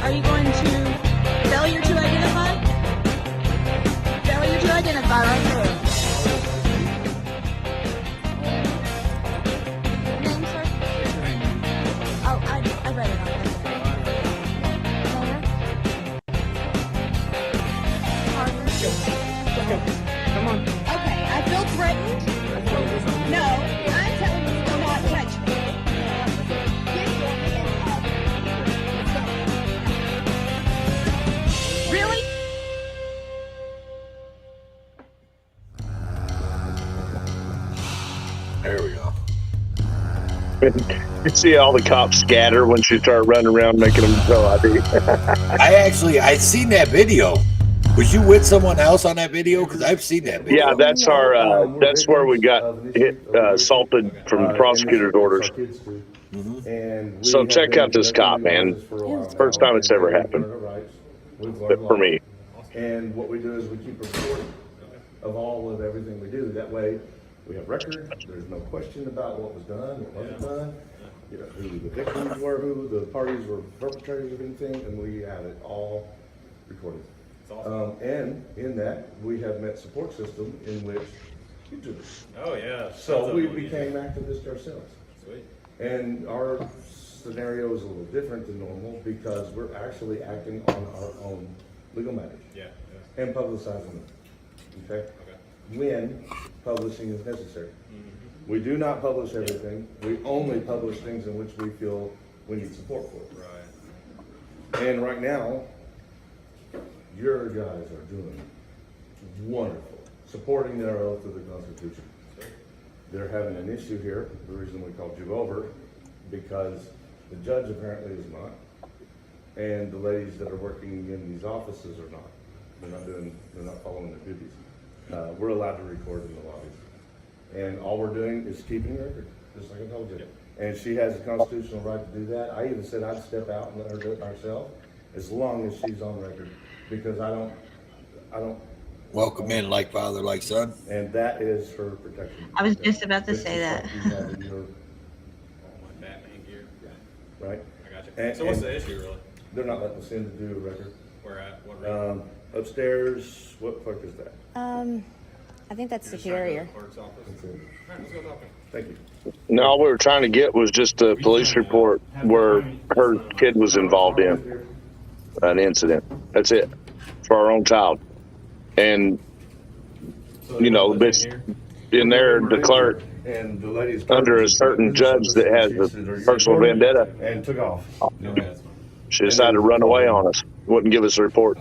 Are you going to failure to identify? Failure to identify right there. Your name, sir? Oh, I read it on there. Come on. Okay, I feel threatened. No, I'm telling you, do not touch me. Get your hands up. Really? There we go. You see all the cops scatter once you start running around making them show ID. I seen that video. Was you with someone else on that video? Because I've seen that video. Yeah, that's our. That's where we got hit, assaulted from prosecutor's orders. And So check out this cop, man. First time it's ever happened for me. And what we do is we keep a report of all of everything we do. That way, we have record. There's no question about what was done, what wasn't done. You know, who the victims were, who the parties were perpetrators of anything, and we have it all recorded. And in that, we have met support system in which you do this. Oh, yeah. So we became activists ourselves. Sweet. And our scenario is a little different than normal because we're actually acting on our own legal matters. Yeah. And publicizing them. Okay? When publishing is necessary. We do not publish everything. We only publish things in which we feel we need support for. Right. And right now, your guys are doing wonderful, supporting their oath to the Constitution. They're having an issue here, the reason we called you over, because the judge apparently is not, and the ladies that are working in these offices are not. They're not following their duties. We're allowed to record in the lobbies. And all we're doing is keeping record, just like I told you. And she has a constitutional right to do that. I even said I'd step out and let her do it herself, as long as she's on record, because I don't. Welcome in like father, like son. And that is for protection. I was just about to say that. Right? I got you. And- So what's and the issue, really? They're not letting us in to do a record. Where at? What room? Upstairs, what clerk is that? I think that's You're just trying to go to superior. the clerk's office? Okay. All right, let's go talk to him. Thank you. No, all we were trying to get was just a police report where her kid was involved in an incident. That's it, for our own child. And, you know, it's in there, the clerk, And the lady's under a certain judge that has a personal vendetta, and took off. she decided to run away on us, wouldn't give us a report.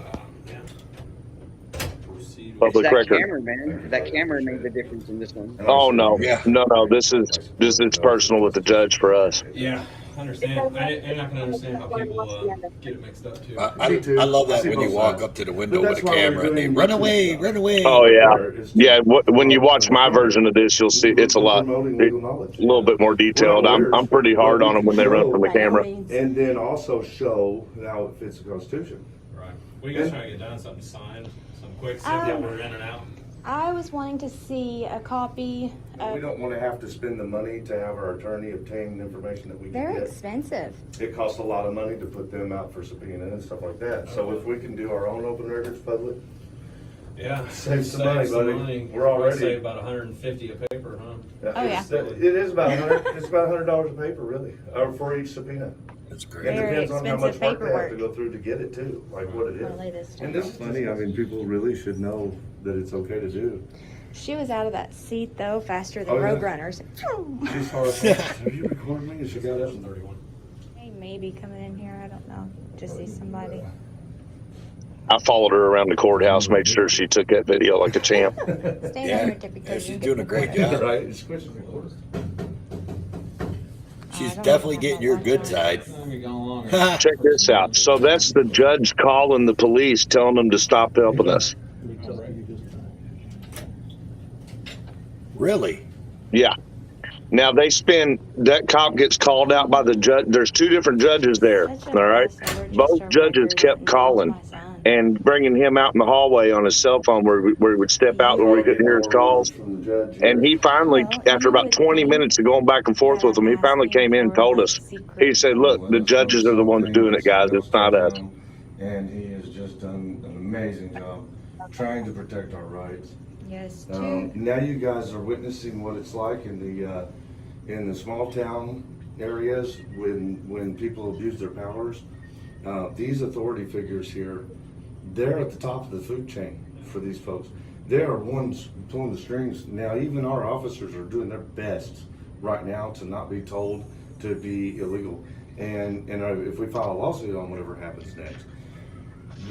Public It's that record. camera, man. That camera made the difference in this one. Oh, no, no, this is personal with the judge for us. Yeah, I understand. And I can understand how people get it mixed up, too. I love that when you walk up to the window with a camera and they run away, run away. Oh yeah, yeah. When you watch my version of this, you'll see it's a little bit more detailed. I'm pretty hard on them when they run from the camera. And then also show how it fits the Constitution. Right. What are you guys trying to get done? Something signed? Some quick stuff that we're in and out? I was wanting to see a copy We don't want to have to spend the money to have our attorney obtain information that we can Very get. expensive. It costs a lot of money to put them out for subpoena and stuff like that. So if we can do our own open records public, Yeah. save some money, buddy. We're already Save about 150 a paper, huh? It is about it's about $100 a paper, really, for each subpoena. That's It great. depends on how much expensive work they have to paperwork. go through to get it too, like what it I'll lay this is. down. And this is funny. I mean, people really should know that it's okay to do. She was out of that seat though faster than Oh, yeah? Roadrunners. She's horrified. Have you recorded me? Is she got up? 31. Hey, maybe coming in here. I don't know. Just see somebody. I followed her around the courthouse, made sure she took that video like a champ. Yeah, she's doing a great job. Right? She's definitely getting your good side. Check this out. So that's the judge calling the police, telling them to stop helping us. Really? Yeah. Now that cop gets called out by the judge. There's two different judges there. All right. Both judges kept calling and bringing him out in the hallway on his cell phone where he would step out where we couldn't hear his calls. And he finally, after about 20 minutes of going back and forth with him, he finally came in and told us. He said, look, the judges are the ones doing it, guys. It's not us. And he has just done an amazing job trying to protect our rights. Yes, now you guys are witnessing what it's like in the small town areas when people abuse their powers. These authority figures here, they're at the top of the food chain for these folks. They are ones pulling the strings. Now even our officers are doing their best right now to not be told to be illegal. And if we file a lawsuit on whatever happens next,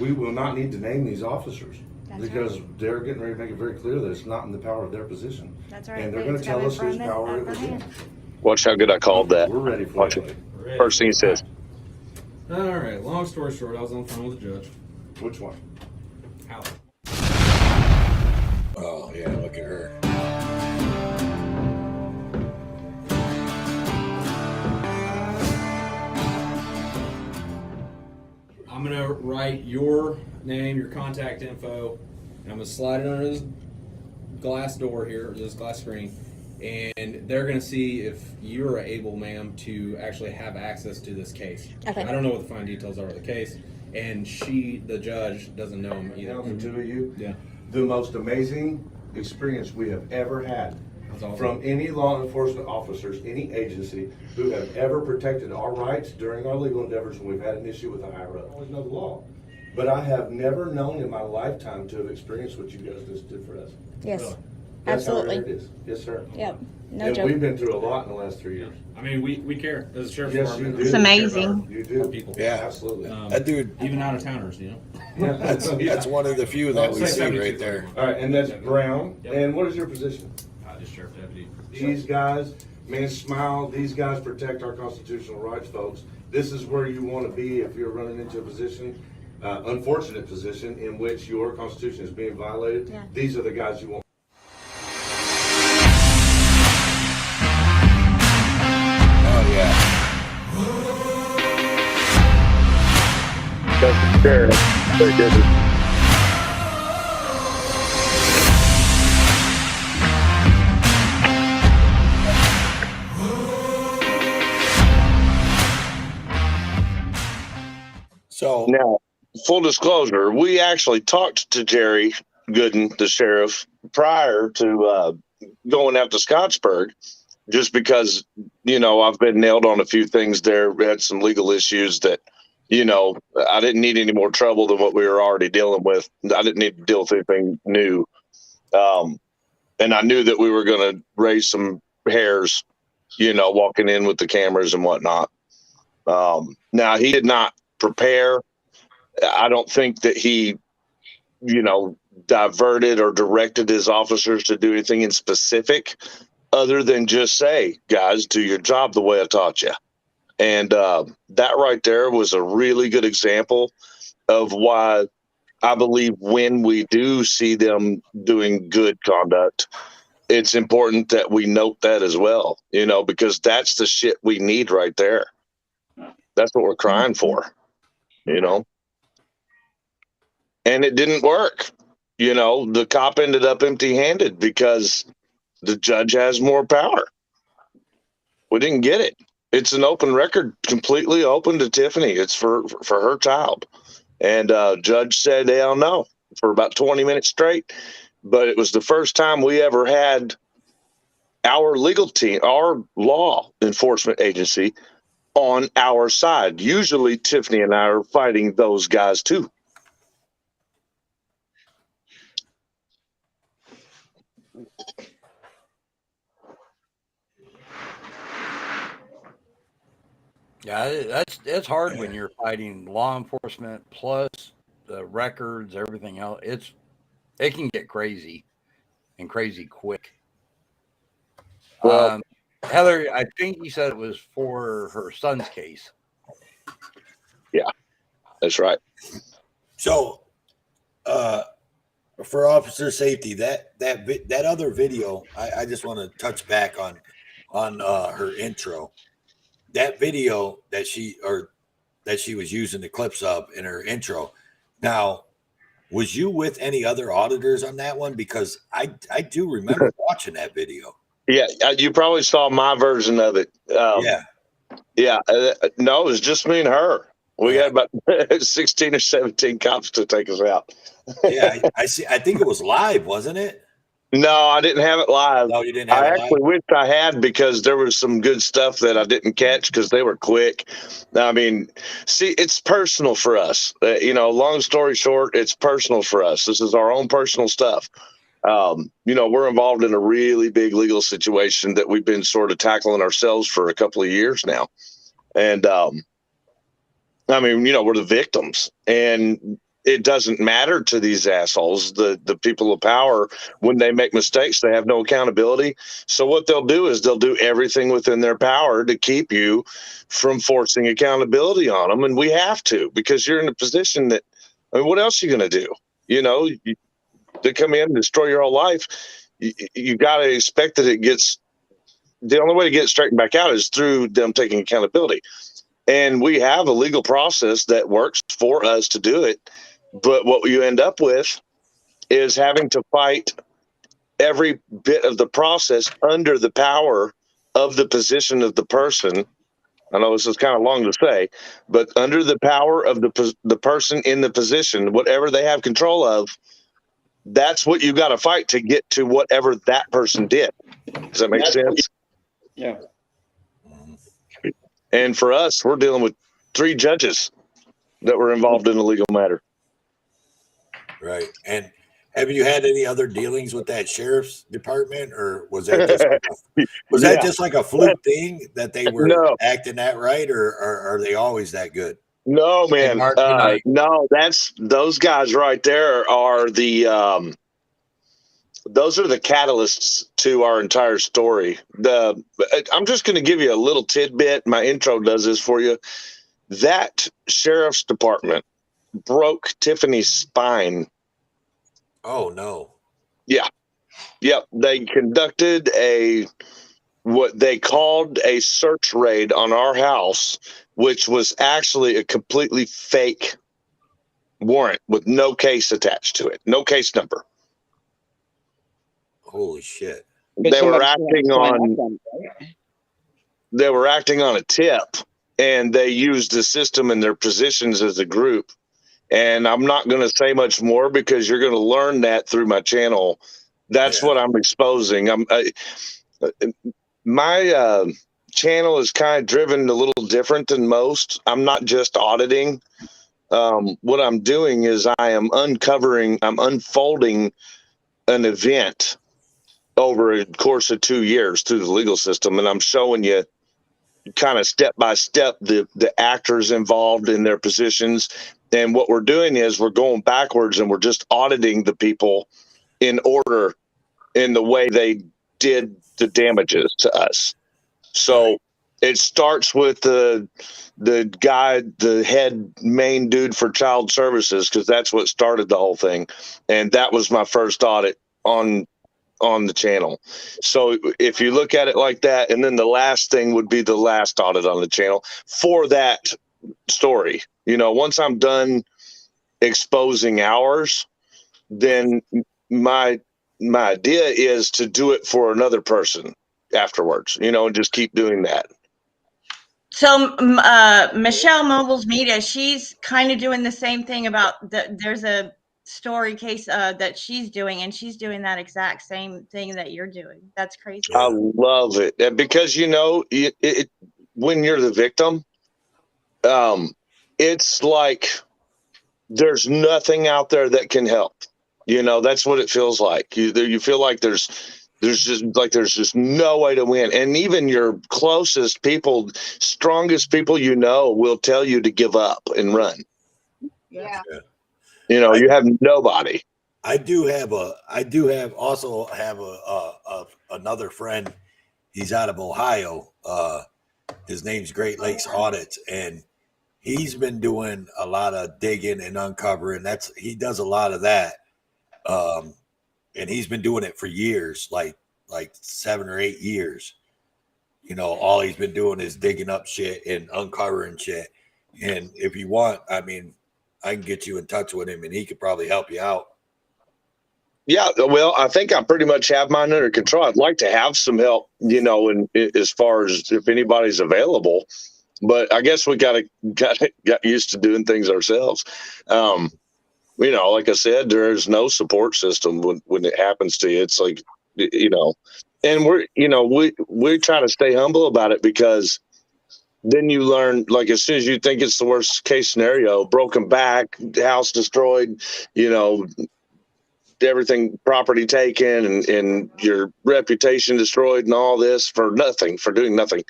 we will not need to name these officers. Because they're getting ready to make it very clear that it's not in the power of their position. That's right. And they're going to tell us whose power it was in. Watch how good I called that. We're ready for Watch it. it. First thing he says. All right. Long story short, I was on the phone with the judge. Which one? Howard. Oh, yeah, look at her. I'm going to write your name, your contact info, and I'm going to slide it under this glass door here, or this glass screen, and they're going to see if you're able, ma'am, to actually have access to this case. Okay. I don't know what the fine details are of the case, and the judge, doesn't know them either. Now the two of you, Yeah. the most amazing experience we have ever had Awesome. from any law enforcement officers, any agency who have ever protected our rights during our legal endeavors when we've had an issue with a higher up. I always know the law. But I have never known in my lifetime to have experienced what you guys just did for us. Yes. Really. That's Absolutely. how rare it is. Yes, sir. Yep. No And joke. we've been through a lot in the last 3 years. I mean, we care as a sheriff's Yes, you department. do. It's amazing. You do. People. Yeah, absolutely. That dude, Even out of towners, you know. Yeah. that's one of the few that we see right there. All right, and that's Brown. Yep. And what is your position? Just sheriff deputy. These guys, man, smile. These guys protect our constitutional rights, folks. This is where you want to be if you're running into a position, unfortunate position, in which your constitution is being violated. Yeah. These are the guys you want. Oh, yeah. That's the sheriff. Very good. So Now, full disclosure, we actually talked to Jerry Gooden, the sheriff, prior to going out to Scottsburg, just because, I've been nailed on a few things there. We had some legal issues that, I didn't need any more trouble than what we were already dealing with. I didn't need to deal with anything new. And I knew that we were going to raise some hairs, walking in with the cameras and whatnot. Now, he did not prepare. I don't think that he, diverted or directed his officers to do anything in specific other than just say, guys, do your job the way I taught you. And that right there was a really good example of why I believe when we do see them doing good conduct, it's important that we note that as well, because that's the shit we need right there. That's what we're crying for, And it didn't work. The cop ended up empty-handed because the judge has more power. We didn't get it. It's an open record, completely open to Tiffany. It's for her child. And judge said, hell no, for about 20 minutes straight. But it was the first time we ever had our legal team, our law enforcement agency, on our side. Usually Tiffany and I are fighting those guys too. Yeah, it's hard when you're fighting law enforcement plus the records, everything else. It can get crazy and crazy quick. Well, Heather, I think you said it was for her son's case. Yeah, that's right. So, for officer safety, that other video, I just want to touch back on her intro. That video that she was using the clips of in her intro. Now, was you with any other auditors on that one? Because I do remember watching that video. Yeah, you probably saw my version of it. Yeah. No, it was just me and her. We had about 16 or 17 cops to take us out. Yeah, I see. I think it was live, wasn't it? No, I didn't have it live. No, you didn't have I it live? actually wished I had, because there was some good stuff that I didn't catch because they were quick. I mean, see, it's personal for us. Long story short, it's personal for us. This is our own personal stuff. We're involved in a really big legal situation that we've been sort of tackling ourselves for a couple of years now. And, we're the victims, and it doesn't matter to these assholes, the people of power. When they make mistakes, they have no accountability. So what they'll do is they'll do everything within their power to keep you from forcing accountability on them. And we have to, because you're in a position that, what else are you going to do? They come in and destroy your whole life. You got to expect that the only way to get straightened back out is through them taking accountability. And we have a legal process that works for us to do it. But what you end up with is having to fight every bit of the process under the power of the position of the person. I know this is kind of long to say, but under the power of the person in the position, whatever they have control of, that's what you got to fight to get to whatever that person did. Does that make sense? Yeah. And for us, we're dealing with 3 judges that were involved in the legal matter. Right. And have you had any other dealings with that sheriff's department, or was that just like a fluke thing that they were acting that right, or are they always that good? No, man. No, those guys right there are those are the catalysts to our entire story. I'm just going to give you a little tidbit. My intro does this for you. That sheriff's department broke Tiffany's spine. Oh, no. Yeah. Yep. They conducted what they called a search raid on our house, which was actually a completely fake warrant with no case attached to it, no case number. Holy shit. They were acting on a tip, and they used the system in their positions as a group. And I'm not going to say much more because you're going to learn that through my channel. That's what I'm exposing. My channel is kind of driven a little different than most. I'm not just auditing. What I'm doing is I'm unfolding an event over a course of 2 years through the legal system. And I'm showing you kind of step by step the actors involved in their positions. And what we're doing is we're going backwards, and we're just auditing the people in order in the way they did the damages to us. So it starts with the guy, the head main dude for child services, because that's what started the whole thing. And that was my first audit on the channel. So if you look at it like that, and then the last thing would be the last audit on the channel for that story. Once I'm done exposing ours, then my idea is to do it for another person afterwards, and just keep doing that. So Michelle Mobiles Media, she's kind of doing the same thing about there's a story case that she's doing, and she's doing that exact same thing that you're doing. That's crazy. I love it because when you're the victim, it's like there's nothing out there that can help. That's what it feels like. You feel like there's just no way to win. And even your closest people, strongest people will tell you to give up and run. Yeah. You know, you have nobody. I also have another friend. He's out of Ohio. His name's Great Lakes Audits, and he's been doing a lot of digging and uncovering. He does a lot of that. And he's been doing it for years, like 7 or 8 years. You know, all he's been doing is digging up shit and uncovering shit. And if you want, I mean, I can get you in touch with him and he could probably help you out. Yeah, well, I think I pretty much have mine under control. I'd like to have some help, you know, as far as if anybody's available. But I guess we got used to doing things ourselves. You know, like I said, there is no support system when it happens to you. It's like, you know, and we try to stay humble about it, because then you learn, like, as soon as you think it's the worst case scenario, broken back, house destroyed, you know, everything, property taken, and your reputation destroyed and all this for nothing, for doing nothing.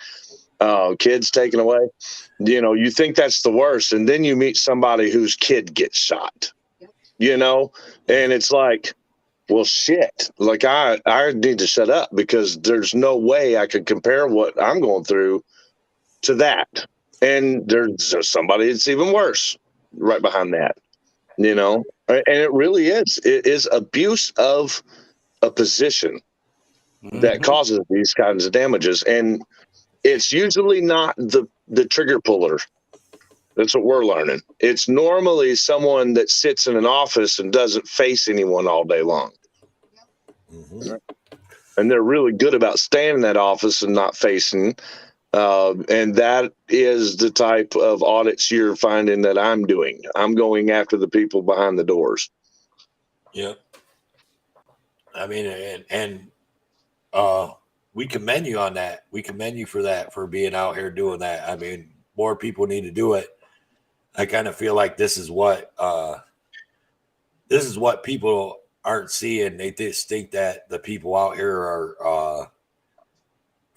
Kids taken away, you know, you think that's the worst. And then you meet somebody whose kid gets shot, you know, and it's like, well, shit, like I need to shut up, because there's no way I could compare what I'm going through to that. And there's somebody that's even worse right behind that, you know, and it really is. It is abuse of a position that causes these kinds of damages. And it's usually not the trigger puller. That's what we're learning. It's normally someone that sits in an office and doesn't face anyone all day long. And they're really good about staying in that office and not facing. And that is the type of audits you're finding that I'm doing. I'm going after the people behind the doors. Yep. I mean, and we commend you on that. We commend you for that, for being out here doing that. I mean, more people need to do it. I kind of feel like this is what people aren't seeing. They just think that the people out here are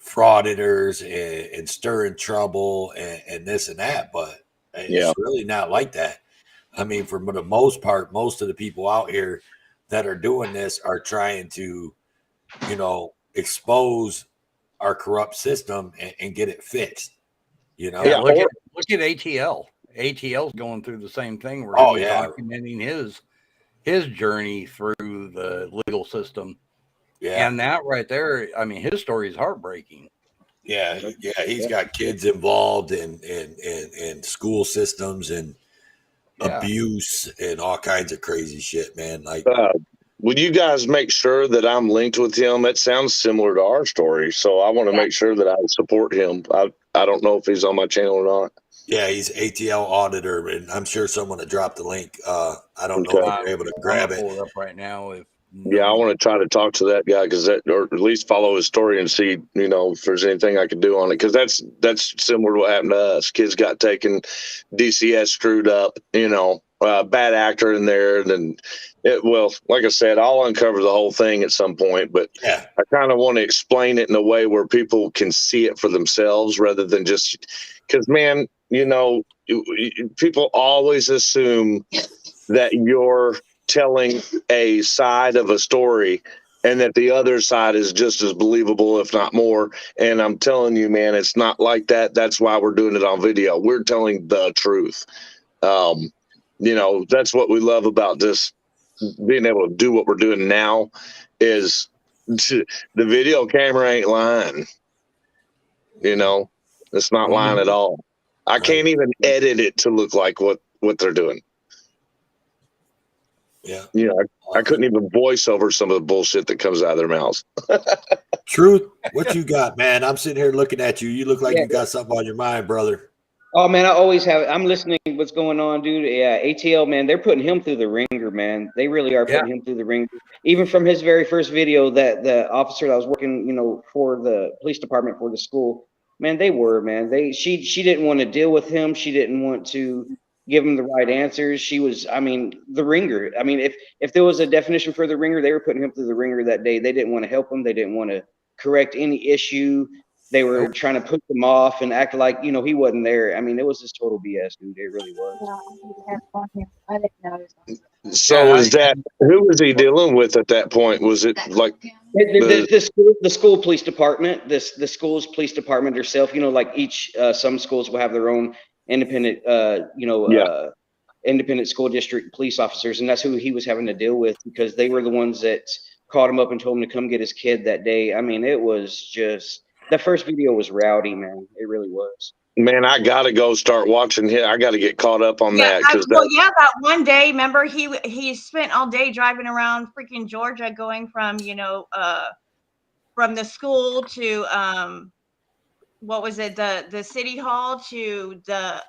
frauditors and stirring trouble and this and that, but it's really not like that. I mean, for the most part, most of the people out here that are doing this are trying to, you know, expose our corrupt system and get it fixed. You know, look at ATL. ATL's going through the same thing. Where he's documenting his journey through the legal system. Yeah, and that right there, I mean, his story is heartbreaking. Yeah, he's got kids involved in school systems and abuse and all kinds of crazy shit, man. Like, would you guys make sure that I'm linked with him? It sounds similar to our story, so I want to make sure that I support him. I don't know if he's on my channel or not. Yeah, he's ATL auditor, and I'm sure someone will drop the link. I don't know if you're able to grab it. Pull it up right now. I want to try to talk to that guy, or at least follow his story and see, you know, if there's anything I can do on it. Because that's similar to what happened to us. Kids got taken, DCS screwed up, you know, bad actor in there. And well, like I said, I'll uncover the whole thing at some point. But I kind of want to explain it in a way where people can see it for themselves, rather than just because, man, you know, people always assume that you're telling a side of a story and that the other side is just as believable, if not more. And I'm telling you, man, it's not like that. That's why we're doing it on video. We're telling the truth. You know, that's what we love about this, being able to do what we're doing now, is the video camera ain't lying. You know, it's not lying at all. I can't even edit it to look like what they're doing. Yeah. I couldn't even voice over some of the bullshit that comes out of their mouths. Truth, what you got, man? I'm sitting here looking at you. You look like you got something on your mind, brother. Oh, man, I always have. I'm listening to what's going on, dude. Yeah, ATL, man, they're putting him through the ringer, man. They really are putting him through the ringer. Even from his very first video, that the officer that was working, you know, for the police department for the school, man, she didn't want to deal with him. She didn't want to give him the right answers. She was, I mean, the ringer. I mean, if there was a definition for the ringer, they were putting him through the ringer that day. They didn't want to help him. They didn't want to correct any issue. they were trying to push him off and act like, you know, he wasn't there. I mean, it was just total BS, dude. It really was. So is that who was he dealing with at that point? Was it like The school police department, the school's police department herself, you know, like each some schools will have their own independent independent school district police officers, and that's who he was having to deal with because they were the ones that called him up and told him to come get his kid that day. I mean, it was just, the first video was rowdy, man. It really was. Man, I gotta go start watching him. I gotta get caught up on that because that one day, remember he spent all day driving around freaking Georgia, going from from the school to what was it, the city hall to the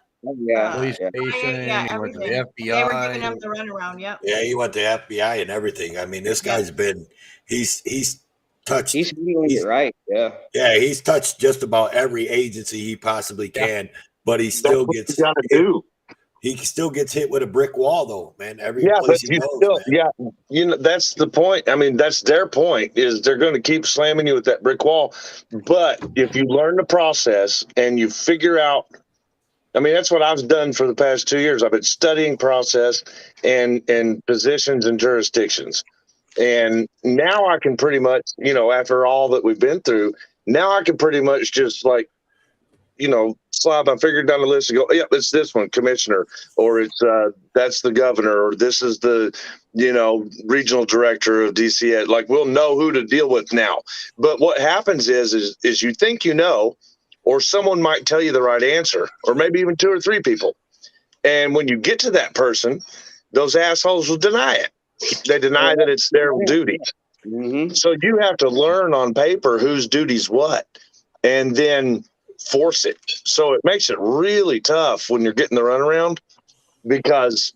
police station, he went to the FBI. They were giving him the runaround. Yep. Yeah, he went to FBI and everything. I mean, this guy's been he's touched. He's doing it right. Yeah. Yeah, he's touched just about every agency he possibly can, but he still gets he still gets hit with a brick wall though, man. Every place he goes, man. You know, that's the point. I mean, that's their point, is they're going to keep slamming you with that brick wall. But if you learn the process and you figure out, I mean, that's what I've done for the past 2 years. I've been studying process and positions and jurisdictions. And now I can pretty much, you know, after all that we've been through, now I can pretty much just like, you know, slide my finger down the list and go, yeah, it's this one, commissioner, or it's that's the governor, or this is the, you know, regional director of DCA. Like, we'll know who to deal with now. But what happens is you think you know, or someone might tell you the right answer, or maybe even 2 or 3 people. And when you get to that person, those assholes will deny it. They deny that it's their duty. Mm-hmm. So you have to learn on paper whose duty's what, and then force it. So it makes it really tough when you're getting the runaround, because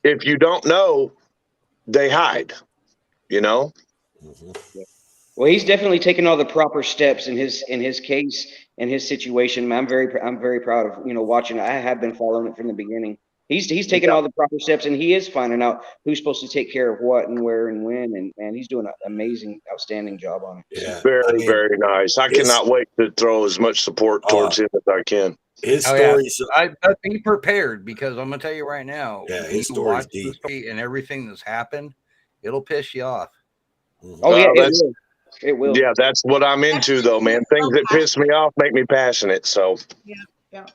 if you don't know, they hide, you know? Well, he's definitely taken all the proper steps in his case, in his situation. I'm very proud of, you know, watching. I have been following it from the beginning. He's taking all the proper steps, and he is finding out who's supposed to take care of what and where and when, and man, he's doing an amazing, outstanding job on it. Yeah, very nice. I cannot wait to throw as much support towards him as I can. His story, but be prepared, because I'm gonna tell you right now. Yeah, when his you story's watch deep. the story and everything that's happened, it'll piss you off. Oh yeah, it will. Yeah, that's what I'm into, though, man. Things that piss me off make me passionate. So. Yeah.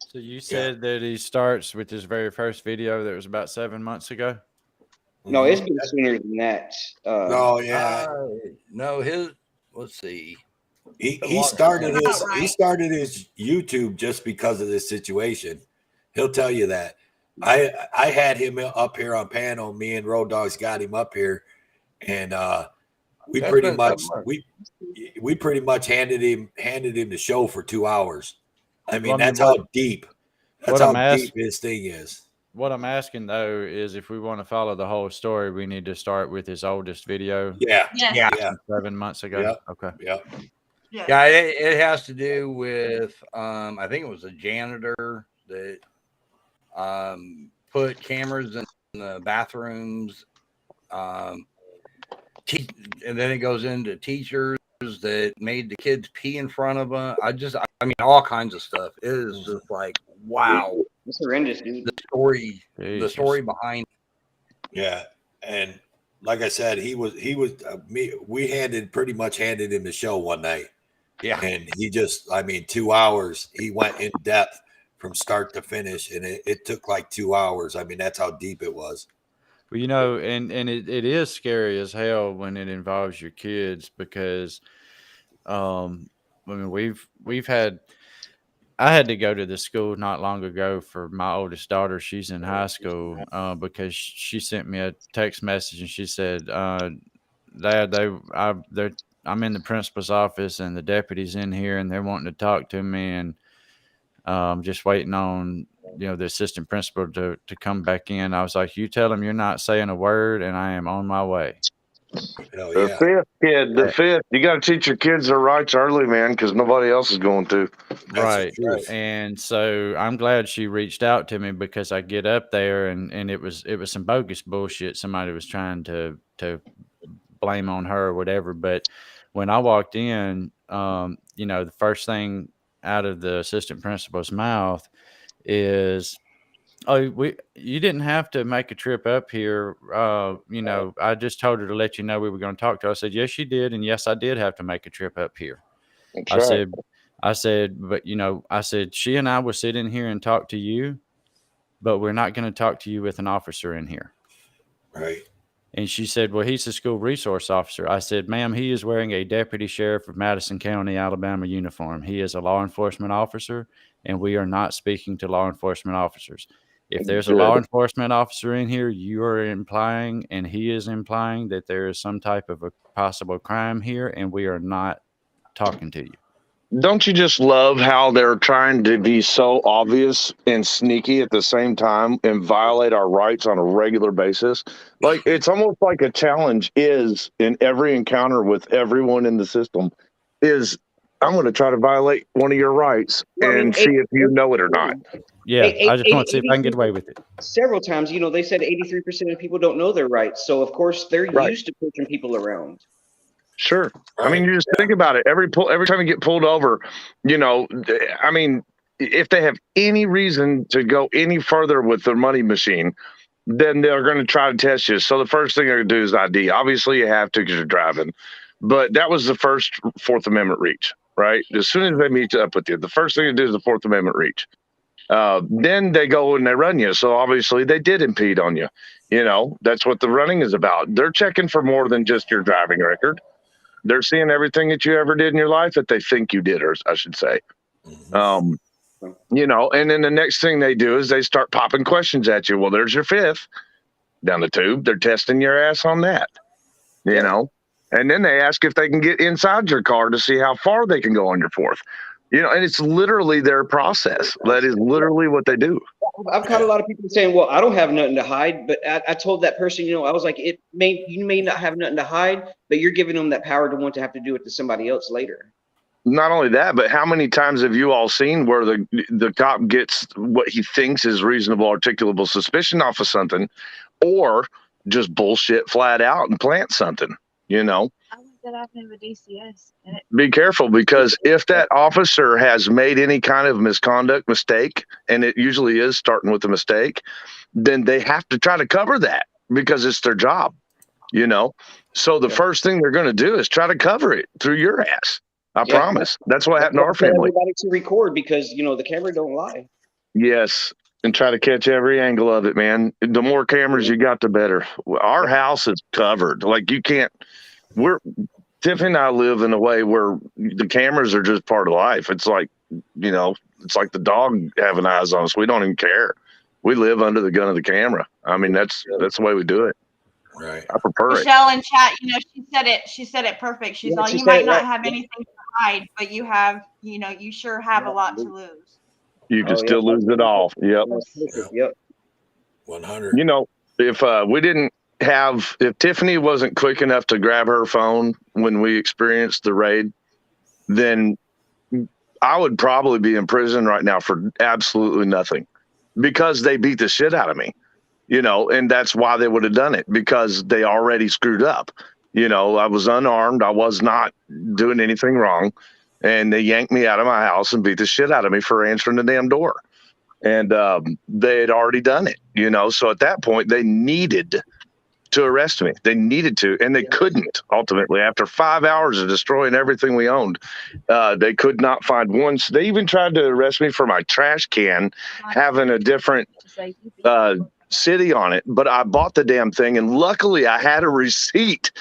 So you said that he starts with his very first video that was about 7 months ago? No, it's been sooner than that. Oh yeah. No, his. Let's see. He started his YouTube just because of this situation. He'll tell you that. I had him up here on panel. Me and Road Dogs got him up here, and we pretty much handed him the show for 2 hours. I mean, that's how deep. That's how deep his thing is. What I'm asking though is, if we want to follow the whole story, we need to start with his oldest video. Yeah. 7 months ago. Yep. Okay. Yep. Yeah, it has to do with I think it was a janitor that put cameras in the bathrooms, and then it goes into teachers that made the kids pee in front of them. I mean, all kinds of stuff. It is just like, wow, it's horrendous, dude. The story behind. Yeah, and like I said, we pretty much handed him the show one night. Yeah, and he just, I mean, 2 hours. He went in depth from start to finish, and it took like 2 hours. I mean, that's how deep it was. Well, you know, and it is scary as hell when it involves your kids, because I mean, I had to go to the school not long ago for my oldest daughter. She's in high school, because she sent me a text message and she said, Dad, I'm in the principal's office and the deputy's in here and they're wanting to talk to me, and just waiting on, you know, the assistant principal to come back in. I was like, you tell him you're not saying a word and I am on my way. The fifth, you got to teach your kids their rights early, man, because nobody else is going to. Right. And so I'm glad she reached out to me, because I get up there and it was some bogus bullshit. Somebody was trying to blame on her or whatever. But when I walked in, the first thing out of the assistant principal's mouth is, "Oh, you didn't have to make a trip up here. I just told her to let you know we were going to talk to her." I said, "Yes, you did, and yes, I did have to make a trip up here." That's I right. said, "But I said she and I will sit in here and talk to you, but we're not going to talk to you with an officer in here." Right. And she said, "Well, he's a school resource officer." I said, "Ma'am, he is wearing a deputy sheriff of Madison County, Alabama uniform. He is a law enforcement officer, and we are not speaking to law enforcement officers. If there's a law enforcement officer in here, you are implying, and he is implying, that there is some type of a possible crime here, and we are not talking to you." Don't you just love how they're trying to be so obvious and sneaky at the same time and violate our rights on a regular basis? Like, it's almost like a challenge is in every encounter with everyone in the system is, I'm going to try to violate one of your rights and see if you know it or not. Yeah, I just want to see if I can get away with it. Several times, they said 83% of people don't know their rights. So of course they're used to pushing people around. Sure. I mean, you just think about it. Every time you get pulled over, I mean, if they have any reason to go any further with their money machine, then they're going to try to test you. So the first thing they're going to do is ID. Obviously, you have to because you're driving. But that was the first Fourth Amendment reach, right? As soon as they meet up with you, the first thing to do is the Fourth Amendment reach. Then they go and they run you. So obviously, they did impede on you. That's what the running is about. They're checking for more than just your driving record. They're seeing everything that you ever did in your life that they think you did, or I should say. And then the next thing they do is they start popping questions at you. Well, there's your fifth down the tube. They're testing your ass on that, and then they ask if they can get inside your car to see how far they can go on your fourth, and it's literally their process. That is literally what they do. I've caught a lot of people saying, "Well, I don't have nothing to hide," but I told that person, I was like, you may not have nothing to hide, but you're giving them that power to want to have to do it to somebody else later. Not only that, but how many times have you all seen where the cop gets what he thinks is reasonable, articulable suspicion off of something, or just bullshit flat out and plant something, That I've been with DCS. Be careful, because if that officer has made any kind of mistake, and it usually is starting with a mistake, then they have to try to cover that because it's their job, So the first thing they're going to do is try to cover it through your ass. I promise. That's what happened to our family. Everybody to record because the camera don't lie. Yes, and try to catch every angle of it, man. The more cameras you got, the better. Our house is covered. Like, you can't. Tiffany and I live in a way where the cameras are just part of life. It's like, it's like the dog having eyes on us. We don't even care. We live under the gun of the camera. I mean, that's the way we do it. Right. I prefer it. Michelle in chat, she said it perfect. She's like, you might not have anything to hide, but you have, you sure have a lot to lose. You can still lose it all. Yep. Yep. 100. If Tiffany wasn't quick enough to grab her phone when we experienced the raid, then I would probably be in prison right now for absolutely nothing, because they beat the shit out of me, and that's why they would have done it, because they already screwed up. I was unarmed. I was not doing anything wrong. And they yanked me out of my house and beat the shit out of me for answering the damn door. And they had already done it, So at that point, they needed to arrest me. They needed to, and they couldn't. Ultimately, after 5 hours of destroying everything we owned, they could not find one. They even tried to arrest me for my trash can having a different city on it, but I bought the damn thing, and luckily I had a receipt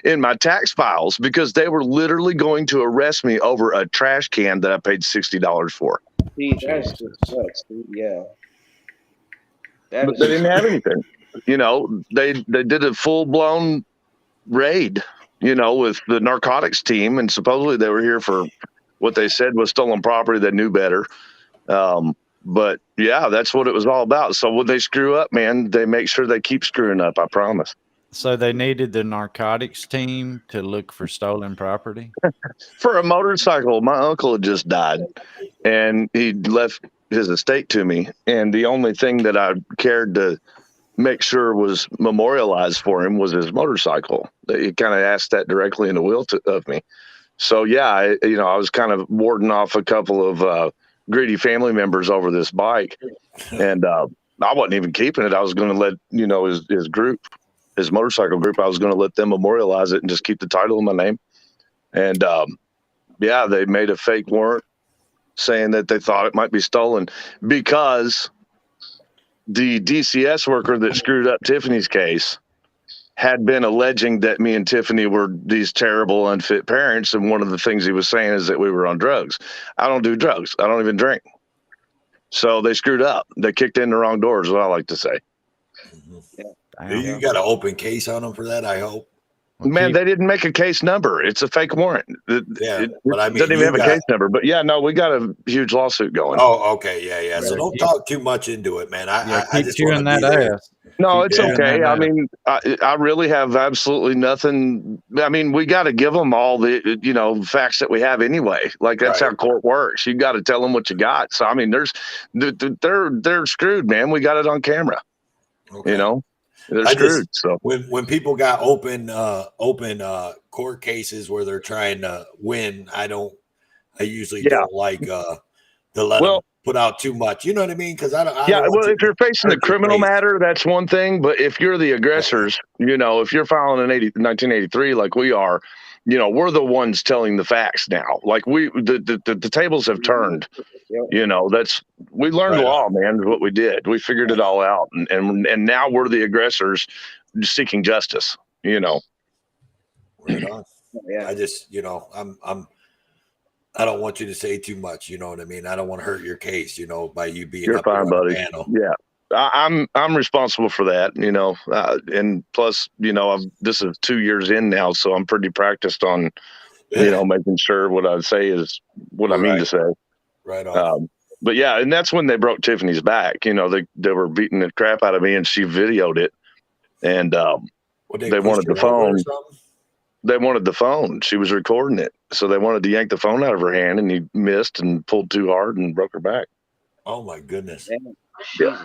in my tax files, because they were literally going to arrest me over a trash can that I paid $60 for. See, that's just sucks, dude. Yeah. But they didn't have anything. They did a full-blown raid, with the narcotics team, and supposedly they were here for what they said was stolen property. They knew better. But yeah, that's what it was all about. So when they screw up, man, they make sure they keep screwing up. I promise. So they needed the narcotics team to look for stolen property? For a motorcycle. My uncle had just died, and he left his estate to me. And the only thing that I cared to make sure was memorialized for him was his motorcycle. He kind of asked that directly in the will of me. So yeah, I was kind of warding off a couple of greedy family members over this bike, and I wasn't even keeping it. I was going to let his group, his motorcycle group, I was going to let them memorialize it and just keep the title in my name. And yeah, they made a fake warrant saying that they thought it might be stolen because the DCS worker that screwed up Tiffany's case had been alleging that me and Tiffany were these terrible, unfit parents. And one of the things he was saying is that we were on drugs. I don't do drugs. I don't even drink. So they screwed up. They kicked in the wrong door is what I like to say. You got an open case on them for that, I hope. Man, they didn't make a case number. It's a fake warrant. It but I mean, doesn't even have a case number. But yeah, no, we got a huge lawsuit going. Oh, okay, yeah. So don't talk too much into it, man. I just chewing that ass. No, it's okay. I mean, I really have absolutely nothing. I mean, we got to give them all the facts that we have anyway. Like that's how court works. You got to tell them what you got. So I mean, they're screwed, man. We got it on camera. Okay. They're screwed. So when people got open court cases where they're trying to win, I usually don't like to let them put out too much. You know what I mean? Because I don't. If you're facing a criminal matter, that's one thing. But if you're the aggressors, if you're filing in 1983 like we are, we're the ones telling the facts now. Like the tables have turned. We learned the law, man. Is what we did. We figured it all out, and now we're the aggressors seeking justice. Right on. I just, I don't want you to say too much. You know what I mean? I don't want to hurt your case. By you being. You're up fine, buddy. Panel. Yeah. I'm responsible for that, and plus, this is 2 years in now, so I'm pretty practiced on, making sure what I say is what I mean to say. Right on. But yeah, and that's when they broke Tiffany's back. They were beating the crap out of me, and she videoed it, and they wanted the phone. They wanted the phone. She was recording it, so they wanted to yank the phone out of her hand, and he missed and pulled too hard and broke her back. Oh my goodness. Yeah.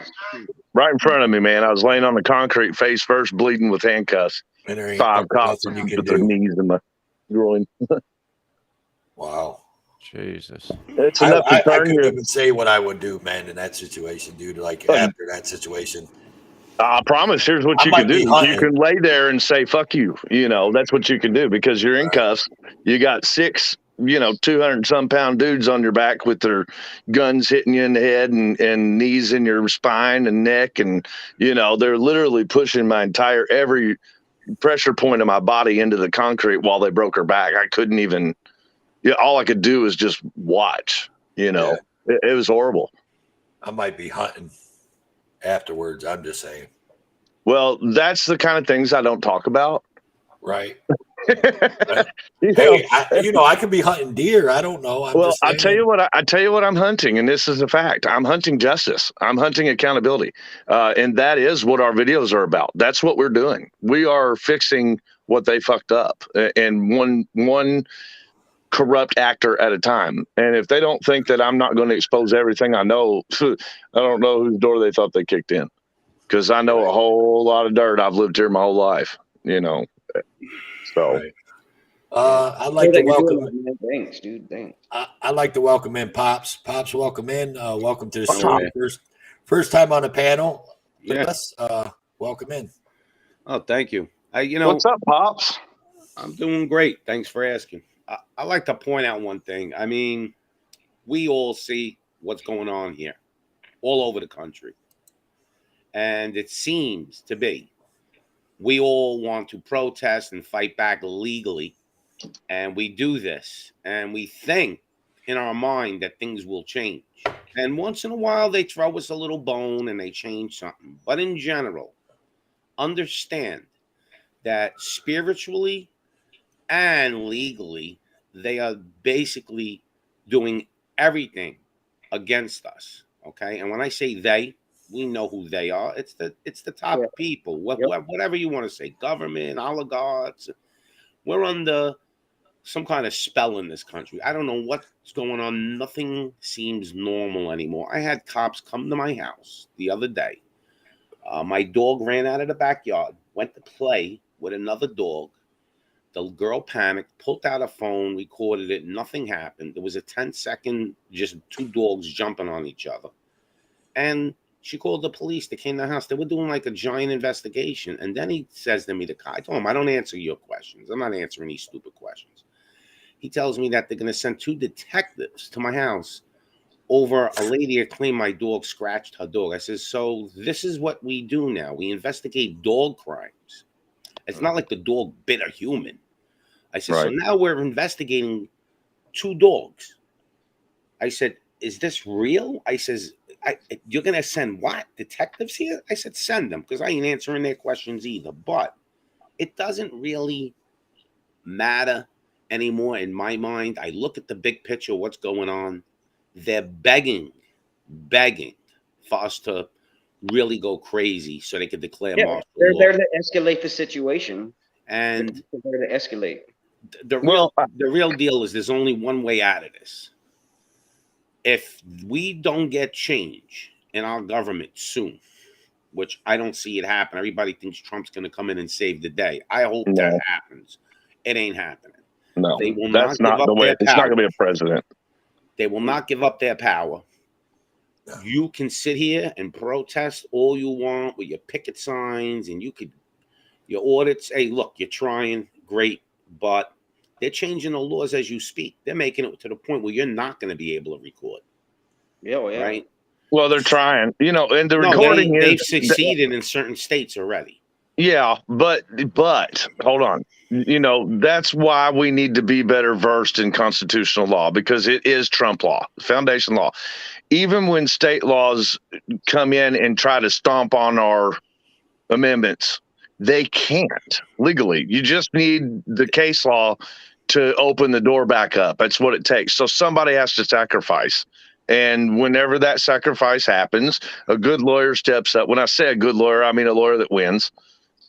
Right in front of me, man. I was laying on the concrete face first, bleeding with handcuffs. 5 cops with their knees in my groin. Wow. Jesus. It's enough to I turn couldn't you. even say what I would do, man, in that situation, dude. Like after that situation. I promise. Here's what you can do. You can lay there and say, fuck you. That's what you can do because you're in cuffs. You got 6 200 some pound dudes on your back with their guns hitting you in the head and knees in your spine and neck. And, they're literally pushing my every pressure point of my body into the concrete while they broke her back. I couldn't even, all I could do was just watch, It was horrible. I might be hunting afterwards. I'm just saying. Well, that's the kind of things I don't talk about. Right. Hey, I could be hunting deer. I don't know. I tell you what I'm hunting, and this is a fact. I'm hunting justice. I'm hunting accountability, and that is what our videos are about. That's what we're doing. We are fixing what they fucked up, and one corrupt actor at a time. And if they don't think that I'm not going to expose everything I know, I don't know whose door they thought they kicked in, because I know a whole lot of dirt. I've lived here my whole life. So I'd like to welcome. Thanks, dude. Thanks. I'd like to welcome in Pops. Pops, welcome in. Welcome to the show. First time on the panel. Yes. Welcome in. Oh, thank you. What's up, Pops? I'm doing great. Thanks for asking. I like to point out one thing. I mean, we all see what's going on here, all over the country, and it seems to be. We all want to protest and fight back legally, and we do this, and we think in our mind that things will change. And once in a while, they throw us a little bone and they change something. But in general, understand that spiritually and legally, they are basically doing everything against us, okay? And when I say they, we know who they are. It's the top people, whatever you want to say, government, oligarchs. We're under some kind of spell in this country. I don't know what's going on. Nothing seems normal anymore. I had cops come to my house the other day, My dog ran out of the backyard, went to play with another dog. The girl panicked, pulled out a phone, recorded it. Nothing happened. There was a 10-second, just two dogs jumping on each other. And she called the police. They came to the house. They were doing like a giant investigation. And then he says to me, I told him, I don't answer your questions. I'm not answering these stupid questions. He tells me that they're going to send 2 detectives to my house over a lady that claimed my dog scratched her dog. I said, so this is what we do now. We investigate dog crimes. It's not like the dog bit a human. I said, so now we're investigating 2 dogs. I said, is this real? I says, you're going to send what? Detectives here? I said, send them, because I ain't answering their questions either. But it doesn't really matter anymore in my mind. I look at the big picture of what's going on. They're begging for us to really go crazy so they could declare martial law. They're there to escalate the situation. And they're there to escalate. The real deal is there's only one way out of this. If we don't get change in our government soon, which I don't see it happen, everybody thinks Trump's going to come in and save the day. I hope that happens. It ain't happening. No, they will that's not not the way. It's not going to be a president. They will not give up their power. You can sit here and protest all you want with your picket signs, and your audits. Hey, look, you're trying, great, but they're changing the laws as you speak. They're making it to the point where you're not going to be able to record. Yeah, well, yeah. Right? Well, they're trying, and the recording they've succeeded in certain states already. Yeah, but hold on. That's why we need to be better versed in constitutional law, because it is Trump law, foundation law. Even when state laws come in and try to stomp on our amendments, they can't legally. You just need the case law to open the door back up. That's what it takes. So somebody has to sacrifice. And whenever that sacrifice happens, a good lawyer steps up. When I say a good lawyer, I mean a lawyer that wins.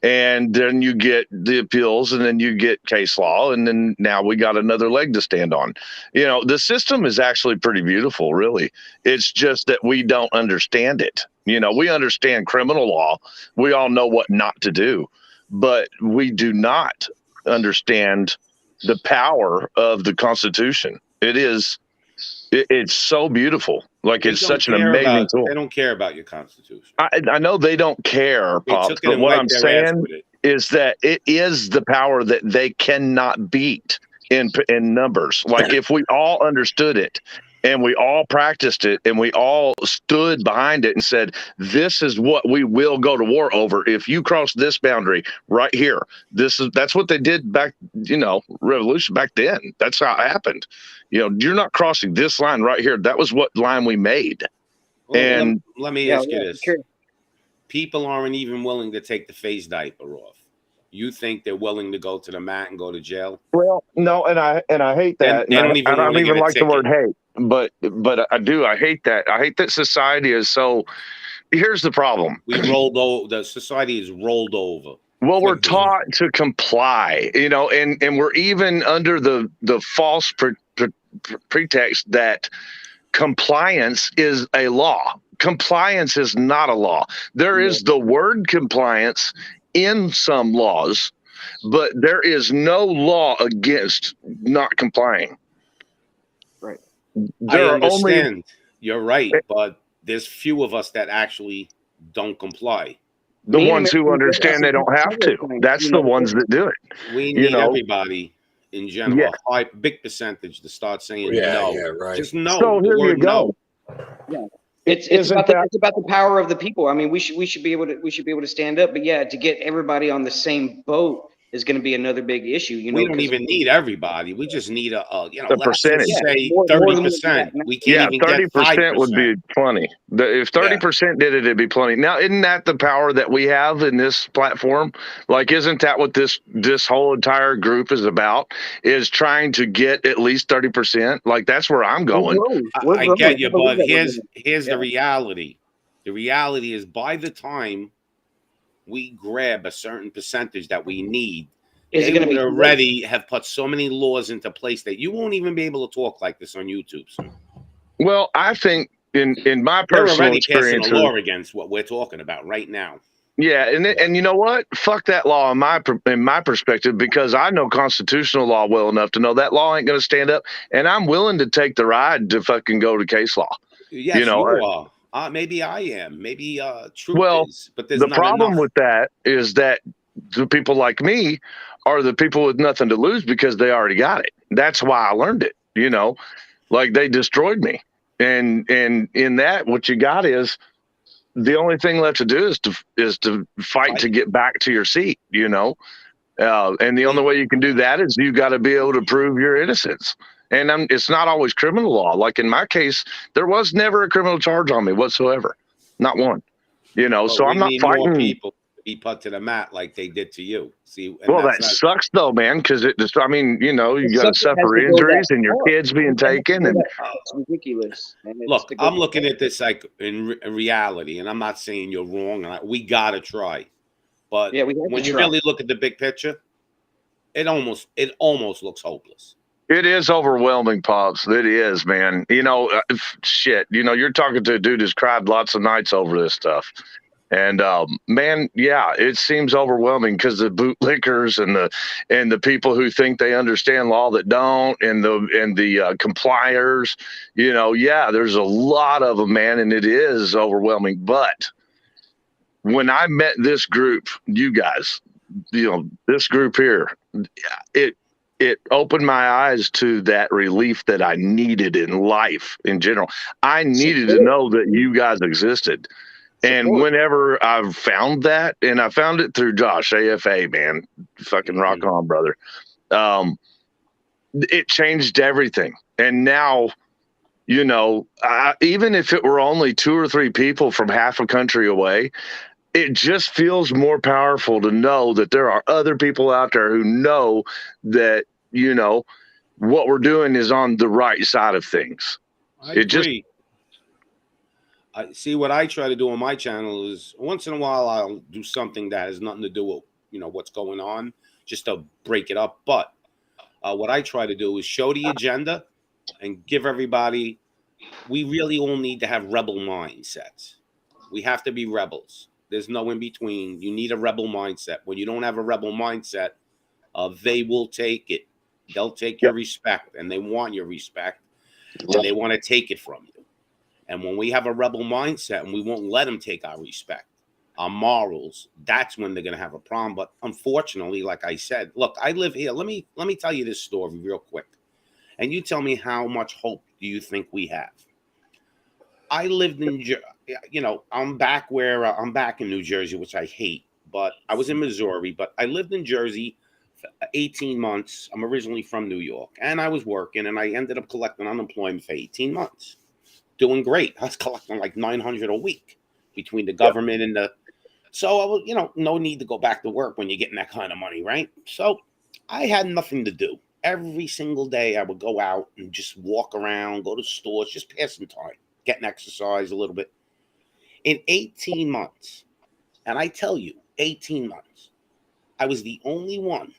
And then you get the appeals, and then you get case law, and then now we got another leg to stand on. The system is actually pretty beautiful, really. It's just that we don't understand it. We understand criminal law. We all know what not to do, but we do not understand the power of the Constitution. It's so beautiful. Like, it's such an amazing tool. They don't care about your Constitution. I know they don't care, Pops, but what I'm saying is that it is the power that they cannot beat in numbers. Like, if we all understood it and we all practiced it and we all stood behind it and said, this is what we will go to war over. If you cross this boundary right here, that's what they did back, revolution back then. That's how it happened. You're not crossing this line right here. That was what line we made. Well, and let me ask you this. Sure. People aren't even willing to take the face diaper off. You think they're willing to go to the mat and go to jail? Well, no, and I hate that. They don't even I don't even like the word hate. But I do. I hate that. I hate that society is so. Here's the problem. We rolled over. The society is rolled over. Well, we're taught to comply, and we're even under the false pretext that compliance is a law. Compliance is not a law. There is the word compliance in some laws, but there is no law against not complying. Right. I understand. You're right, but there's few of us that actually don't comply. The ones who understand they don't have to. That's the ones that do it. We need everybody in general, a high, big percentage to start saying no. Yeah, right. Just no. So here you go. Yeah. It's about the power of the people. I mean, we should be able to stand up, but to get everybody on the same boat is going to be another big issue. We don't even need everybody. We just need a the percentage. Say 30%. We can't even 30% would be plenty. If 30% did it, it'd be plenty. Now, isn't that the power that we have in this platform? Like, isn't that what this whole entire group is about? Is trying to get at least 30%? Like, that's where I'm going. I get you, but here's the reality. The reality is, by the time we grab a certain percentage that we need, they would already have put so many laws into place that you won't even be able to talk like this on YouTube. So. Well, I think in my They're personal already passing experience, a law against what we're talking about right now. yeah, and you know what? Fuck that law in my perspective, because I know constitutional law well enough to know that law ain't going to stand up, and I'm willing to take the ride to fucking go to case law. Yes, You know, you are. Maybe I am. Maybe truth well, is, but there's the not problem enough. with that is that the people like me are the people with nothing to lose because they already got it. That's why I learned it. You know, like they destroyed me, and in that, what you got is the only thing left to do is to fight to get back to your seat. You know, and the only way you can do that is you got to be able to prove your innocence. And it's not always criminal law. Like in my case, there was never a criminal charge on me whatsoever, not one. You know, But so we I'm not need more fighting. people to be put to the mat like they did to you. See, and Well, that's that not, sucks though, man, because it just, I mean, you know, you It's got to something that has suffer to go injuries that and your far. kids being It has to taken. go And that far. It's ridiculous. And it's look, to go I'm that looking far. at this like in reality, and I'm not saying you're wrong. We gotta try, but Yeah, we have when to you try. really look at the big picture, it almost looks hopeless. it is overwhelming, Pops. It is, man. You know, shit, you know, you're talking to a dude who's cried lots of nights over this stuff. And man, yeah, it seems overwhelming because the bootlickers and the people who think they understand law that don't, and the compliers, you know, yeah, there's a lot of them, man, and it is overwhelming. But when I met this group, you guys, you know, this group here, it opened my eyes to that relief that I needed in life in general. I needed to know that you guys existed. And whenever I found that, and I found it through Josh, AFA, man, fucking rock on, brother. It changed everything. And now, you know, even if it were only 2 or 3 people from half a country away, it just feels more powerful to know that there are other people out there who know that, you know, what we're doing is on the right side of things. I agree. I see what I try to do on my channel is once in a while I'll do something that has nothing to do with, you know, what's going on, just to break it up. But what I try to do is show the agenda and give everybody, we really all need to have rebel mindsets. We have to be rebels. There's no in between. You need a rebel mindset. When you don't have a rebel mindset, they will take it. They'll take your respect, and they want your respect, and they want to take it from you. And when we have a rebel mindset and we won't let them take our respect, our morals, that's when they're going to have a problem. But unfortunately, like I said, look, I live here. Let me tell you this story real quick. And you tell me how much hope do you think we have? I lived in, you know, I'm back in New Jersey, which I hate, but I was in Missouri, but I lived in Jersey for 18 months. I'm originally from New York, and I was working, and I ended up collecting unemployment for 18 months. Doing great. I was collecting like $900 a week between the government and the, so I was, you know, no need to go back to work when you're getting that kind of money, right? So I had nothing to do. Every single day I would go out and just walk around, go to stores, just passing time, getting exercise a little bit. In 18 months, and I tell you, 18 months, I was the only one.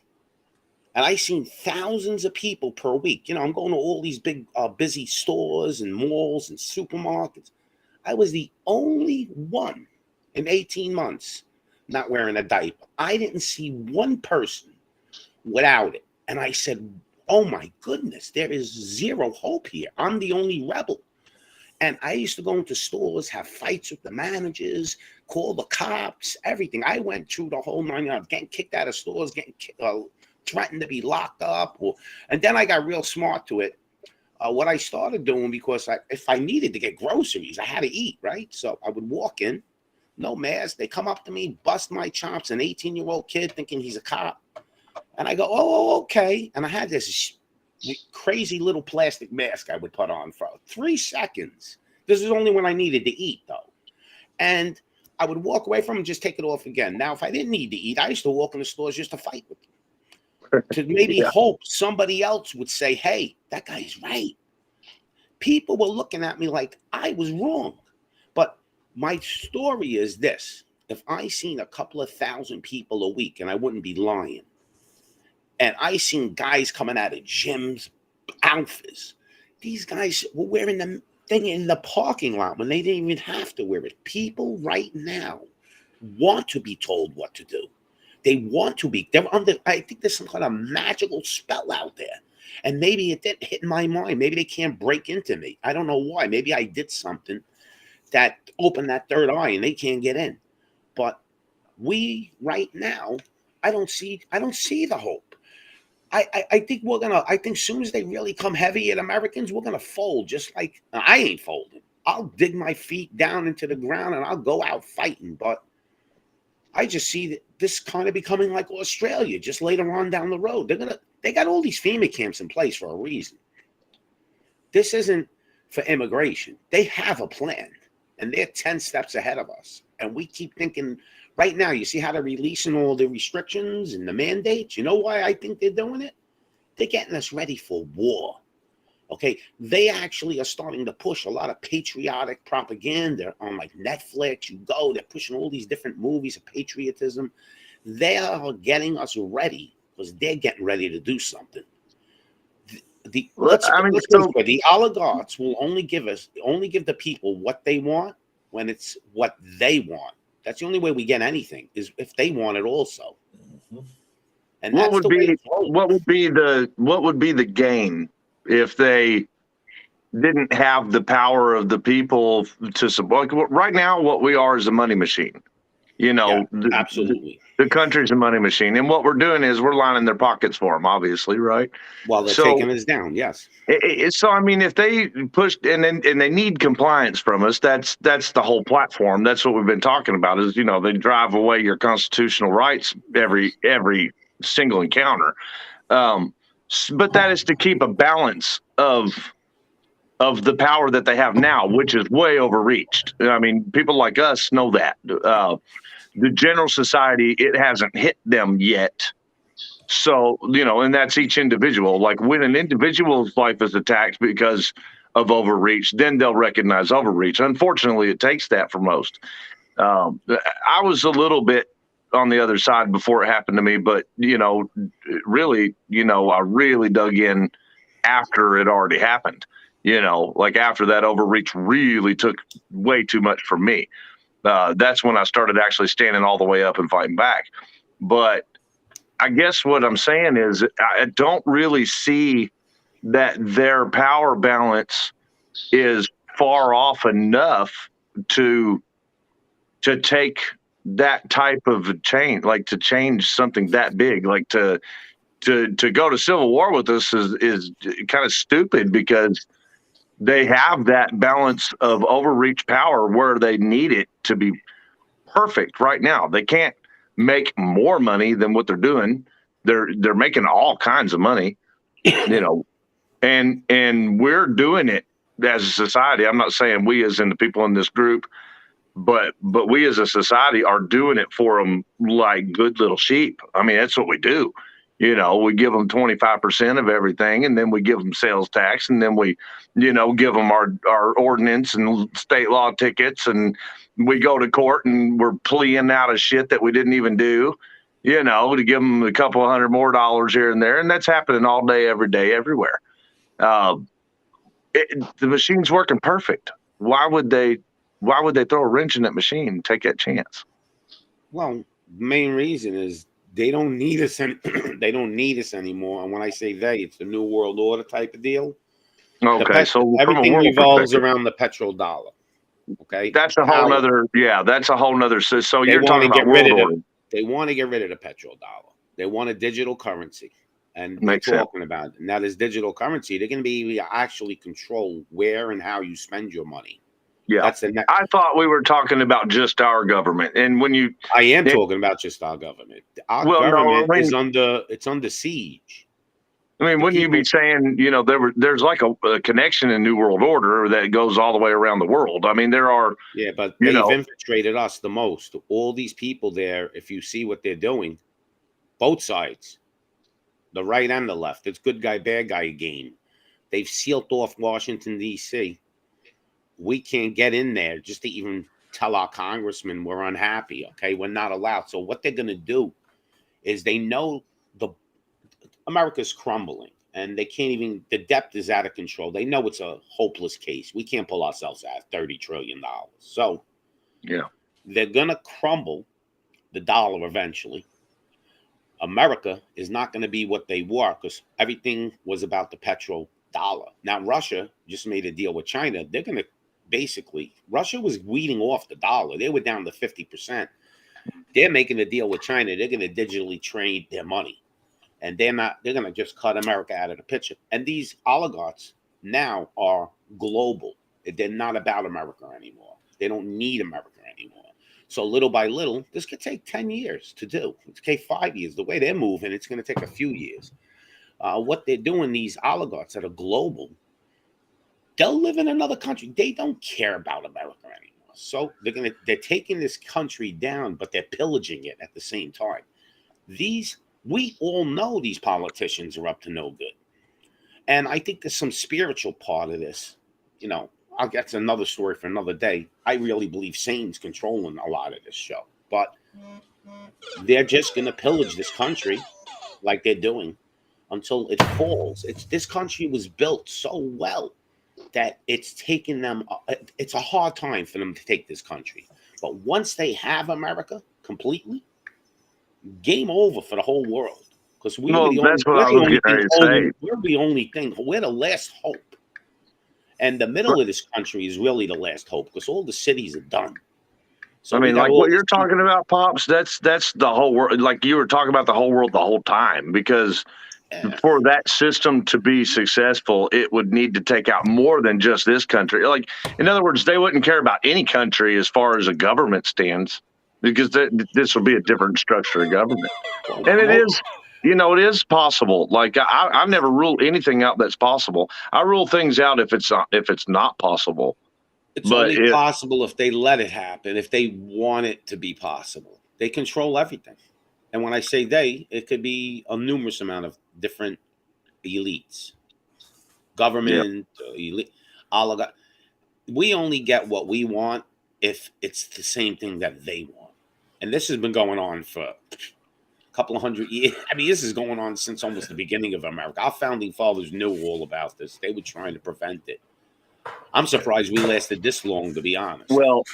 And I seen thousands of people per week. You know, I'm going to all these big, busy stores and malls and supermarkets. I was the only one in 18 months not wearing a diaper. I didn't see one person without it. And I said, oh my goodness, there is zero hope here. I'm the only rebel. And I used to go into stores, have fights with the managers, call the cops, everything. I went through the whole 9 yards, getting kicked out of stores, getting threatened to be locked up. And then I got real smart to it. What I started doing, because if I needed to get groceries, I had to eat, right? So I would walk in, no mask. They come up to me, bust my chops, an 18-year-old kid thinking he's a cop. And I go, oh, okay. And I had this crazy little plastic mask I would put on for 3 seconds. This is only when I needed to eat, though. And I would walk away from it and just take it off again. Now, if I didn't need to eat, I used to walk in the stores just to fight with them. To maybe hope somebody else would say, hey, that guy's right. People were looking at me like I was wrong. But my story is this. If I seen a couple of thousand people a week, and I wouldn't be lying, and I seen guys coming out of gyms, outfits, these guys were wearing them thing in the parking lot when they didn't even have to wear it. People right now want to be told what to do. They want to be. They're under. I think there's some kind of magical spell out there, and maybe it didn't hit my mind. Maybe they can't break into me. I don't know why. Maybe I did something that opened that third eye, and they can't get in. But we right now, I don't see the hope. I think we're gonna. I think soon as they really come heavy at Americans, we're gonna fold. Just like I ain't folding. I'll dig my feet down into the ground and I'll go out fighting. But I just see this kind of becoming like Australia. Just later on down the road, they got all these FEMA camps in place for a reason. This isn't for immigration. They have a plan, and they're 10 steps ahead of us. And we keep thinking. Right now, you see how they're releasing all the restrictions and the mandates? You know why I think they're doing it? They're getting us ready for war. Okay? They actually are starting to push a lot of patriotic propaganda on like Netflix. You go, they're pushing all these different movies of patriotism. They are getting us ready because they're getting ready to do something. The oligarchs will only give the people what they want when it's what they want. That's the only way we get anything is if they want it also. And what would be the gain if they didn't have the power of the people to support? Right now, what we are is a money machine. You know, absolutely. The country's a money machine, and what we're doing is we're lining their pockets for them, obviously, right? While they're taking us down, yes. So I mean, if they pushed and they need compliance from us, that's the whole platform. That's what we've been talking about. Is they drive away your constitutional rights every single encounter, but that is to keep a balance of the power that they have now, which is way overreached. I mean, people like us know that. The general society, it hasn't hit them yet. So, and that's each individual. Like when an individual's life is attacked because of overreach, then they'll recognize overreach. Unfortunately, it takes that for most. I was a little bit on the other side before it happened to me, but, really, I really dug in after it already happened. Like after that overreach really took way too much from me. That's when I started actually standing all the way up and fighting back. But I guess what I'm saying is I don't really see that their power balance is far off enough to take that type of change, like to change something that big, like to go to civil war with us is kind of stupid because they have that balance of overreach power where they need it to be perfect right now. They can't make more money than what they're doing. They're making all kinds of money, and we're doing it as a society. I'm not saying we as in the people in this group, but we as a society are doing it for them like good little sheep. I mean, that's what we do. We give them 25% of everything, and then we give them sales tax, and then we, give them our ordinance and state law tickets, and we go to court and we're pleading out of shit that we didn't even do, to give them a couple $100 more here and there. And that's happening all day, every day, everywhere. The machine's working perfect. Why would they throw a wrench in that machine and take that chance? Well, the main reason is they don't need us. They don't need us anymore. And when I say they, it's the New World Order type of deal. Okay, so everything revolves around the petrodollar. Okay, that's a whole nother. Yeah, that's a whole nother. So you're talking about world order. They want to get rid of the petrodollar. They want a digital currency, and they're talking about it. Now, this digital currency, they're going to be able to actually control where and how you spend your money. Yeah, I thought we were talking about just our government, and I am talking about just our government. Our government is under siege. I mean, wouldn't you be saying, there's like a connection in New World Order that goes all the way around the world? I mean, there are. Yeah, but they've infiltrated us the most. All these people there, if you see what they're doing, both sides, the right and the left, it's good guy, bad guy game. They've sealed off Washington, D.C. We can't get in there just to even tell our congressmen we're unhappy. Okay, we're not allowed. So what they're going to do is they know America's crumbling, and they can't even. The debt is out of control. They know it's a hopeless case. We can't pull ourselves out of $30 trillion. So Yeah. they're gonna crumble the dollar eventually. America is not going to be what they were because everything was about the petrodollar. Now, Russia just made a deal with China. They're going to basically, Russia was weeding off the dollar. They were down to 50%. They're making a deal with China. They're going to digitally trade their money. And they're going to just cut America out of the picture. And these oligarchs now are global. They're not about America anymore. They don't need America anymore. So little by little, this could take 10 years to do. It could take 5 years. The way they're moving, it's going to take a few years. What they're doing, these oligarchs that are global, they'll live in another country. They don't care about America anymore. So they're taking this country down, but they're pillaging it at the same time. We all know these politicians are up to no good. And I think there's some spiritual part of this. You know, that's another story for another day. I really believe Satan's controlling a lot of this show, but they're just going to pillage this country like they're doing until it falls. This country was built so well that it's taken them. It's a hard time for them to take this country, but once they have America completely, game over for the whole world. Because we're the only thing. We're the last hope. And the middle of this country is really the last hope because all the cities are done. So I mean, like what you're talking about, Pops, that's the whole world. Like you were talking about the whole world the whole time, because for that system to be successful, it would need to take out more than just this country. Like, in other words, they wouldn't care about any country as far as a government stands, because this will be a different structure of government. And it is. You know, it is possible. Like I've never ruled anything out that's possible. I rule things out if it's not possible. It's only possible if they let it happen, if they want it to be possible. They control everything. And when I say they, it could be a numerous amount of different elites. Government, elite, oligarch. We only get what we want if it's the same thing that they want. And this has been going on for couple of hundred years. I mean, this is going on since almost the beginning of America. Our founding fathers knew all about this. They were trying to prevent it. I'm surprised we lasted this long, to be honest. Well,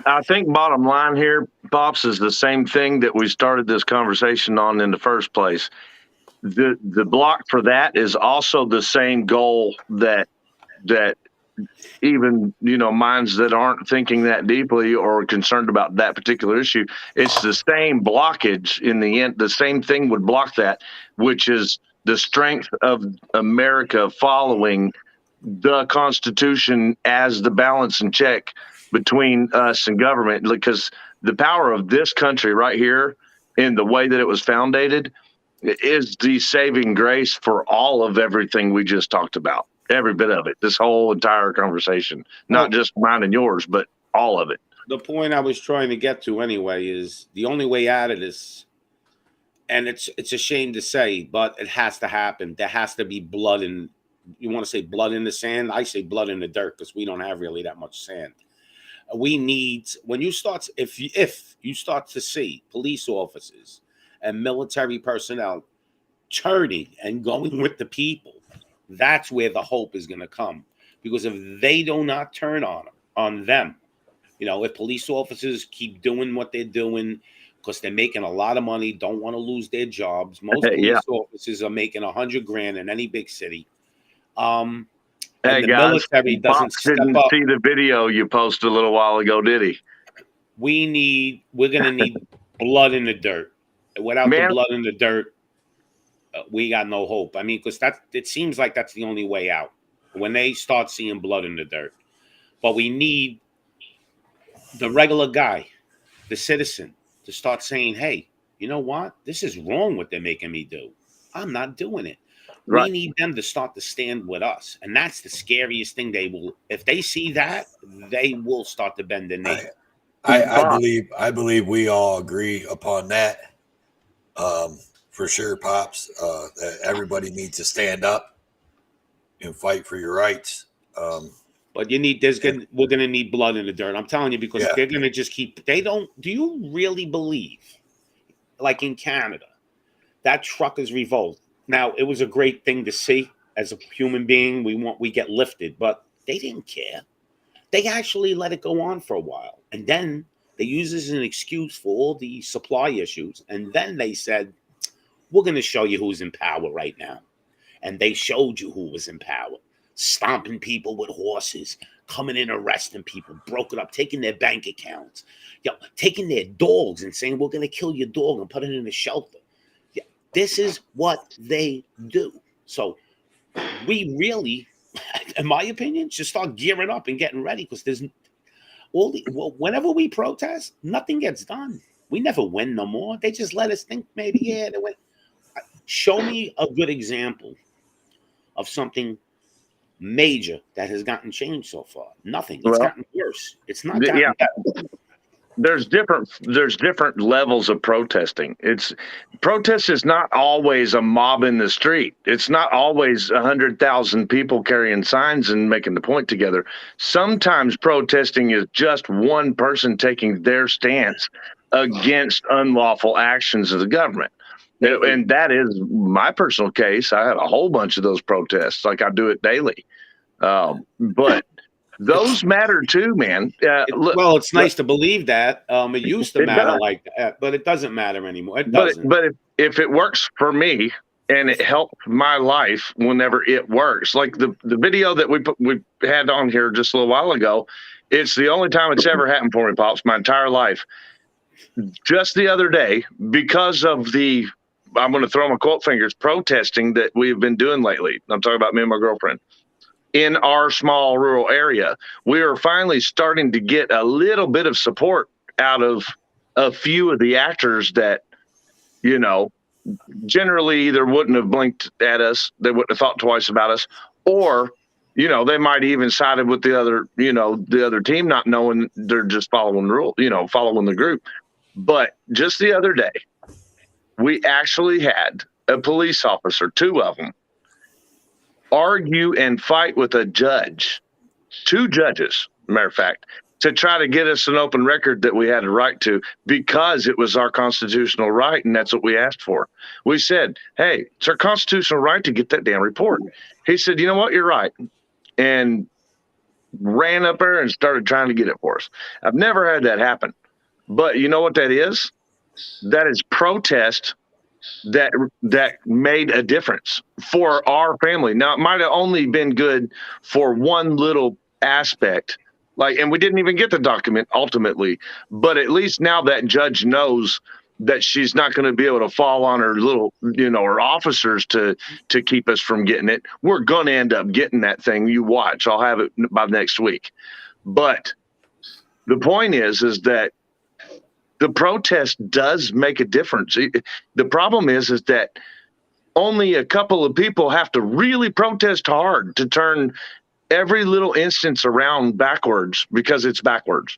I think bottom line here, Pops, is the same thing that we started this conversation on in the first place. The block for that is also the same goal that even, you know, minds that aren't thinking that deeply or concerned about that particular issue, it's the same blockage in the end. The same thing would block that, which is the strength of America following the Constitution as the balance and check between us and government, because the power of this country right here in the way that it was founded is the saving grace for all of everything we just talked about. Every bit of it, this whole entire conversation, not just mine and yours, but all of it. The point I was trying to get to anyway is the only way out of this, and it's a shame to say, but it has to happen. There has to be blood in, you want to say blood in the sand? I say blood in the dirt because we don't have really that much sand. We need, when you start, if you start to see police officers and military personnel turning and going with the people, that's where the hope is going to come. Because if they do not turn on them, you know, if police officers keep doing what they're doing because they're making a lot of money, don't want to lose their jobs. Most police officers are making $100,000 in any big city. Hey guys, military doesn't didn't see the video you posted a little while ago, did he? We're going to need blood in the dirt. Without the blood in the dirt, we got no hope. I mean, because it seems like that's the only way out when they start seeing blood in the dirt. But we need the regular guy, the citizen, to start saying, hey, you know what? This is wrong what they're making me do. I'm not doing it. Right. We need them to start to stand with us. And that's the scariest thing. If they see that, they will start to bend the knee. I believe we all agree upon that. For sure, Pops, that everybody needs to stand up and fight for your rights. But we're going to need blood in the dirt. I'm telling you, because they're going to just keep, do you really believe, like in Canada, that truckers' revolt, Now, it was a great thing to see. As a human being, we get lifted, but they didn't care. They actually let it go on for a while. And then they used it as an excuse for all the supply issues. And then they said, we're going to show you who's in power right now. And they showed you who was in power. Stomping people with horses, coming in, arresting people, broke it up, taking their bank accounts, taking their dogs and saying, we're going to kill your dog and put it in a shelter. Yeah, this is what they do. So we really, in my opinion, should start gearing up and getting ready, because there's whenever we protest, nothing gets done. We never win no more. They just let us think maybe, yeah, they win. Show me a good example of something major that has gotten changed so far. Nothing. It's gotten worse. It's not gotten better. There's different levels of protesting. Protest is not always a mob in the street. It's not always 100,000 people carrying signs and making the point together. Sometimes protesting is just one person taking their stance against unlawful actions of the government. And that is my personal case. I had a whole bunch of those protests, like I do it daily. But those matter too, man. Well, it's nice to believe that. It used to matter like that, but it doesn't matter anymore. It doesn't. But if it works for me and it helped my life whenever it works, like the video that we had on here just a little while ago, it's the only time it's ever happened for me, Pops, my entire life. Just the other day, because of I'm going to throw my quote fingers, protesting that we've been doing lately. I'm talking about me and my girlfriend. In our small rural area, we are finally starting to get a little bit of support out of a few of the actors that, generally either wouldn't have blinked at us, they wouldn't have thought twice about us, or, they might even sided with the other team, not knowing they're just following the rule, following the group. But just the other day, we actually had a police officer, 2 of them, argue and fight with a judge, 2 judges, matter of fact, to try to get us an open record that we had a right to, because it was our constitutional right, and that's what we asked for. We said, hey, it's our constitutional right to get that damn report. He said, you know what, you're right, and ran up there and started trying to get it for us. I've never had that happen. But you know what that is? That is protest that made a difference for our family. Now, it might have only been good for one little aspect, and we didn't even get the document ultimately, but at least now that judge knows that she's not going to be able to fall on her little, her officers to keep us from getting it. We're going to end up getting that thing. You watch. I'll have it by next week. But the point is that the protest does make a difference. The problem is that only a couple of people have to really protest hard to turn every little instance around backwards, because it's backwards.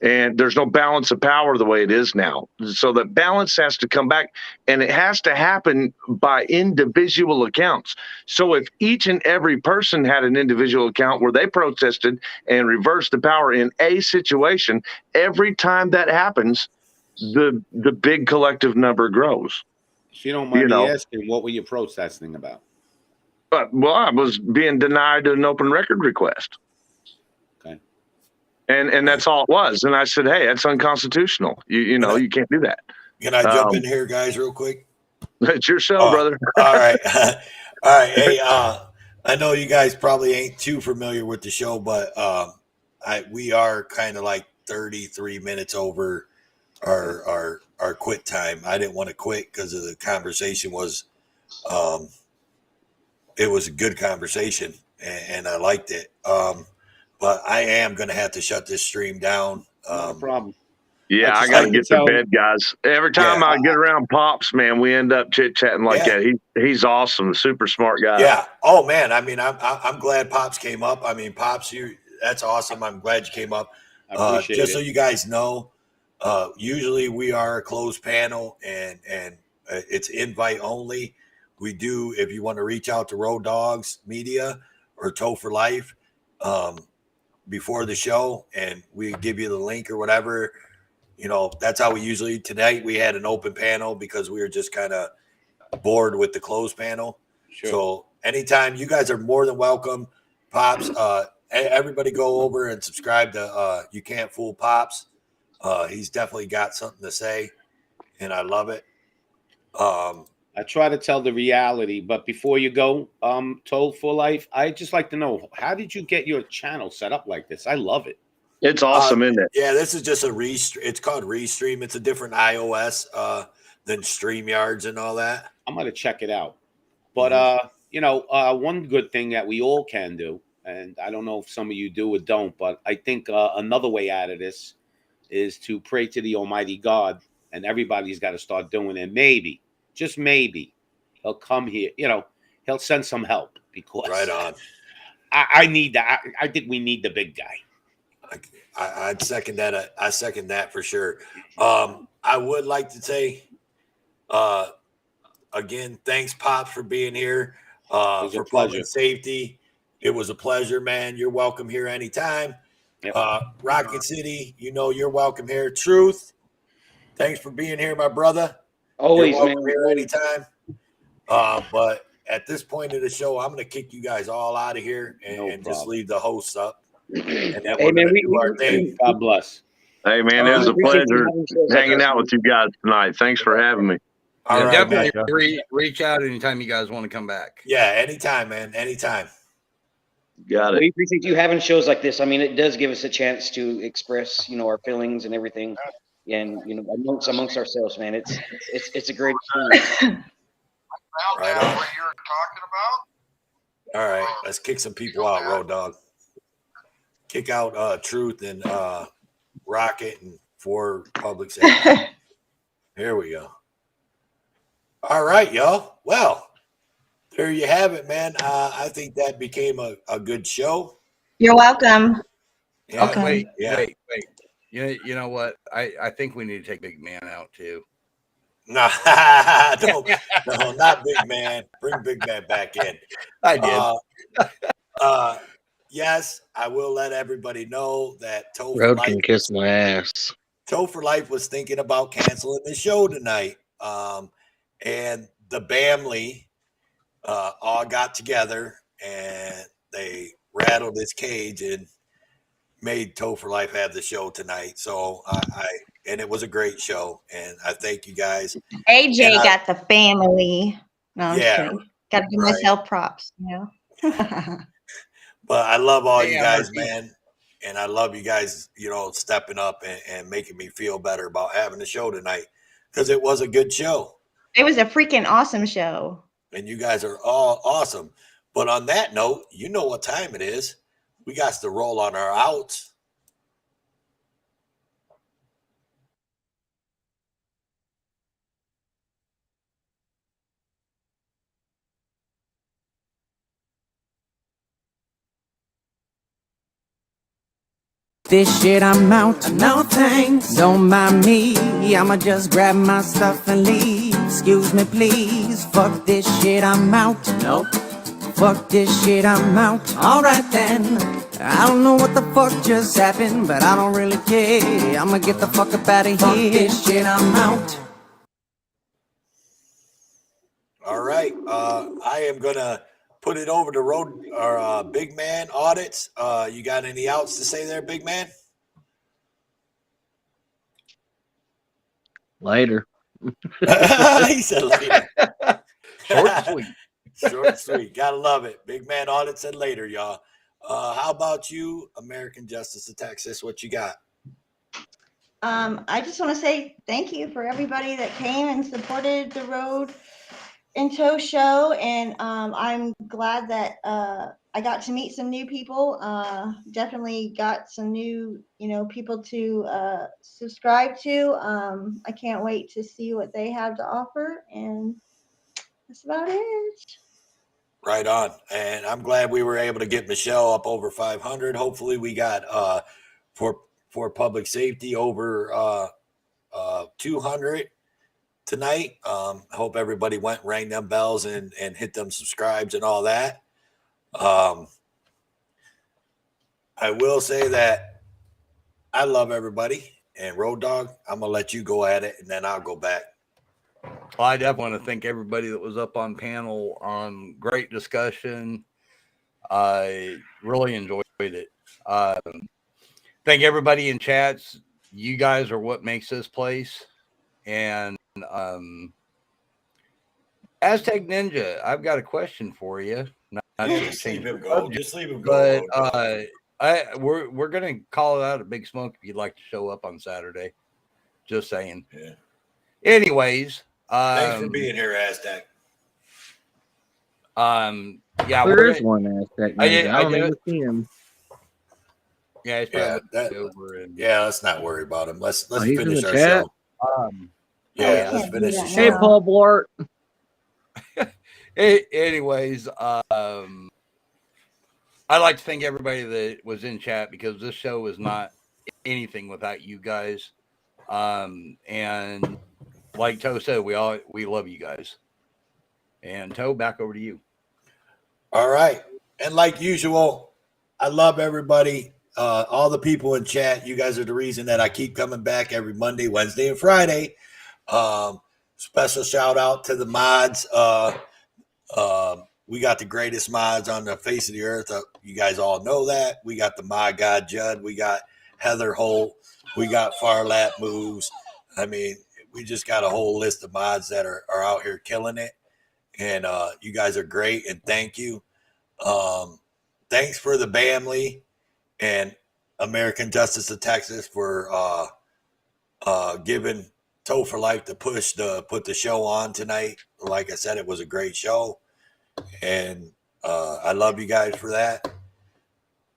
And there's no balance of power the way it is now. So the balance has to come back, and it has to happen by individual accounts. So if each and every person had an individual account where they protested and reversed the power in a situation, every time that happens, the big collective number grows. If you don't mind me asking, what were you protesting about? Well, I was being denied an open record request. Okay. And that's all it was. And I said, hey, that's unconstitutional. You can't do that. Can I jump in here, guys, real quick? It's your show, brother. All right. All right. Hey, I know you guys probably ain't too familiar with the show, but we are kind of like 33 minutes over our quit time. I didn't want to quit because of the conversation was it was a good conversation, and I liked it. But I am going to have to shut this stream down. No problem. Yeah, I got to get to bed, guys. Every time I get around Pops, man, we end up chit-chatting like that. He's awesome, super smart guy. Yeah. Oh, man. I mean, I'm glad Pops came up. I mean, Pops, that's awesome. I'm glad you came up. I appreciate just it. So you guys know, usually we are a closed panel, and it's invite only. We do, if you want to reach out to Road Dogs Media or Tow for Life before the show, and we give you the link or whatever, that's how we usually. Tonight we had an open panel because we were just kind of board with the closed panel. Sure. So anytime, you guys are more than welcome. Pops, everybody go over and subscribe to You Can't Fool Pops. He's definitely got something to say, and I love it. I try to tell the reality, but before you go, Told for Life, I just like to know, how did you get your channel set up like this? I love it. It's awesome, isn't it? Yeah, this is just a it's called Restream. It's a different iOS than StreamYards and all that. I'm gonna check it out. But one good thing that we all can do, and I don't know if some of you do or don't, but I think another way out of this is to pray to the Almighty God, and everybody's got to start doing it. Maybe, just maybe, he'll come here. He'll send some help, because right on. I need that. I think we need the big guy. I'd second that. I second that for sure. I would like to say, again, thanks, Pops, for being here. For public safety, it was a pleasure, man. You're welcome here anytime. Yep. Rocket City, you're welcome here. Truth, thanks for being here, my brother. Always, you're welcome man. here anytime. But at this point of the show, I'm going to kick you guys all out of here and just leave the hosts up. And then we're going to do our thing. God bless. Hey, man, it was a pleasure hanging out with you guys tonight. Thanks for having me. All right, definitely reach out anytime you guys want to come back. Yeah, anytime, man. Anytime. Got it. We appreciate you having shows like this. I mean, it does give us a chance to express, our feelings and everything, and amongst ourselves, man. It's a great experience. Right on. All right, let's kick some people out, Road Dog. Kick out Truth and Rocket and for public safety. Here we go. All right, y'all. Well, there you have it, man. I think that became a good show. You're welcome. Yeah, Wait. yeah. Wait. You know what? I think we need to take Big Man out too. No, no, not Big Man. Bring Big Man back in. I did. Yes, I will let everybody know that Toe for Road Life. can kiss my ass. Toe for Life was thinking about canceling the show tonight. And the Bamley all got together and they rattled his cage and made Toe for Life have the show tonight. So and it was a great show. And I thank you guys. AJ got the family. No, I'm Yeah, just kidding. Got to give myself props, But I love all you Yeah, guys, man. And I love you guys, stepping up and making me feel better about having the show tonight, because it was a good show. It was a freaking awesome show. And you guys are all awesome. But on that note, you know what time it is. We got to roll on our outs. This shit, I'm out. No thanks. Don't mind me. I'ma just grab my stuff and leave. Excuse me, please. Fuck this shit, I'm out. Nope. Fuck this shit, I'm out. Alright then. I don't know what the fuck just happened, but I don't really care. I'ma get the fuck up out of here. Fuck this shit, I'm out. All right. I am gonna put it over to Big Man Audits. You got any outs to say there, Big Man? Later. He said later. Short and sweet. Short and sweet. Gotta love it. Big Man Audit said later, y'all. How about you, American Justice of Texas? What you got? I just want to say thank you for everybody that came and supported the Road in Tow show, and I'm glad that I got to meet some new people. Definitely got some new, people to subscribe to. I can't wait to see what they have to offer, and that's about it. Right on. And I'm glad we were able to get Michelle up over 500. Hopefully we got for public safety over 200 tonight. Hope everybody went, rang them bells and hit them subscribes and all that. I will say that I love everybody, and Road Dog, I'm gonna let you go at it and then I'll go back. Well, I definitely want to thank everybody that was up on panel. Great discussion. I really enjoyed it. Thank everybody in chats. You guys are what makes this place. And Aztec Ninja, I've got a question for you. Just leave him go. Just leave him go. But we're gonna call it out at Big Smoke if you'd like to show up on Saturday. Just saying. Yeah. Anyways, thanks for being here, Aztec. Yeah, there is one Aztec. I don't even see him. Yeah, over and let's not worry about him. Let's he's finish in the our chat? show. Let's finish the show. Hey, Paul Blart. Anyways, I'd like to thank everybody that was in chat because this show is not anything without you guys. And like Toe said, we love you guys. And Toe, back over to you. All right. And like usual, I love everybody. All the people in chat. You guys are the reason that I keep coming back every Monday, Wednesday, and Friday. Special shout out to the mods. We got the greatest mods on the face of the earth. You guys all know that. We got the My God Judd. We got Heather Holt. We got Farlap Moves. I mean, we just got a whole list of mods that are out here killing it. And you guys are great. And thank you. Thanks for the Bamley and American Justice of Texas for giving Toe for Life to put the show on tonight. Like I said, it was a great show. And I love you guys for that.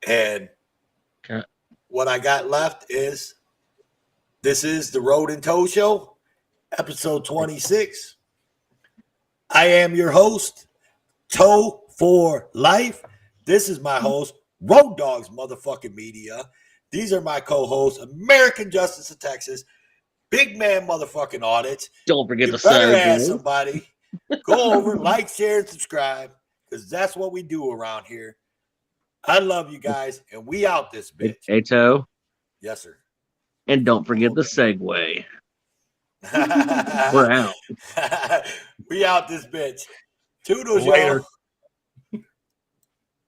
And what I got left is this is the Road and Toe Show, episode 26. I am your host, Toe for Life. This is my host, Road Dogs Motherfucking Media. These are my co-hosts, American Justice of Texas, Big Man Motherfucking Audits. Don't forget you to better say ask somebody. Go over, like, share, and subscribe, because that's what we do around here. I love you guys, and we out this bitch. Hey, Toe. Yes, sir. And don't forget the segue. We're out. We out this bitch. Toodles, Later. y'all.